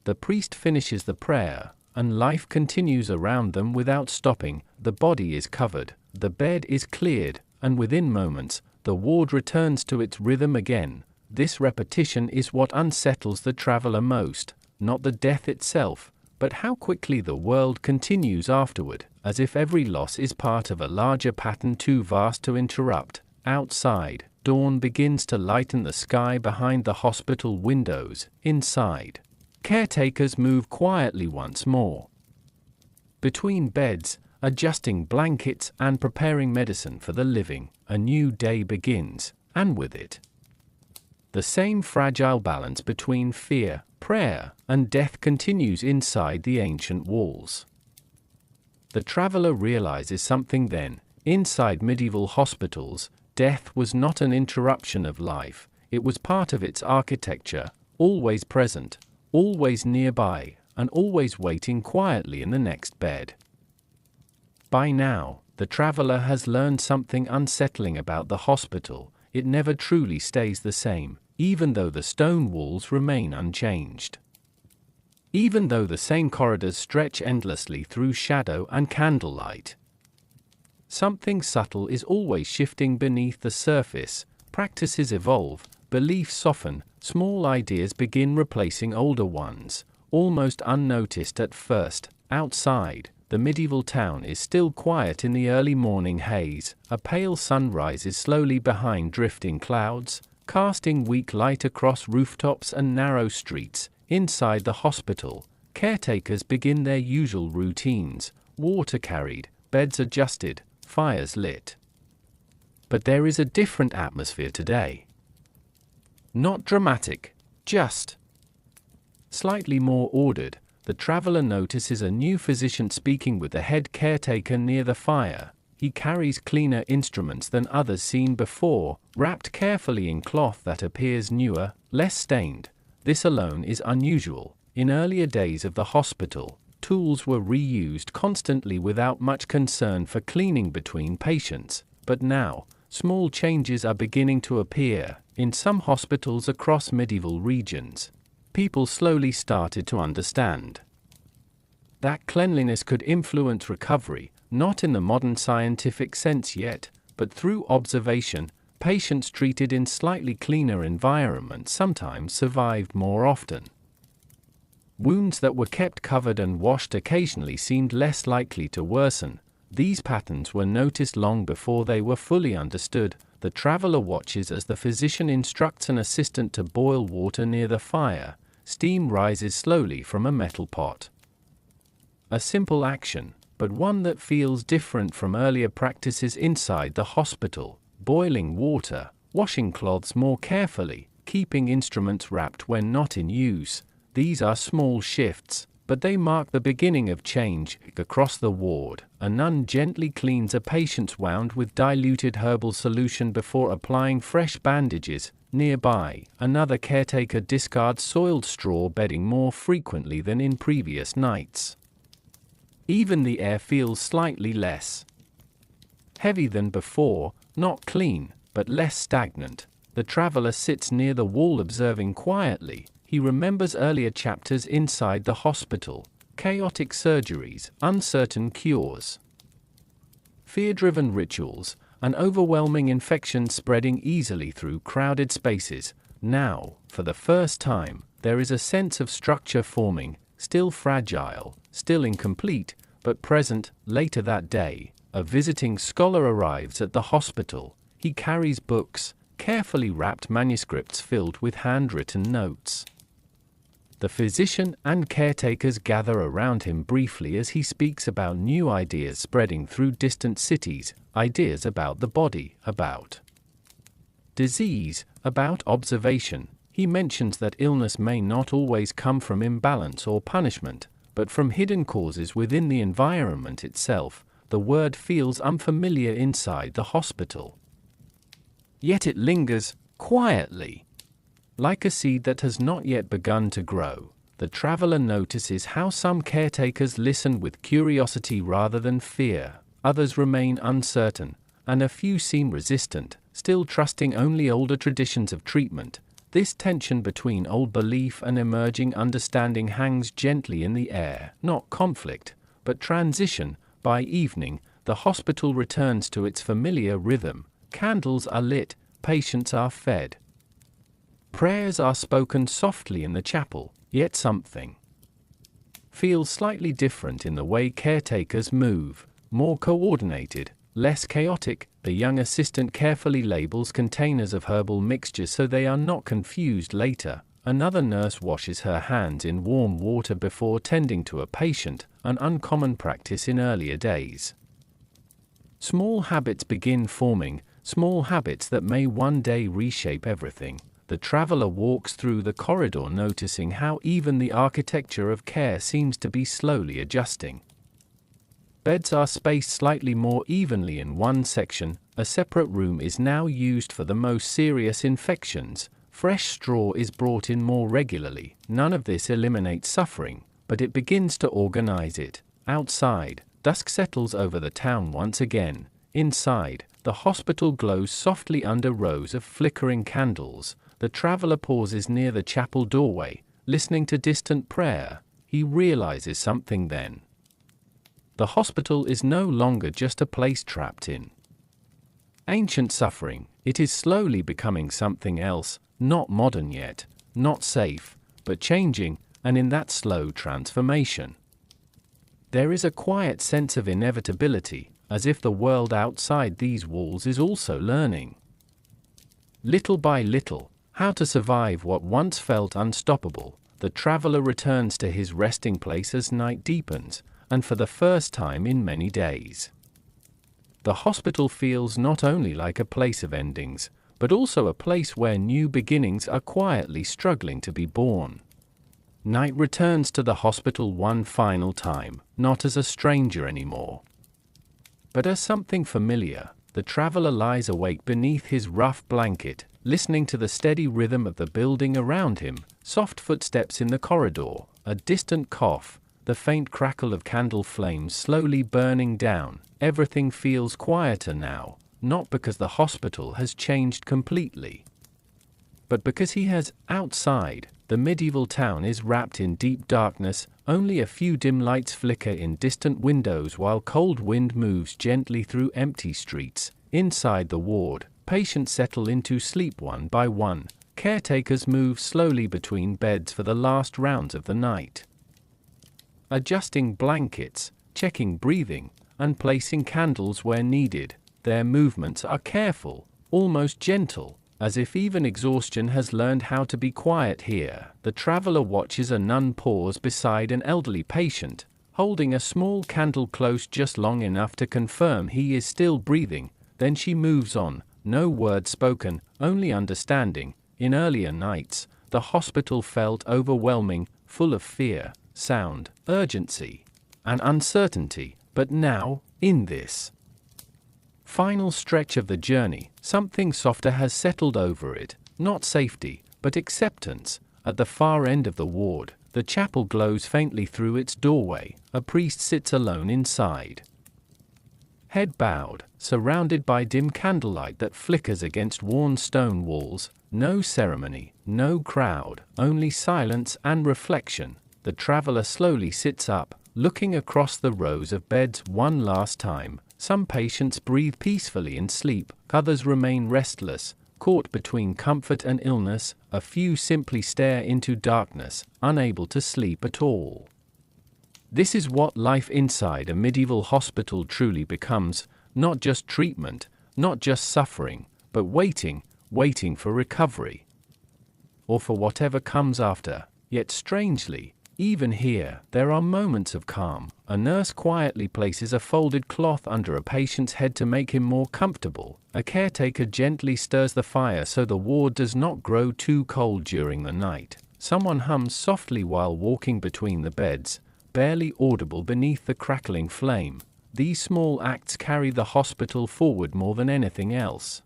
The priest finishes the prayer, and life continues around them without stopping. The body is covered, the bed is cleared, and within moments, the ward returns to its rhythm again. This repetition is what unsettles the traveler most, not the death itself, but how quickly the world continues afterward, as if every loss is part of a larger pattern too vast to interrupt. Outside, dawn begins to lighten the sky behind the hospital windows. Inside, caretakers move quietly once more. Between beds, adjusting blankets and preparing medicine for the living. A new day begins, and with it, the same fragile balance between fear, prayer, and death continues inside the ancient walls. The traveler realizes something then. Inside medieval hospitals, death was not an interruption of life, it was part of its architecture, always present, always nearby, and always waiting quietly in the next bed. By now, the traveler has learned something unsettling about the hospital. It never truly stays the same, even though the stone walls remain unchanged. Even though the same corridors stretch endlessly through shadow and candlelight. Something subtle is always shifting beneath the surface. Practices evolve, beliefs soften, small ideas begin replacing older ones, almost unnoticed at first. Outside, the medieval town is still quiet in the early morning haze. A pale sun rises slowly behind drifting clouds, casting weak light across rooftops and narrow streets. Inside the hospital, caretakers begin their usual routines: water carried, beds adjusted, fires lit. But there is a different atmosphere today. Not dramatic, just slightly more ordered. The traveler notices a new physician speaking with the head caretaker near the fire. He carries cleaner instruments than others seen before, wrapped carefully in cloth that appears newer, less stained. This alone is unusual. In earlier days of the hospital, tools were reused constantly without much concern for cleaning between patients, but now, small changes are beginning to appear. In some hospitals across medieval regions, people slowly started to understand that cleanliness could influence recovery, not in the modern scientific sense yet, but through observation. Patients treated in slightly cleaner environments sometimes survived more often. Wounds that were kept covered and washed occasionally seemed less likely to worsen. These patterns were noticed long before they were fully understood. The traveler watches as the physician instructs an assistant to boil water near the fire. Steam rises slowly from a metal pot. A simple action, but one that feels different from earlier practices inside the hospital. Boiling water, washing cloths more carefully, keeping instruments wrapped when not in use. These are small shifts, but they mark the beginning of change. Across the ward, a nun gently cleans a patient's wound with diluted herbal solution before applying fresh bandages. Nearby, another caretaker discards soiled straw bedding more frequently than in previous nights. Even the air feels slightly less heavy than before, not clean, but less stagnant. The traveler sits near the wall observing quietly. He remembers earlier chapters inside the hospital: chaotic surgeries, uncertain cures, fear-driven rituals, and overwhelming infections spreading easily through crowded spaces. Now, for the first time, there is a sense of structure forming, still fragile, still incomplete, but present. Later that day, a visiting scholar arrives at the hospital. He carries books, carefully wrapped manuscripts filled with handwritten notes. The physician and caretakers gather around him briefly as he speaks about new ideas spreading through distant cities, ideas about the body, about disease, about observation. He mentions that illness may not always come from imbalance or punishment, but from hidden causes within the environment itself. The word feels unfamiliar inside the hospital. Yet it lingers, quietly, like a seed that has not yet begun to grow. The traveler notices how some caretakers listen with curiosity rather than fear, others remain uncertain, and a few seem resistant, still trusting only older traditions of treatment. This tension between old belief and emerging understanding hangs gently in the air, not conflict, but transition. By evening, the hospital returns to its familiar rhythm. Candles are lit, patients are fed. Prayers are spoken softly in the chapel, yet something feels slightly different in the way caretakers move, more coordinated, less chaotic. The young assistant carefully labels containers of herbal mixtures so they are not confused later. Another nurse washes her hands in warm water before tending to a patient, an uncommon practice in earlier days. Small habits begin forming, small habits that may one day reshape everything. The traveler walks through the corridor, noticing how even the architecture of care seems to be slowly adjusting. Beds are spaced slightly more evenly in one section. A separate room is now used for the most serious infections. Fresh straw is brought in more regularly. None of this eliminates suffering, but it begins to organize it. Outside, dusk settles over the town once again. Inside, the hospital glows softly under rows of flickering candles. The traveler pauses near the chapel doorway, listening to distant prayer. He realizes something then. The hospital is no longer just a place trapped in ancient suffering. It is slowly becoming something else, not modern yet, not safe, but changing, and in that slow transformation, there is a quiet sense of inevitability, as if the world outside these walls is also learning, little by little, how to survive what once felt unstoppable. The traveler returns to his resting place as night deepens, and for the first time in many days, the hospital feels not only like a place of endings, but also a place where new beginnings are quietly struggling to be born. Night returns to the hospital one final time, not as a stranger anymore, but as something familiar. The traveler lies awake beneath his rough blanket, listening to the steady rhythm of the building around him, soft footsteps in the corridor, a distant cough, the faint crackle of candle flames slowly burning down. Everything feels quieter now, not because the hospital has changed completely, but because he has. Outside, the medieval town is wrapped in deep darkness. Only a few dim lights flicker in distant windows while cold wind moves gently through empty streets. Inside the ward, patients settle into sleep one by one. Caretakers move slowly between beds for the last rounds of the night, adjusting blankets, checking breathing, and placing candles where needed. Their movements are careful, almost gentle, as if even exhaustion has learned how to be quiet here. The traveler watches a nun pause beside an elderly patient, holding a small candle close just long enough to confirm he is still breathing. Then she moves on, no word spoken, only understanding. In earlier nights, the hospital felt overwhelming, full of fear, sound, urgency, and uncertainty. But now, in this final stretch of the journey, something softer has settled over it. Not safety, but acceptance. At the far end of the ward, the chapel glows faintly through its doorway. A priest sits alone inside, head bowed, surrounded by dim candlelight that flickers against worn stone walls. No ceremony, no crowd, only silence and reflection. The traveler slowly sits up, looking across the rows of beds one last time. Some patients breathe peacefully in sleep, others remain restless, caught between comfort and illness. A few simply stare into darkness, unable to sleep at all. This is what life inside a medieval hospital truly becomes, not just treatment, not just suffering, but waiting for recovery, or for whatever comes after. Yet strangely, even here, there are moments of calm. A nurse quietly places a folded cloth under a patient's head to make him more comfortable. A caretaker gently stirs the fire so the ward does not grow too cold during the night. Someone hums softly while walking between the beds, barely audible beneath the crackling flame. These small acts carry the hospital forward more than anything else.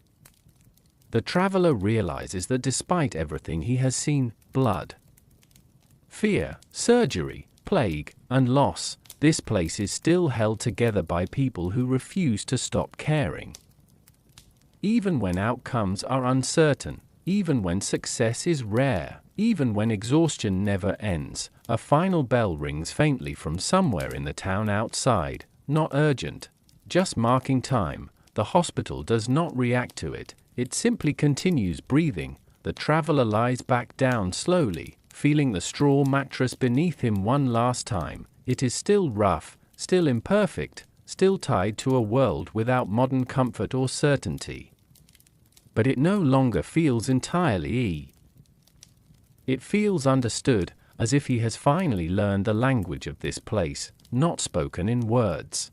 The traveler realizes that despite everything he has seen, blood, fear, surgery, plague, and loss, this place is still held together by people who refuse to stop caring. Even when outcomes are uncertain, even when success is rare, even when exhaustion never ends, a final bell rings faintly from somewhere in the town outside. Not urgent, just marking time. The hospital does not react to it, it simply continues breathing. The traveler lies back down slowly, feeling the straw mattress beneath him one last time. It is still rough, still imperfect, still tied to a world without modern comfort or certainty. But it no longer feels entirely It feels understood, as if he has finally learned the language of this place, not spoken in words,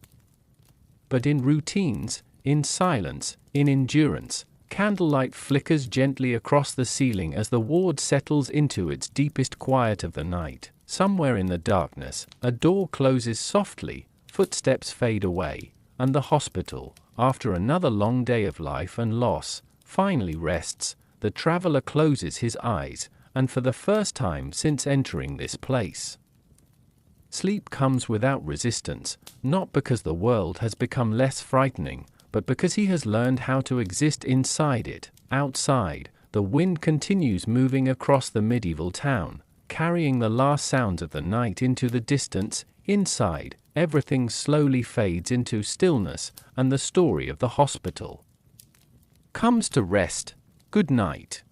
but in routines, in silence, in endurance. Candlelight flickers gently across the ceiling as the ward settles into its deepest quiet of the night. Somewhere in the darkness, a door closes softly, footsteps fade away, and the hospital, after another long day of life and loss, finally rests. The traveler closes his eyes, and for the first time since entering this place, sleep comes without resistance, not because the world has become less frightening, but because he has learned how to exist inside it. Outside, the wind continues moving across the medieval town, carrying the last sounds of the night into the distance. Inside, everything slowly fades into stillness, and the story of the hospital comes to rest. Good night.